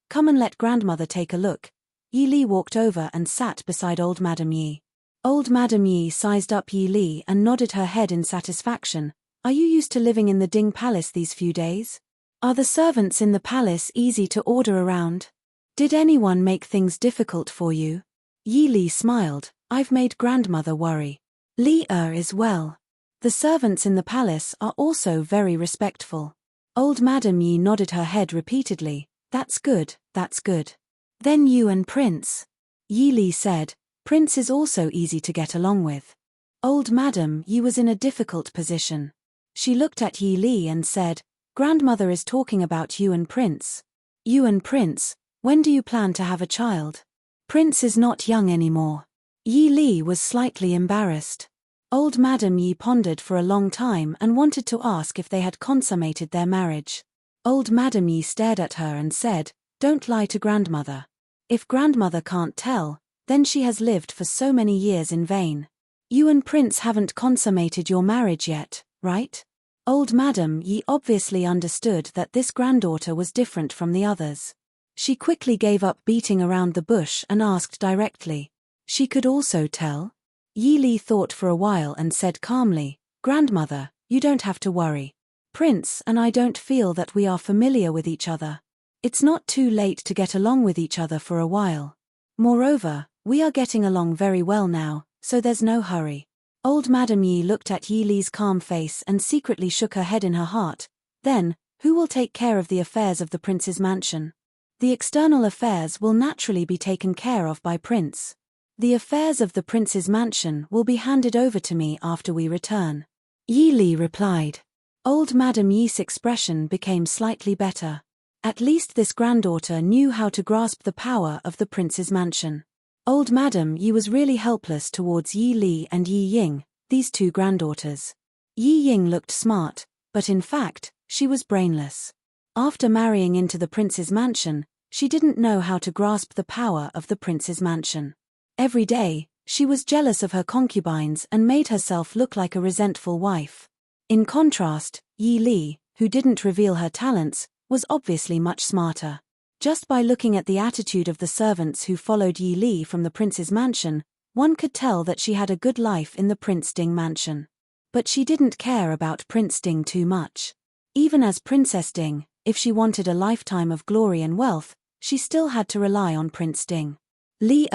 A: come and let grandmother take a look. Yi Li walked over and sat beside old Madam Yi. Old Madam Yi sized up Yi Li and nodded her head in satisfaction. Are you used to living in the Ding Palace these few days? Are the servants in the palace easy to order around? Did anyone make things difficult for you? Yi Li smiled. I've made grandmother worry. Li is well. The servants in the palace are also very respectful. Old Madam Yi nodded her head repeatedly. That's good, that's good. Then you and Prince. Yi Li said. Prince is also easy to get along with. Old Madam Yi was in a difficult position. She looked at Yi Li and said, Grandmother is talking about you and Prince. You and Prince, when do you plan to have a child? Prince is not young anymore. Yi Li was slightly embarrassed. Old Madam Yi pondered for a long time and wanted to ask if they had consummated their marriage. Old Madam Yi stared at her and said, Don't lie to grandmother. If grandmother can't tell, then she has lived for so many years in vain. You and Prince haven't consummated your marriage yet, right? Old Madam Yi obviously understood that this granddaughter was different from the others. She quickly gave up beating around the bush and asked directly. She could also tell? Yi Li thought for a while and said calmly, Grandmother, you don't have to worry. Prince and I don't feel that we are familiar with each other. It's not too late to get along with each other for a while. Moreover, we are getting along very well now, so there's no hurry. Old Madam Yi looked at Yi Li's calm face and secretly shook her head in her heart. Then, who will take care of the affairs of the prince's mansion? The external affairs will naturally be taken care of by Prince. The affairs of the prince's mansion will be handed over to me after we return. Yi Li replied. Old Madam Yi's expression became slightly better. At least this granddaughter knew how to grasp the power of the prince's mansion. Old Madam Yi was really helpless towards Yi Li and Yi Ying, these two granddaughters. Yi Ying looked smart, but in fact, she was brainless. After marrying into the prince's mansion, she didn't know how to grasp the power of the prince's mansion. Every day, she was jealous of her concubines and made herself look like a resentful wife. In contrast, Yi Li, who didn't reveal her talents, was obviously much smarter. Just by looking at the attitude of the servants who followed Yi Li from the prince's mansion, one could tell that she had a good life in the Prince Ding mansion. But she didn't care about Prince Ding too much. Even as Princess Ding, if she wanted a lifetime of glory and wealth, she still had to rely on Prince Ding. Li,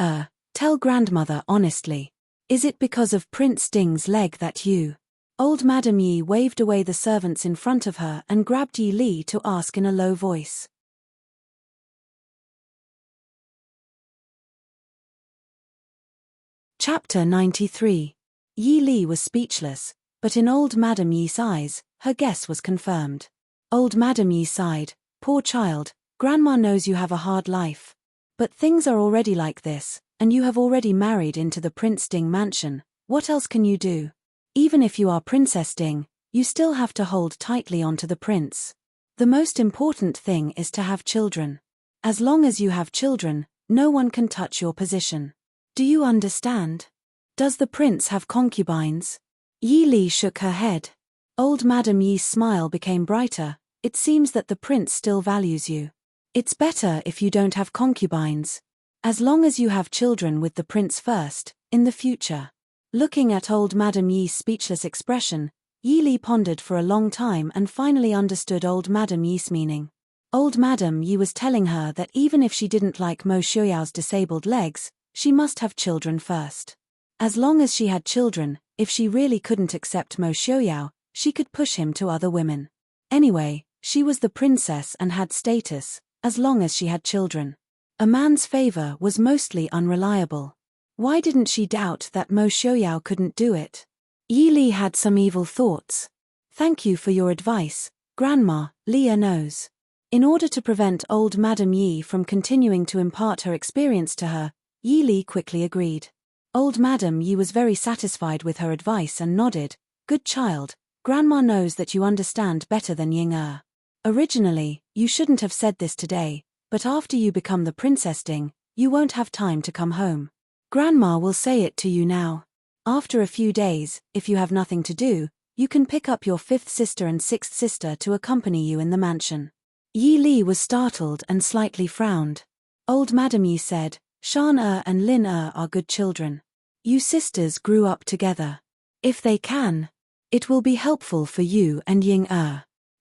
A: tell grandmother honestly. Is it because of Prince Ding's leg that you... Old Madam Yi waved away the servants in front of her and grabbed Yi Li to ask in a low voice. Chapter 93. Yi Li was speechless, but in old Madam Yi's eyes, her guess was confirmed. Old Madam Yi sighed, Poor child, Grandma knows you have a hard life. But things are already like this, and you have already married into the Prince Ding mansion. What else can you do? Even if you are Princess Ding, you still have to hold tightly onto the prince. The most important thing is to have children. As long as you have children, no one can touch your position. Do you understand? Does the prince have concubines? Yi Li shook her head. Old Madam Yi's smile became brighter. It seems that the prince still values you. It's better if you don't have concubines. As long as you have children with the prince first, in the future. Looking at old Madam Yi's speechless expression, Yi Li pondered for a long time and finally understood old Madam Yi's meaning. Old Madam Yi was telling her that even if she didn't like Mo Xiaoyao's disabled legs, she must have children first. As long as she had children, if she really couldn't accept Mo Xiaoyao, she could push him to other women. Anyway, she was the princess and had status, as long as she had children. A man's favor was mostly unreliable. Why didn't she doubt that Mo Xiaoyao couldn't do it? Yi Li had some evil thoughts. Thank you for your advice, Grandma, Leah knows. In order to prevent old Madam Yi from continuing to impart her experience to her, Yi Li quickly agreed. Old Madam Yi was very satisfied with her advice and nodded. Good child, Grandma knows that you understand better than Ying. Originally, you shouldn't have said this today, but after you become the Princess Ding, you won't have time to come home. Grandma will say it to you now. After a few days, if you have nothing to do, you can pick up your fifth sister and sixth sister to accompany you in the mansion. Yi Li was startled and slightly frowned. Old Madam Yi said, Shan and Lin are good children. You sisters grew up together. If they can, it will be helpful for you and Ying.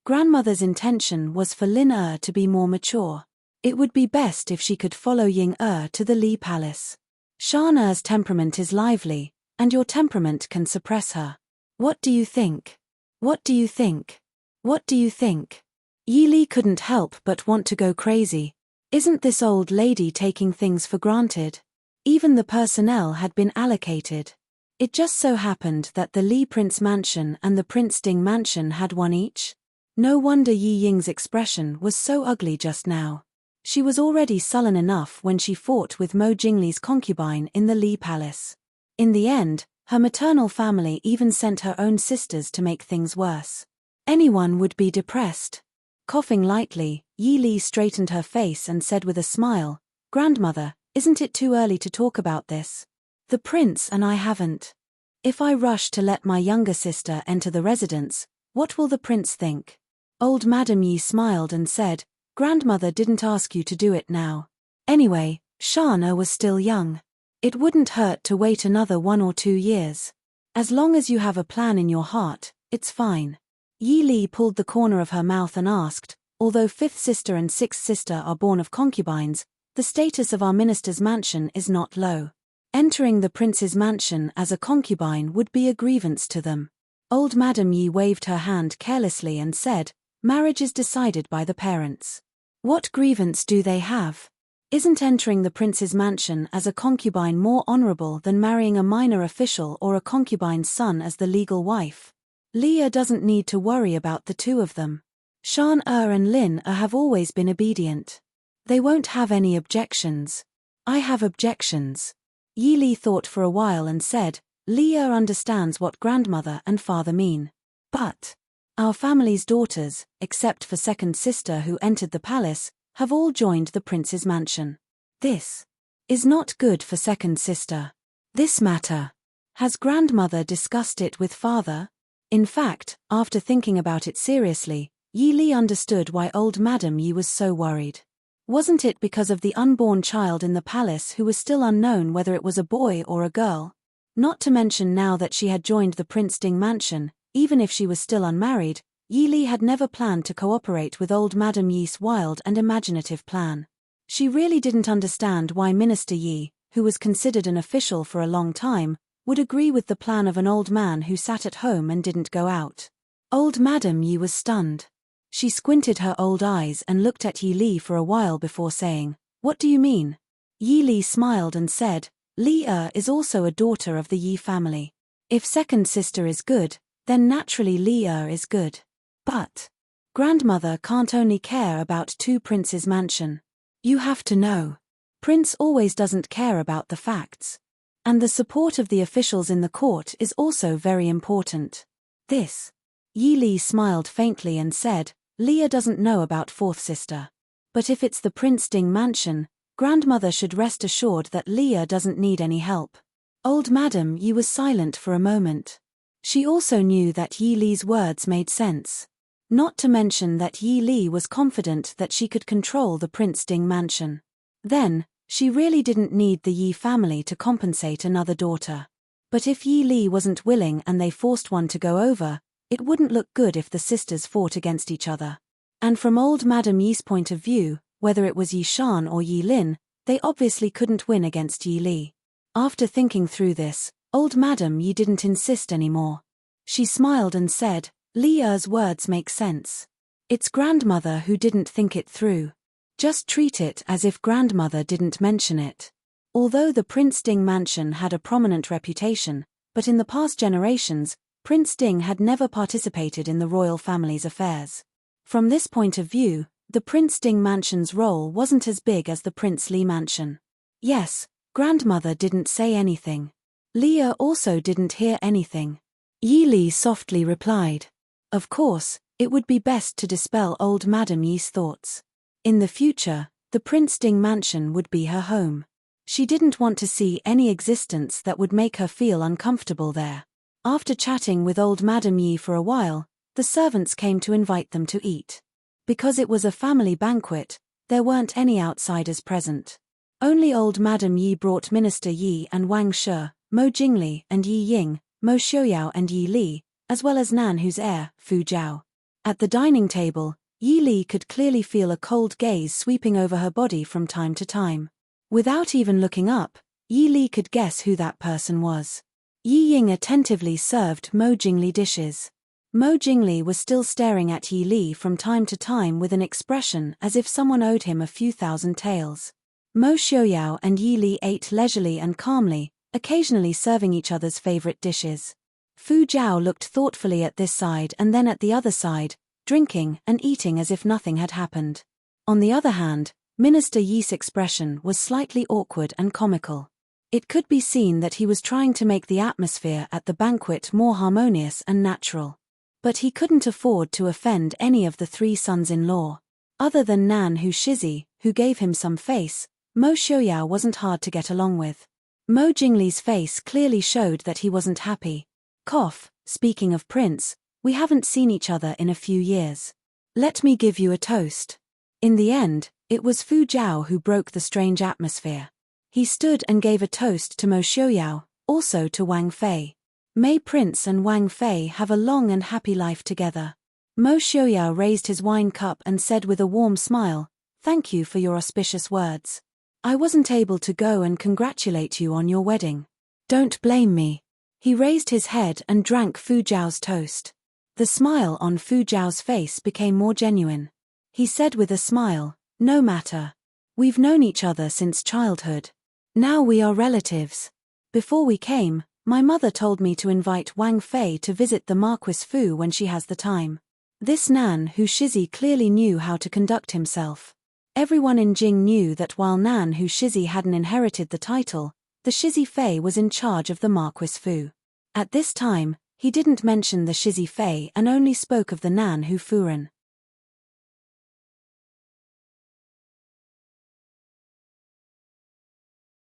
A: Grandmother's intention was for Lin to be more mature. It would be best if she could follow Ying to the Li Palace. Shan's temperament is lively, and your temperament can suppress her. What do you think? What do you think? What do you think? Yi Li couldn't help but want to go crazy. Isn't this old lady taking things for granted? Even the personnel had been allocated. It just so happened that the Li Prince Mansion and the Prince Ding Mansion had one each. No wonder Yi Ying's expression was so ugly just now. She was already sullen enough when she fought with Mo Jingli's concubine in the Li Palace. In the end, her maternal family even sent her own sisters to make things worse. Anyone would be depressed. Coughing lightly, Yi Li straightened her face and said with a smile, Grandmother, isn't it too early to talk about this? The prince and I haven't. If I rush to let my younger sister enter the residence, what will the prince think? Old Madam Yi smiled and said, Grandmother didn't ask you to do it now. Anyway, Shana was still young. It wouldn't hurt to wait another 1 or 2 years. As long as you have a plan in your heart, it's fine. Yi Li pulled the corner of her mouth and asked, although fifth sister and sixth sister are born of concubines, the status of our minister's mansion is not low. Entering the prince's mansion as a concubine would be a grievance to them. Old Madam Yi waved her hand carelessly and said, marriage is decided by the parents. What grievance do they have? Isn't entering the prince's mansion as a concubine more honorable than marrying a minor official or a concubine's son as the legal wife? Leah doesn't need to worry about the two of them. Shan and Lin have always been obedient. They won't have any objections. I have objections. Yi Li thought for a while and said, Leah understands what grandmother and father mean. But our family's daughters, except for second sister who entered the palace, have all joined the prince's mansion. This is not good for second sister. This matter. Has grandmother discussed it with father? In fact, after thinking about it seriously, Yi Li understood why old Madam Yi was so worried. Wasn't it because of the unborn child in the palace who was still unknown whether it was a boy or a girl? Not to mention now that she had joined the Prince Ding mansion, even if she was still unmarried, Yi Li had never planned to cooperate with old Madam Yi's wild and imaginative plan. She really didn't understand why Minister Yi, who was considered an official for a long time, would agree with the plan of an old man who sat at home and didn't go out. Old Madam Yi was stunned. She squinted her old eyes and looked at Yi Li for a while before saying, What do you mean? Yi Li smiled and said, Li is also a daughter of the Yi family. If second sister is good, then naturally Li is good. But grandmother can't only care about two princes' mansion. You have to know. Prince always doesn't care about the facts. And the support of the officials in the court is also very important. This. Yi Li smiled faintly and said, Leah doesn't know about fourth sister. But if it's the Prince Ding mansion, grandmother should rest assured that Leah doesn't need any help. Old Madam Yi was silent for a moment. She also knew that Yi Li's words made sense. Not to mention that Yi Li was confident that she could control the Prince Ding mansion. Then, she really didn't need the Yi family to compensate another daughter. But if Yi Li wasn't willing and they forced one to go over, it wouldn't look good if the sisters fought against each other. And from old Madam Yi's point of view, whether it was Yi Shan or Yi Lin, they obviously couldn't win against Yi Li. After thinking through this, old Madam Yi didn't insist anymore. She smiled and said, Leah's words make sense. It's grandmother who didn't think it through. Just treat it as if grandmother didn't mention it. Although the Prince Ding mansion had a prominent reputation, but in the past generations, Prince Ding had never participated in the royal family's affairs. From this point of view, the Prince Ding mansion's role wasn't as big as the Prince Li mansion. Yes, grandmother didn't say anything. Leah also didn't hear anything. Yi Li softly replied. Of course, it would be best to dispel old Madam Yi's thoughts. In the future, the Prince Ding mansion would be her home. She didn't want to see any existence that would make her feel uncomfortable there. After chatting with old Madam Yi for a while, the servants came to invite them to eat. Because it was a family banquet, there weren't any outsiders present. Only old Madam Yi brought Minister Yi and Wang Shi, Mo Jingli and Yi Ying, Mo Xiaoyao and Yi Li, as well as Nan whose heir, Fu Zhao. At the dining table, Yi Li could clearly feel a cold gaze sweeping over her body from time to time. Without even looking up, Yi Li could guess who that person was. Yi Ying attentively served Mo Jingli dishes. Mo Jingli was still staring at Yi Li from time to time with an expression as if someone owed him a few thousand taels. Mo Xiaoyao and Yi Li ate leisurely and calmly, occasionally serving each other's favorite dishes. Fu Zhao looked thoughtfully at this side and then at the other side, drinking and eating as if nothing had happened. On the other hand, Minister Yi's expression was slightly awkward and comical. It could be seen that he was trying to make the atmosphere at the banquet more harmonious and natural. But he couldn't afford to offend any of the three sons-in-law. Other than Nan Hu Shizi, who gave him some face, Mo Xiaoyao wasn't hard to get along with. Mo Jingli's face clearly showed that he wasn't happy. Cough, speaking of Prince, we haven't seen each other in a few years. Let me give you a toast. In the end, it was Fu Zhao who broke the strange atmosphere. He stood and gave a toast to Mo Xiaoyao, also to Wang Fei. May Prince and Wang Fei have a long and happy life together. Mo Xiaoyao raised his wine cup and said with a warm smile, "Thank you for your auspicious words. I wasn't able to go and congratulate you on your wedding. Don't blame me." He raised his head and drank Fu Zhao's toast. The smile on Fu Zhao's face became more genuine. He said with a smile, "No matter. We've known each other since childhood. Now we are relatives. Before we came, my mother told me to invite Wang Fei to visit the Marquis Fu when she has the time." This Nan Hu Shizi clearly knew how to conduct himself. Everyone in Jing knew that while Nan Hu Shizi hadn't inherited the title, the Shizi Fei was in charge of the Marquis Fu. At this time, he didn't mention the Shizi Fei and only spoke of the Nan Hu Furen.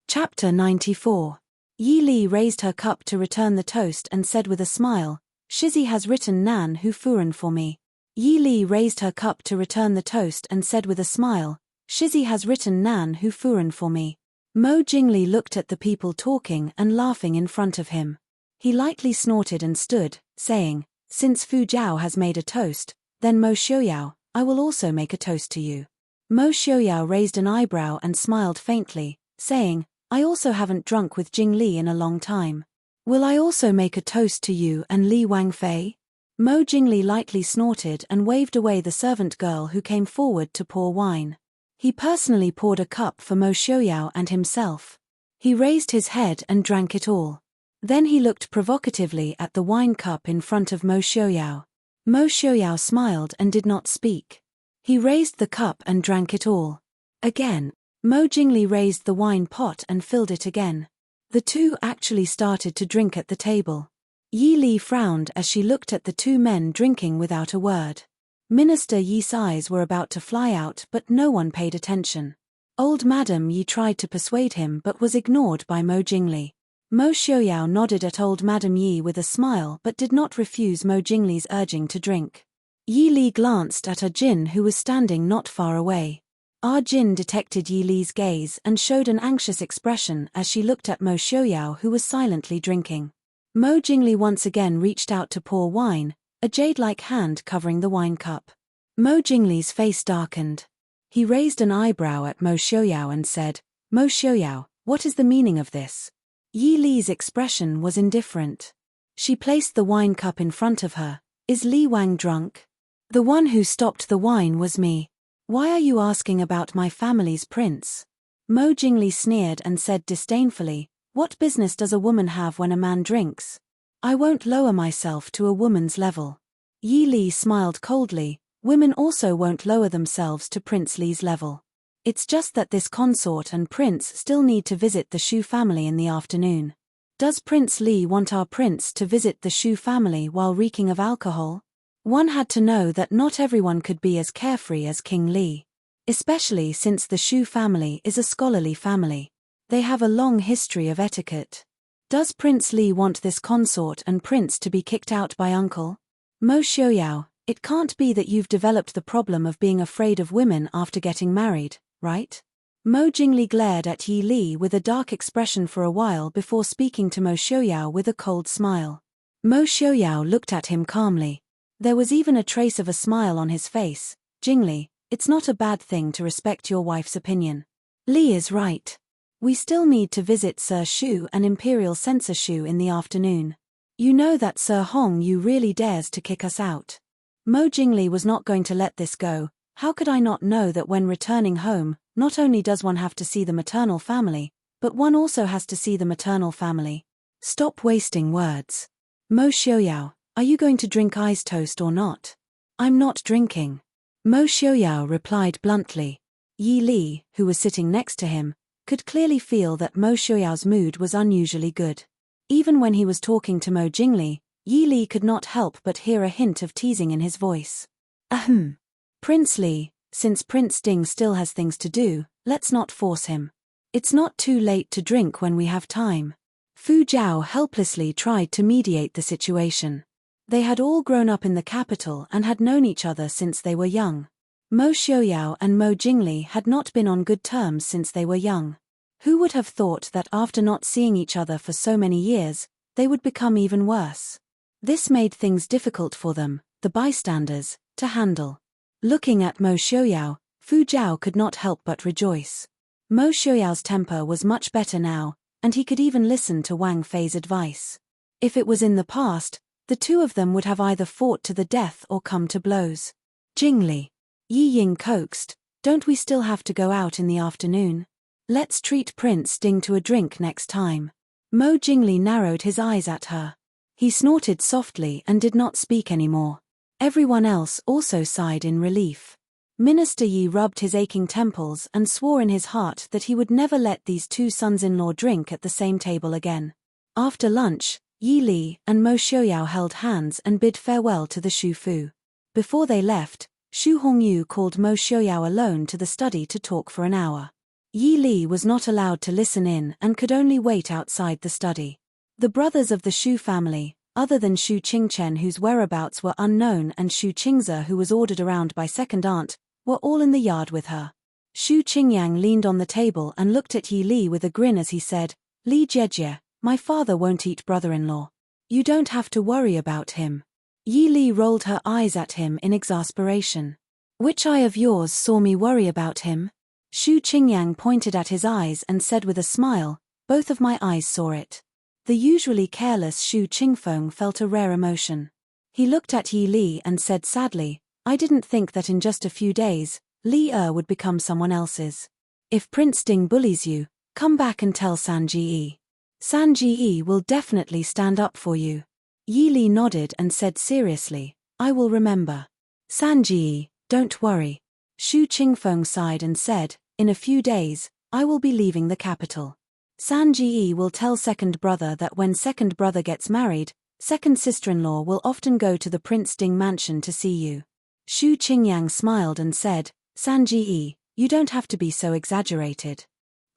A: Chapter 94. Yi Li raised her cup to return the toast and said with a smile, "Shizi has written Nan Hu Furen for me." Yi Li raised her cup to return the toast and said with a smile, "Shizi has written Nan Hu Furen for me." Mo Jingli looked at the people talking and laughing in front of him. He lightly snorted and stood, saying, "Since Fu Zhao has made a toast, then Mo Xiaoyao, I will also make a toast to you." Mo Xiaoyao raised an eyebrow and smiled faintly, saying, "I also haven't drunk with Jing Li in a long time. Will I also make a toast to you and Li Wang Fei?" Mo Jingli lightly snorted and waved away the servant girl who came forward to pour wine. He personally poured a cup for Mo Xiaoyao and himself. He raised his head and drank it all. Then he looked provocatively at the wine cup in front of Mo Xiaoyao. Mo Xiaoyao smiled and did not speak. He raised the cup and drank it all. Again, Mo Jingli raised the wine pot and filled it again. The two actually started to drink at the table. Yi Li frowned as she looked at the two men drinking without a word. Minister Yi's eyes were about to fly out, but no one paid attention. Old Madam Yi tried to persuade him but was ignored by Mo Jingli. Mo Xiaoyao nodded at old Madam Yi with a smile but did not refuse Mo Jingli's urging to drink. Yi Li glanced at Ah Jin who was standing not far away. Ah Jin detected Yi Li's gaze and showed an anxious expression as she looked at Mo Xiaoyao who was silently drinking. Mo Jingli once again reached out to pour wine, a jade-like hand covering the wine cup. Mo Jingli's face darkened. He raised an eyebrow at Mo Xiaoyao and said, "Mo Xiaoyao, what is the meaning of this?" Yi Li's expression was indifferent. She placed the wine cup in front of her. "Is Li Wang drunk?" "The one who stopped the wine was me." Why are you asking about my family's prince? Mo Jingli sneered and said disdainfully, what business does a woman have when a man drinks? I won't lower myself to a woman's level. Yi Li smiled coldly, women also won't lower themselves to Prince Li's level. It's just that this consort and prince still need to visit the Shu family in the afternoon. Does Prince Li want our prince to visit the Shu family while reeking of alcohol? One had to know that not everyone could be as carefree as King Li. Especially since the Shu family is a scholarly family. They have a long history of etiquette. Does Prince Li want this consort and prince to be kicked out by uncle? Mo Xiaoyao, it can't be that you've developed the problem of being afraid of women after getting married, right? Mo Jingli glared at Yi Li with a dark expression for a while before speaking to Mo Xiaoyao with a cold smile. Mo Xiaoyao looked at him calmly. There was even a trace of a smile on his face. Jingli, it's not a bad thing to respect your wife's opinion. Li is right. We still need to visit Sir Shu and Imperial Censor Shu in the afternoon. You know that Sir Hong Yu really dares to kick us out. Mo Jingli was not going to let this go. How could I not know that when returning home, not only does one have to see the maternal family, but one also has to see the maternal family? Stop wasting words. Mo Xiaoyao, are you going to drink ice toast or not? I'm not drinking. Mo Xiaoyao replied bluntly. Yi Li, who was sitting next to him, could clearly feel that Mo Xiaoyao's mood was unusually good. Even when he was talking to Mo Jingli, Yi Li could not help but hear a hint of teasing in his voice. Ahem. Prince Li, since Prince Ding still has things to do, let's not force him. It's not too late to drink when we have time. Fu Zhao helplessly tried to mediate the situation. They had all grown up in the capital and had known each other since they were young. Mo Xiaoyao and Mo Jingli had not been on good terms since they were young. Who would have thought that after not seeing each other for so many years, they would become even worse? This made things difficult for them, the bystanders, to handle. Looking at Mo Xiaoyao, Fu Zhao could not help but rejoice. Mo Xiaoyao's temper was much better now, and he could even listen to Wang Fei's advice. If it was in the past, the two of them would have either fought to the death or come to blows. Jingli. Yi Ying coaxed, don't we still have to go out in the afternoon? Let's treat Prince Ding to a drink next time. Mo Jingli narrowed his eyes at her. He snorted softly and did not speak anymore. Everyone else also sighed in relief. Minister Yi rubbed his aching temples and swore in his heart that he would never let these two sons-in-law drink at the same table again. After lunch, Yi Li and Mo Xiaoyao held hands and bid farewell to the Shu Fu. Before they left, Shu Hongyu called Mo Xiaoyao alone to the study to talk for an hour. Yi Li was not allowed to listen in and could only wait outside the study. The brothers of the Shu family, other than Shu Qingchen whose whereabouts were unknown and Shu Qingze who was ordered around by second aunt, were all in the yard with her. Shu Qingyang leaned on the table and looked at Yi Li with a grin as he said, Li Jiejie, my father won't eat brother-in-law. You don't have to worry about him. Yi Li rolled her eyes at him in exasperation. Which eye of yours saw me worry about him? Shu Qingyang pointed at his eyes and said with a smile, both of my eyes saw it. The usually careless Shu Qingfeng felt a rare emotion. He looked at Yi Li and said sadly, I didn't think that in just a few days, Li would become someone else's. If Prince Ding bullies you, come back and tell San Ji. San Ji will definitely stand up for you. Yi Li nodded and said seriously, I will remember. San Ji, don't worry. Shu Qingfeng sighed and said, in a few days, I will be leaving the capital. San Ji will tell second brother that when second brother gets married, second sister-in-law will often go to the Prince Ding mansion to see you. Shu Qingyang smiled and said, San Ji, you don't have to be so exaggerated.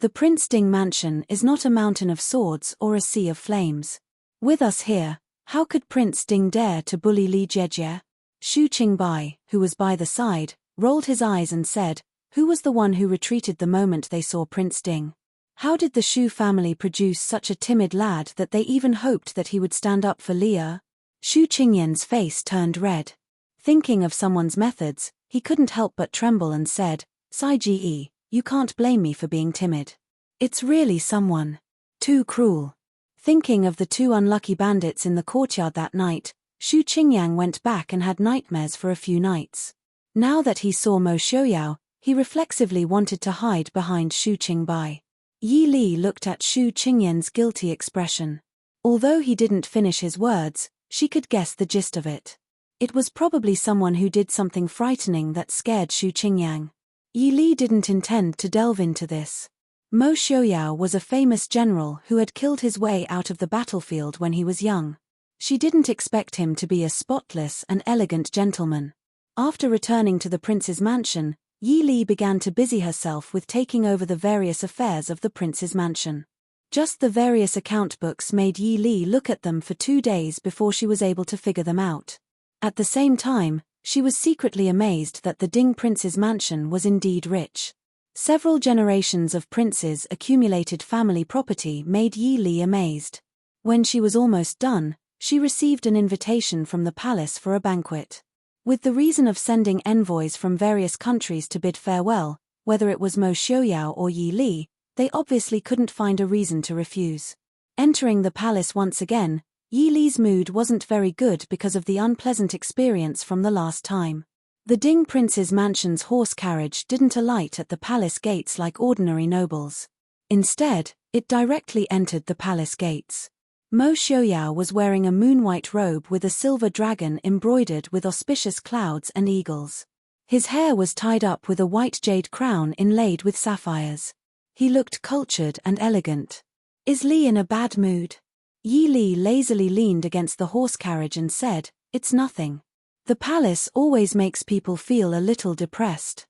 A: The Prince Ding mansion is not a mountain of swords or a sea of flames. With us here, how could Prince Ding dare to bully Li Jiejie? Shu Qingbai, who was by the side, rolled his eyes and said, who was the one who retreated the moment they saw Prince Ding? How did the Shu family produce such a timid lad that they even hoped that he would stand up for Li? Shu Qingyan's face turned red. Thinking of someone's methods, he couldn't help but tremble and said, Sai Ji, you can't blame me for being timid. It's really someone. Too cruel. Thinking of the two unlucky bandits in the courtyard that night, Shu Qingyang went back and had nightmares for a few nights. Now that he saw Mo Xiaoyao, He reflexively wanted to hide behind Xu Qingbai. Yi Li looked at Xu Qingyan's guilty expression. Although he didn't finish his words, she could guess the gist of it. It was probably someone who did something frightening that scared Xu Qingyang. Yi Li didn't intend to delve into this. Mo Xiaoyao was a famous general who had killed his way out of the battlefield when he was young. She didn't expect him to be a spotless and elegant gentleman. After returning to the prince's mansion, Yi Li began to busy herself with taking over the various affairs of the prince's mansion. Just the various account books made Yi Li look at them for 2 days before she was able to figure them out. At the same time, she was secretly amazed that the Ding prince's mansion was indeed rich. Several generations of princes' accumulated family property made Yi Li amazed. When she was almost done, she received an invitation from the palace for a banquet. With the reason of sending envoys from various countries to bid farewell, whether it was Mo Xiaoyao or Yi Li, they obviously couldn't find a reason to refuse. Entering the palace once again, Yi Li's mood wasn't very good because of the unpleasant experience from the last time. The Ding prince's mansion's horse carriage didn't alight at the palace gates like ordinary nobles. Instead, it directly entered the palace gates. Mo Xiaoyao was wearing a moon-white robe with a silver dragon embroidered with auspicious clouds and eagles. His hair was tied up with a white jade crown inlaid with sapphires. He looked cultured and elegant. Is Li in a bad mood? Yi Li lazily leaned against the horse carriage and said, "It's nothing. The palace always makes people feel a little depressed."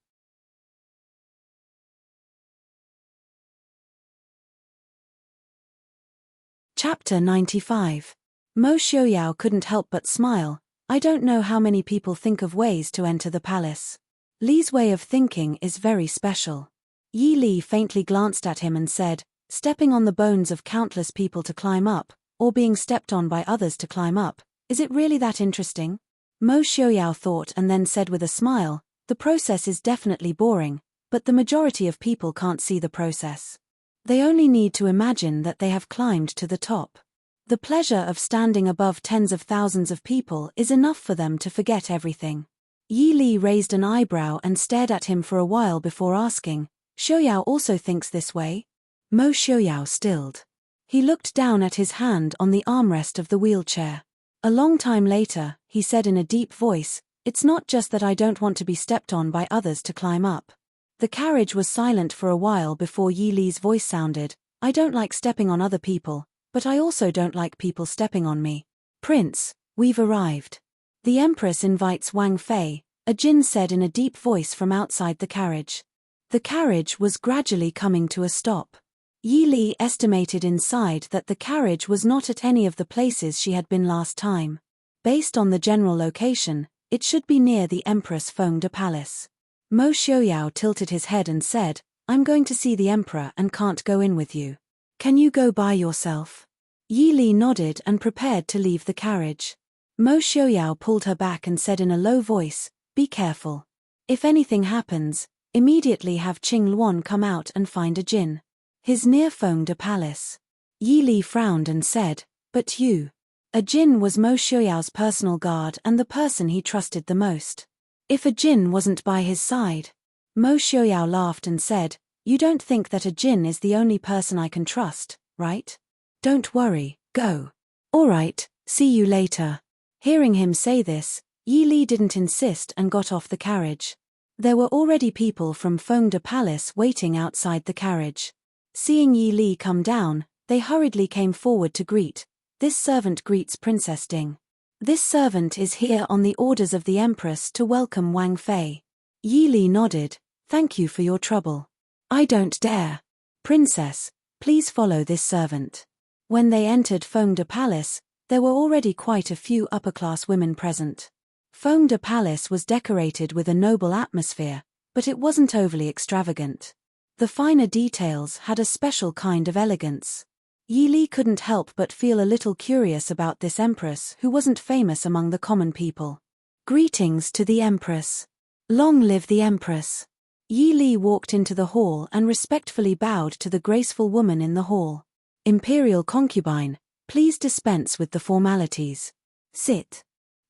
A: Chapter 95. Mo Xiaoyao couldn't help but smile. I don't know how many people think of ways to enter the palace. Li's way of thinking is very special. Yi Li faintly glanced at him and said, "Stepping on the bones of countless people to climb up, or being stepped on by others to climb up, is it really that interesting?" Mo Xiaoyao thought and then said with a smile, "The process is definitely boring, but the majority of people can't see the process. They only need to imagine that they have climbed to the top. The pleasure of standing above tens of thousands of people is enough for them to forget everything." Yi Li raised an eyebrow and stared at him for a while before asking, "Xiaoyao also thinks this way?" Mo Xiaoyao stilled. He looked down at his hand on the armrest of the wheelchair. A long time later, he said in a deep voice, "It's not just that I don't want to be stepped on by others to climb up." The carriage was silent for a while before Yi Li's voice sounded, "I don't like stepping on other people, but I also don't like people stepping on me. Prince, we've arrived. The Empress invites Wang Fei," a Jin said in a deep voice from outside the carriage. The carriage was gradually coming to a stop. Yi Li estimated inside that the carriage was not at any of the places she had been last time. Based on the general location, it should be near the Empress Fengde Palace. Mo Xiaoyao tilted his head and said, "I'm going to see the Emperor and can't go in with you. Can you go by yourself?" Yi Li nodded and prepared to leave the carriage. Mo Xiaoyao pulled her back and said in a low voice, "Be careful. If anything happens, immediately have Qing Luan come out and find a Jin. His near Fengde Palace." Yi Li frowned and said, "But you." A Jin was Mo Xiaoyao's personal guard and the person he trusted the most. If a Jin wasn't by his side? Mo Xiaoyao laughed and said, "You don't think that a Jin is the only person I can trust, right? Don't worry, go. All right, see you later." Hearing him say this, Yi Li didn't insist and got off the carriage. There were already people from Fengde Palace waiting outside the carriage. Seeing Yi Li come down, they hurriedly came forward to greet. "This servant greets Princess Ding. This servant is here on the orders of the Empress to welcome Wang Fei." Yi Li nodded, "Thank you for your trouble." "I don't dare. Princess, please follow this servant." When they entered Fengde Palace, there were already quite a few upper-class women present. Fengde Palace was decorated with a noble atmosphere, but it wasn't overly extravagant. The finer details had a special kind of elegance. Yi Li couldn't help but feel a little curious about this empress who wasn't famous among the common people. "Greetings to the Empress. Long live the Empress." Yi Li walked into the hall and respectfully bowed to the graceful woman in the hall. "Imperial concubine, please dispense with the formalities. Sit."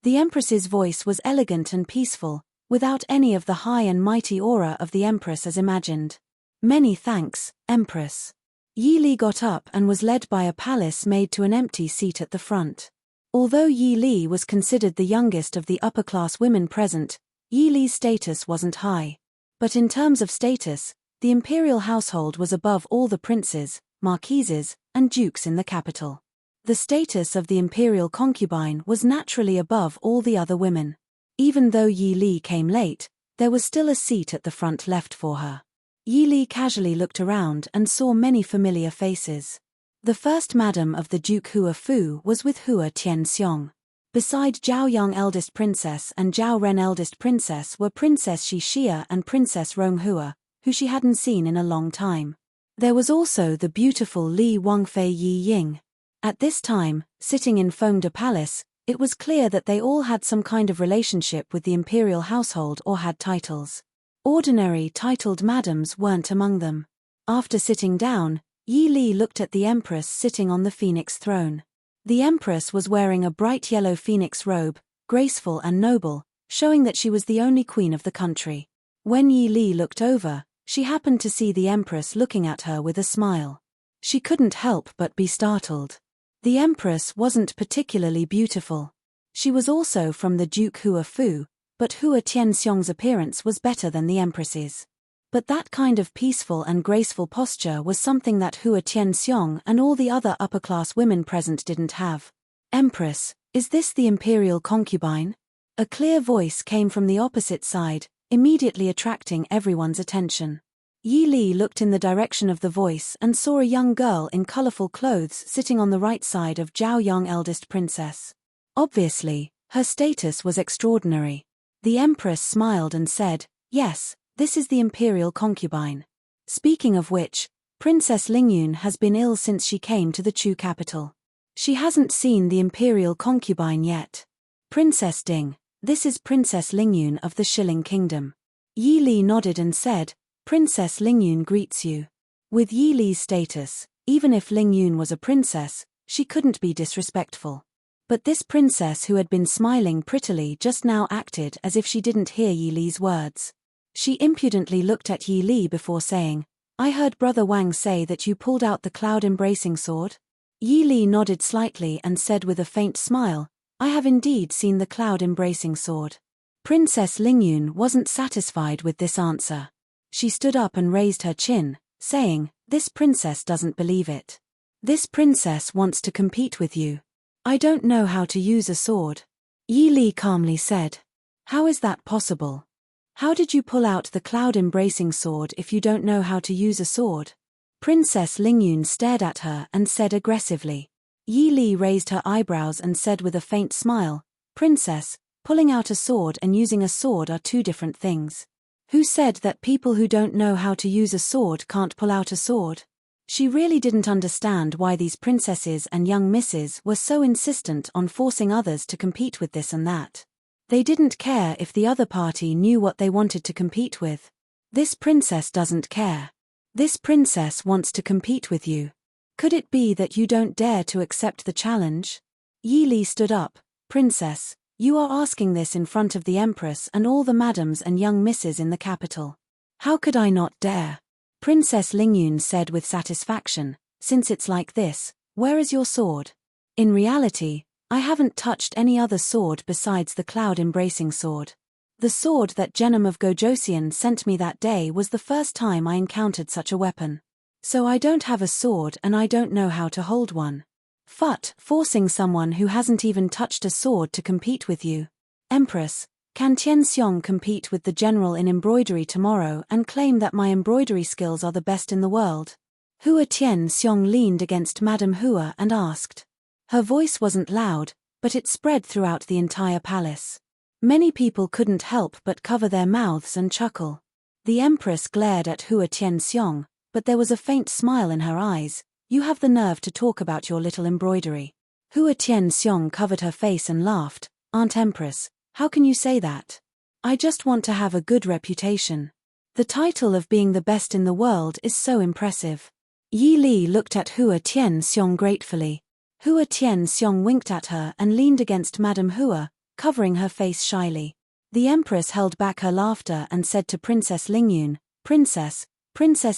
A: The Empress's voice was elegant and peaceful, without any of the high and mighty aura of the Empress as imagined. Many thanks, Empress. Yi Li got up and was led by a palace maid to an empty seat at the front. Although Yi Li was considered the youngest of the upper-class women present, Yi Li's status wasn't high. But in terms of status, the imperial household was above all the princes, marquises, and dukes in the capital. The status of the imperial concubine was naturally above all the other women. Even though Yi Li came late, there was still a seat at the front left for her. Yi Li casually looked around and saw many familiar faces. The first madam of the Duke Hua Fu was with Hua Tianxiong. Beside Zhao Yang eldest princess and Zhao Ren eldest princess were Princess Shi Xia and Princess Rong Hua, who she hadn't seen in a long time. There was also the beautiful Li Wangfei Yi Ying. At this time, sitting in Fengde Palace, it was clear that they all had some kind of relationship with the imperial household or had titles. Ordinary titled madams weren't among them. After sitting down, Yi Li looked at the Empress sitting on the phoenix throne. The Empress was wearing a bright yellow phoenix robe, graceful and noble, showing that she was the only queen of the country. When Yi Li looked over, she happened to see the Empress looking at her with a smile. She couldn't help but be startled. The Empress wasn't particularly beautiful. She was also from the Duke Hua Fu, but Hua Tianxiong's appearance was better than the Empress's. But that kind of peaceful and graceful posture was something that Hua Tianxiong and all the other upper-class women present didn't have. "Empress, is this the imperial concubine?" A clear voice came from the opposite side, immediately attracting everyone's attention. Yi Li looked in the direction of the voice and saw a young girl in colorful clothes sitting on the right side of Zhao Yang eldest princess. Obviously, her status was extraordinary. The Empress smiled and said, "Yes, this is the imperial concubine. Speaking of which, Princess Lingyun has been ill since she came to the Chu capital. She hasn't seen the imperial concubine yet. Princess Ding, this is Princess Lingyun of the Shilling Kingdom." Yi Li nodded and said, "Princess Lingyun greets you." With Yi Li's status, even if Lingyun was a princess, she couldn't be disrespectful. But this princess who had been smiling prettily just now acted as if she didn't hear Yi Li's words. She impudently looked at Yi Li before saying, "I heard Brother Wang say that you pulled out the cloud-embracing sword?" Yi Li nodded slightly and said with a faint smile, "I have indeed seen the cloud-embracing sword." Princess Lingyun wasn't satisfied with this answer. She stood up and raised her chin, saying, "This princess doesn't believe it. This princess wants to compete with you." "I don't know how to use a sword," Yi Li calmly said. "How is that possible? How did you pull out the cloud-embracing sword if you don't know how to use a sword?" Princess Lingyun stared at her and said aggressively. Yi Li raised her eyebrows and said with a faint smile, "Princess, pulling out a sword and using a sword are two different things. Who said that people who don't know how to use a sword can't pull out a sword?" She really didn't understand why these princesses and young misses were so insistent on forcing others to compete with this and that. They didn't care if the other party knew what they wanted to compete with. This princess doesn't care. This princess wants to compete with you. Could it be that you don't dare to accept the challenge? Yi Li stood up. "Princess, you are asking this in front of the Empress and all the madams and young misses in the capital. How could I not dare?" Princess Lingyun said with satisfaction, "Since it's like this, where is your sword?" "In reality, I haven't touched any other sword besides the cloud-embracing sword. The sword that Genom of Gojosian sent me that day was the first time I encountered such a weapon. So I don't have a sword and I don't know how to hold one. Forcing someone who hasn't even touched a sword to compete with you. Empress, can Tianxiong compete with the general in embroidery tomorrow and claim that my embroidery skills are the best in the world?" Hua Tianxiong leaned against Madame Hua and asked. Her voice wasn't loud, but it spread throughout the entire palace. Many people couldn't help but cover their mouths and chuckle. The Empress glared at Hua Tianxiong, but there was a faint smile in her eyes. "You have the nerve to talk about your little embroidery." Hua Tianxiong covered her face and laughed. "Aunt Empress, how can you say that? I just want to have a good reputation. The title of being the best in the world is so impressive." Yi Li looked at Hua Tianxiong gratefully. Hua Tianxiong winked at her and leaned against Madame Hua, covering her face shyly. The empress held back her laughter and said to Princess Lingyun, Princess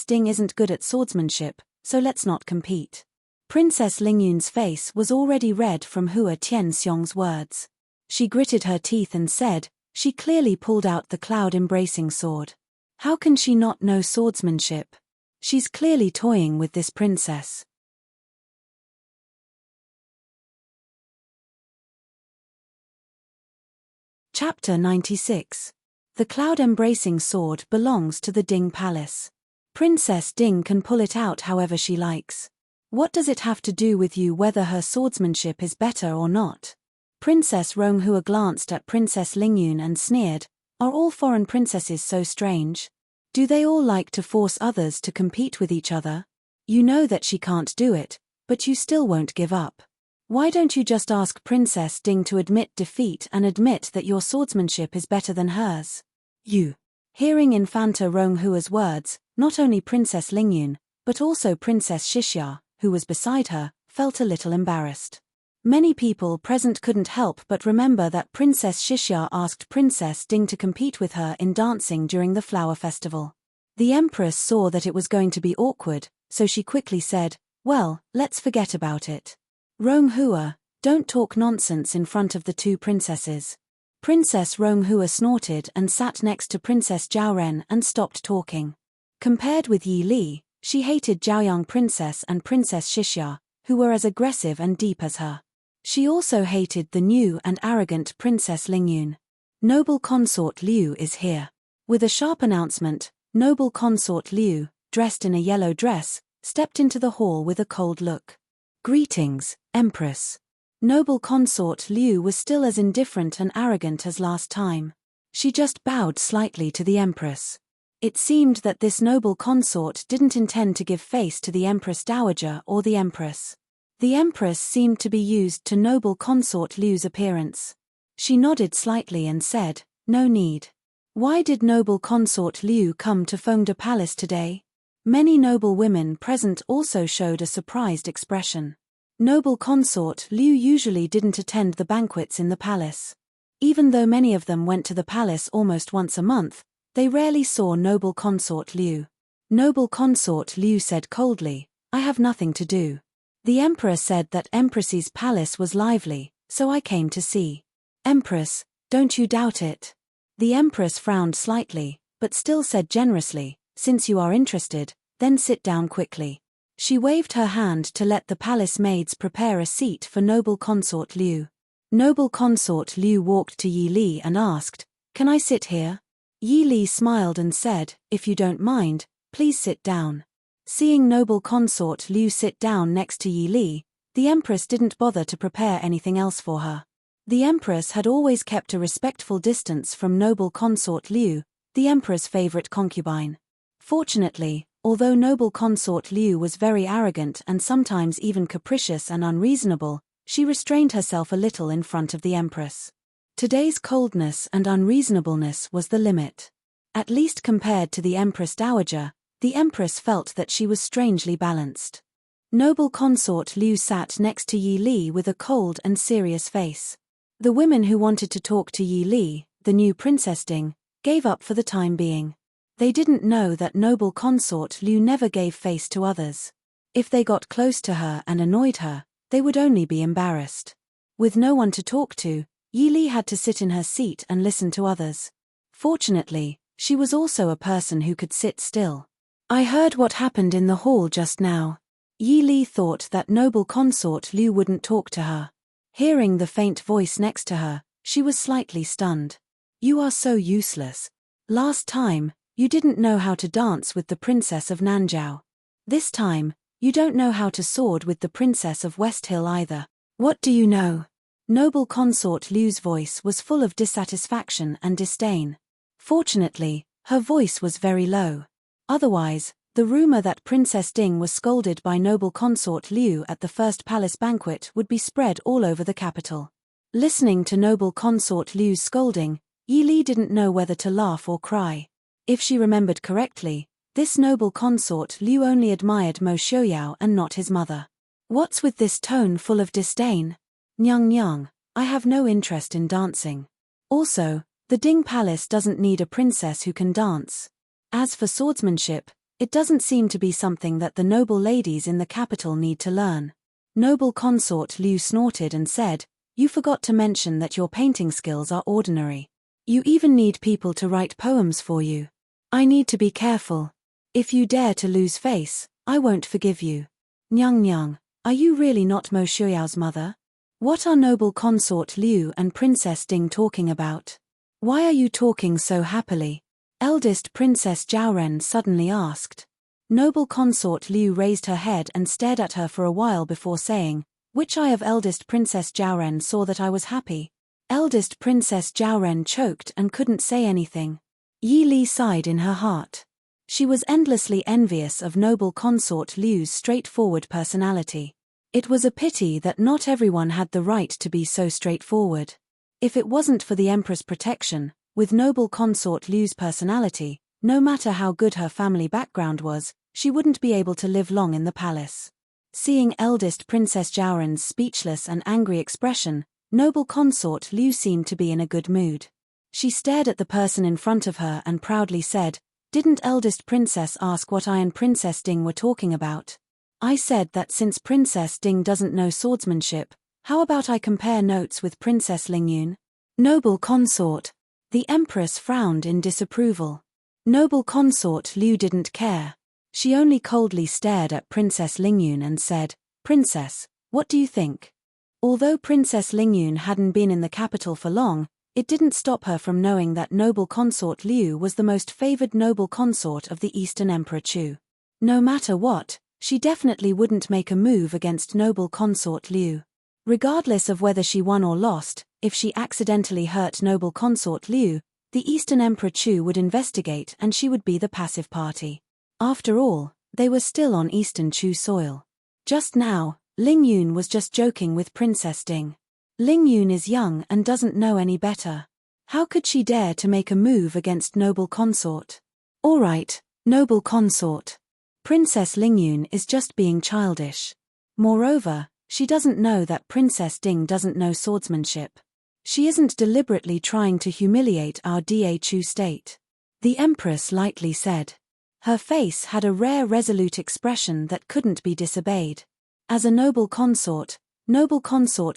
A: Ding isn't good at swordsmanship, so let's not compete. Princess Lingyun's face was already red from Hua Tianxiong's words. She gritted her teeth and said, she clearly pulled out the cloud-embracing sword. How can she not know swordsmanship? She's clearly toying with this princess. Chapter 96. The cloud-embracing sword belongs to the Ding Palace. Princess Ding can pull it out however she likes. What does it have to do with you whether her swordsmanship is better or not? Princess Ronghua glanced at Princess Lingyun and sneered, are all foreign princesses so strange? Do they all like to force others to compete with each other? You know that she can't do it, but you still won't give up. Why don't you just ask Princess Ding to admit defeat and admit that your swordsmanship is better than hers? You. Hearing Infanta Ronghua's words, not only Princess Lingyun, but also Princess Xixia, who was beside her, felt a little embarrassed. Many people present couldn't help but remember that Princess Xixia asked Princess Ding to compete with her in dancing during the flower festival. The Empress saw that it was going to be awkward, so she quickly said, well, let's forget about it. Ronghua, don't talk nonsense in front of the two princesses. Princess Ronghua snorted and sat next to Princess Zhaoren and stopped talking. Compared with Yi Li, she hated Zhaoyang Princess and Princess Xixia, who were as aggressive and deep as her. She also hated the new and arrogant Princess Lingyun. Noble Consort Liu is here. With a sharp announcement, Noble Consort Liu, dressed in a yellow dress, stepped into the hall with a cold look. Greetings, Empress. Noble Consort Liu was still as indifferent and arrogant as last time. She just bowed slightly to the Empress. It seemed that this noble consort didn't intend to give face to the Empress Dowager or the Empress. The Empress seemed to be used to Noble Consort Liu's appearance. She nodded slightly and said, no need. Why did Noble Consort Liu come to Fengde Palace today? Many noble women present also showed a surprised expression. Noble Consort Liu usually didn't attend the banquets in the palace. Even though many of them went to the palace almost once a month, they rarely saw Noble Consort Liu. Noble Consort Liu said coldly, I have nothing to do. The Emperor said that Empress's palace was lively, so I came to see. Empress, don't you doubt it? The Empress frowned slightly, but still said generously, since you are interested, then sit down quickly. She waved her hand to let the palace maids prepare a seat for Noble Consort Liu. Noble Consort Liu walked to Yi Li and asked, can I sit here? Yi Li smiled and said, if you don't mind, please sit down. Seeing Noble Consort Liu sit down next to Yi Li, the Empress didn't bother to prepare anything else for her. The Empress had always kept a respectful distance from Noble Consort Liu, the Emperor's favorite concubine. Fortunately, although Noble Consort Liu was very arrogant and sometimes even capricious and unreasonable, she restrained herself a little in front of the Empress. Today's coldness and unreasonableness was the limit. At least compared to the Empress Dowager, the Empress felt that she was strangely balanced. Noble Consort Liu sat next to Yi Li with a cold and serious face. The women who wanted to talk to Yi Li, the new Princess Ding, gave up for the time being. They didn't know that Noble Consort Liu never gave face to others. If they got close to her and annoyed her, they would only be embarrassed. With no one to talk to, Yi Li had to sit in her seat and listen to others. Fortunately, she was also a person who could sit still. I heard what happened in the hall just now. Yi Li thought that Noble Consort Liu wouldn't talk to her. Hearing the faint voice next to her, she was slightly stunned. You are so useless. Last time, you didn't know how to dance with the Princess of Nanzhao. This time, you don't know how to sword with the Princess of West Hill either. What do you know? Noble Consort Liu's voice was full of dissatisfaction and disdain. Fortunately, her voice was very low. Otherwise, the rumor that Princess Ding was scolded by Noble Consort Liu at the first palace banquet would be spread all over the capital. Listening to Noble Consort Liu's scolding, Yi Li didn't know whether to laugh or cry. If she remembered correctly, this Noble Consort Liu only admired Mo Xiaoyao and not his mother. What's with this tone full of disdain? Nyang nyang, I have no interest in dancing. Also, The Ding Palace doesn't need a princess who can dance. As for swordsmanship, it doesn't seem to be something that the noble ladies in the capital need to learn. Noble consort Liu snorted and said, "You forgot to mention that your painting skills are ordinary. You even need people to write poems for you. I need to be careful. If you dare to lose face, I won't forgive you." "Nyang Nyang, are you really not Mo Shuyao's mother? What are noble consort Liu and Princess Ding talking about? Why are you talking so happily?" Eldest Princess Zhaoren suddenly asked. Noble consort Liu raised her head and stared at her for a while before saying, "Which eye of eldest Princess Zhaoren saw that I was happy?" Eldest Princess Zhaoren choked and couldn't say anything. Yi Li sighed in her heart. She was endlessly envious of noble consort Liu's straightforward personality. It was a pity that not everyone had the right to be so straightforward. If it wasn't for the Empress' protection, with noble consort Liu's personality, no matter how good her family background was, she wouldn't be able to live long in the palace. Seeing eldest Princess Zhaoren's speechless and angry expression, noble consort Liu seemed to be in a good mood. She stared at the person in front of her and proudly said, "Didn't eldest princess ask what I and Princess Ding were talking about? I said that since Princess Ding doesn't know swordsmanship, how about I compare notes with Princess Lingyun?" Noble consort. The Empress frowned in disapproval. Noble consort Liu didn't care. She only coldly stared at Princess Lingyun and said, "Princess, what do you think?" Although Princess Lingyun hadn't been in the capital for long, it didn't stop her from knowing that noble consort Liu was the most favored noble consort of the Eastern Emperor Chu. No matter what, she definitely wouldn't make a move against noble consort Liu. Regardless of whether she won or lost, if she accidentally hurt noble consort Liu, the Eastern Emperor Chu would investigate and she would be the passive party. After all, they were still on Eastern Chu soil. Just now, Lingyun was just joking with Princess Ding. Lingyun is young and doesn't know any better. How could she dare to make a move against noble consort? All right, noble consort. Princess Lingyun is just being childish. Moreover, she doesn't know that Princess Ding doesn't know swordsmanship. She isn't deliberately trying to humiliate our Da Chu state. The Empress lightly said. Her face had a rare resolute expression that couldn't be disobeyed. As a noble consort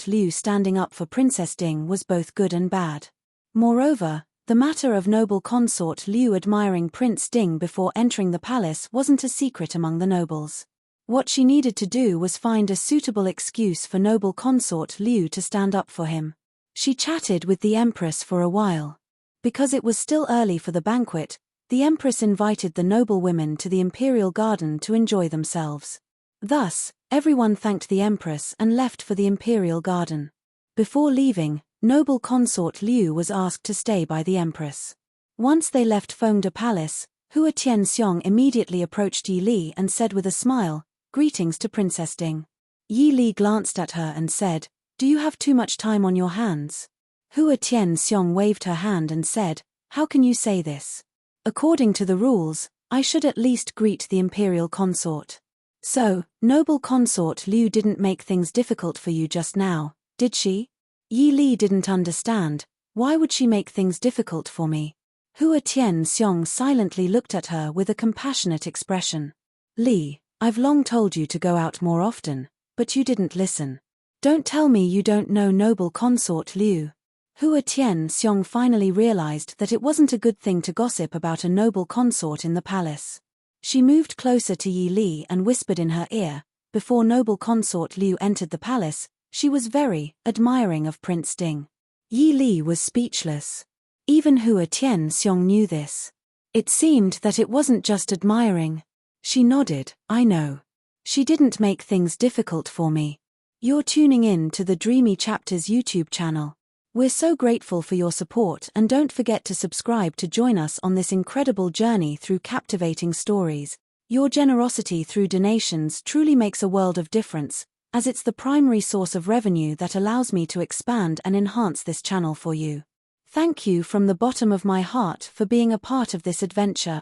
A: Liu standing up for Princess Ding was both good and bad. Moreover, the matter of noble consort Liu admiring Prince Ding before entering the palace wasn't a secret among the nobles. What she needed to do was find a suitable excuse for noble consort Liu to stand up for him. She chatted with the Empress for a while. Because it was still early for the banquet, the Empress invited the noble women to the imperial garden to enjoy themselves. Thus, everyone thanked the Empress and left for the imperial garden. Before leaving, noble consort Liu was asked to stay by the Empress. Once they left Fengde Palace, Hua Tianxiong immediately approached Yi Li and said with a smile, "Greetings to Princess Ding." Yi Li glanced at her and said, "Do you have too much time on your hands?" Hua Tianxiong waved her hand and said, "How can you say this? According to the rules, I should at least greet the imperial consort. So, noble consort Liu didn't make things difficult for you just now, did she?" Yi Li didn't understand. Why would she make things difficult for me? Hua Tianxiong silently looked at her with a compassionate expression. "Li, I've long told you to go out more often, but you didn't listen. Don't tell me you don't know noble consort Liu." Hua Tianxiong finally realized that it wasn't a good thing to gossip about a noble consort in the palace. She moved closer to Yi Li and whispered in her ear, before noble consort Liu entered the palace, she was very admiring of Prince Ding. Yi Li was speechless. Even Hua Tianxiong knew this. It seemed that it wasn't just admiring. She nodded, "I know. She didn't make things difficult for me." You're tuning in to the Dreamy Chapters YouTube channel. We're so grateful for your support and don't forget to subscribe to join us on this incredible journey through captivating stories. Your generosity through donations truly makes a world of difference, as it's the primary source of revenue that allows me to expand and enhance this channel for you. Thank you from the bottom of my heart for being a part of this adventure.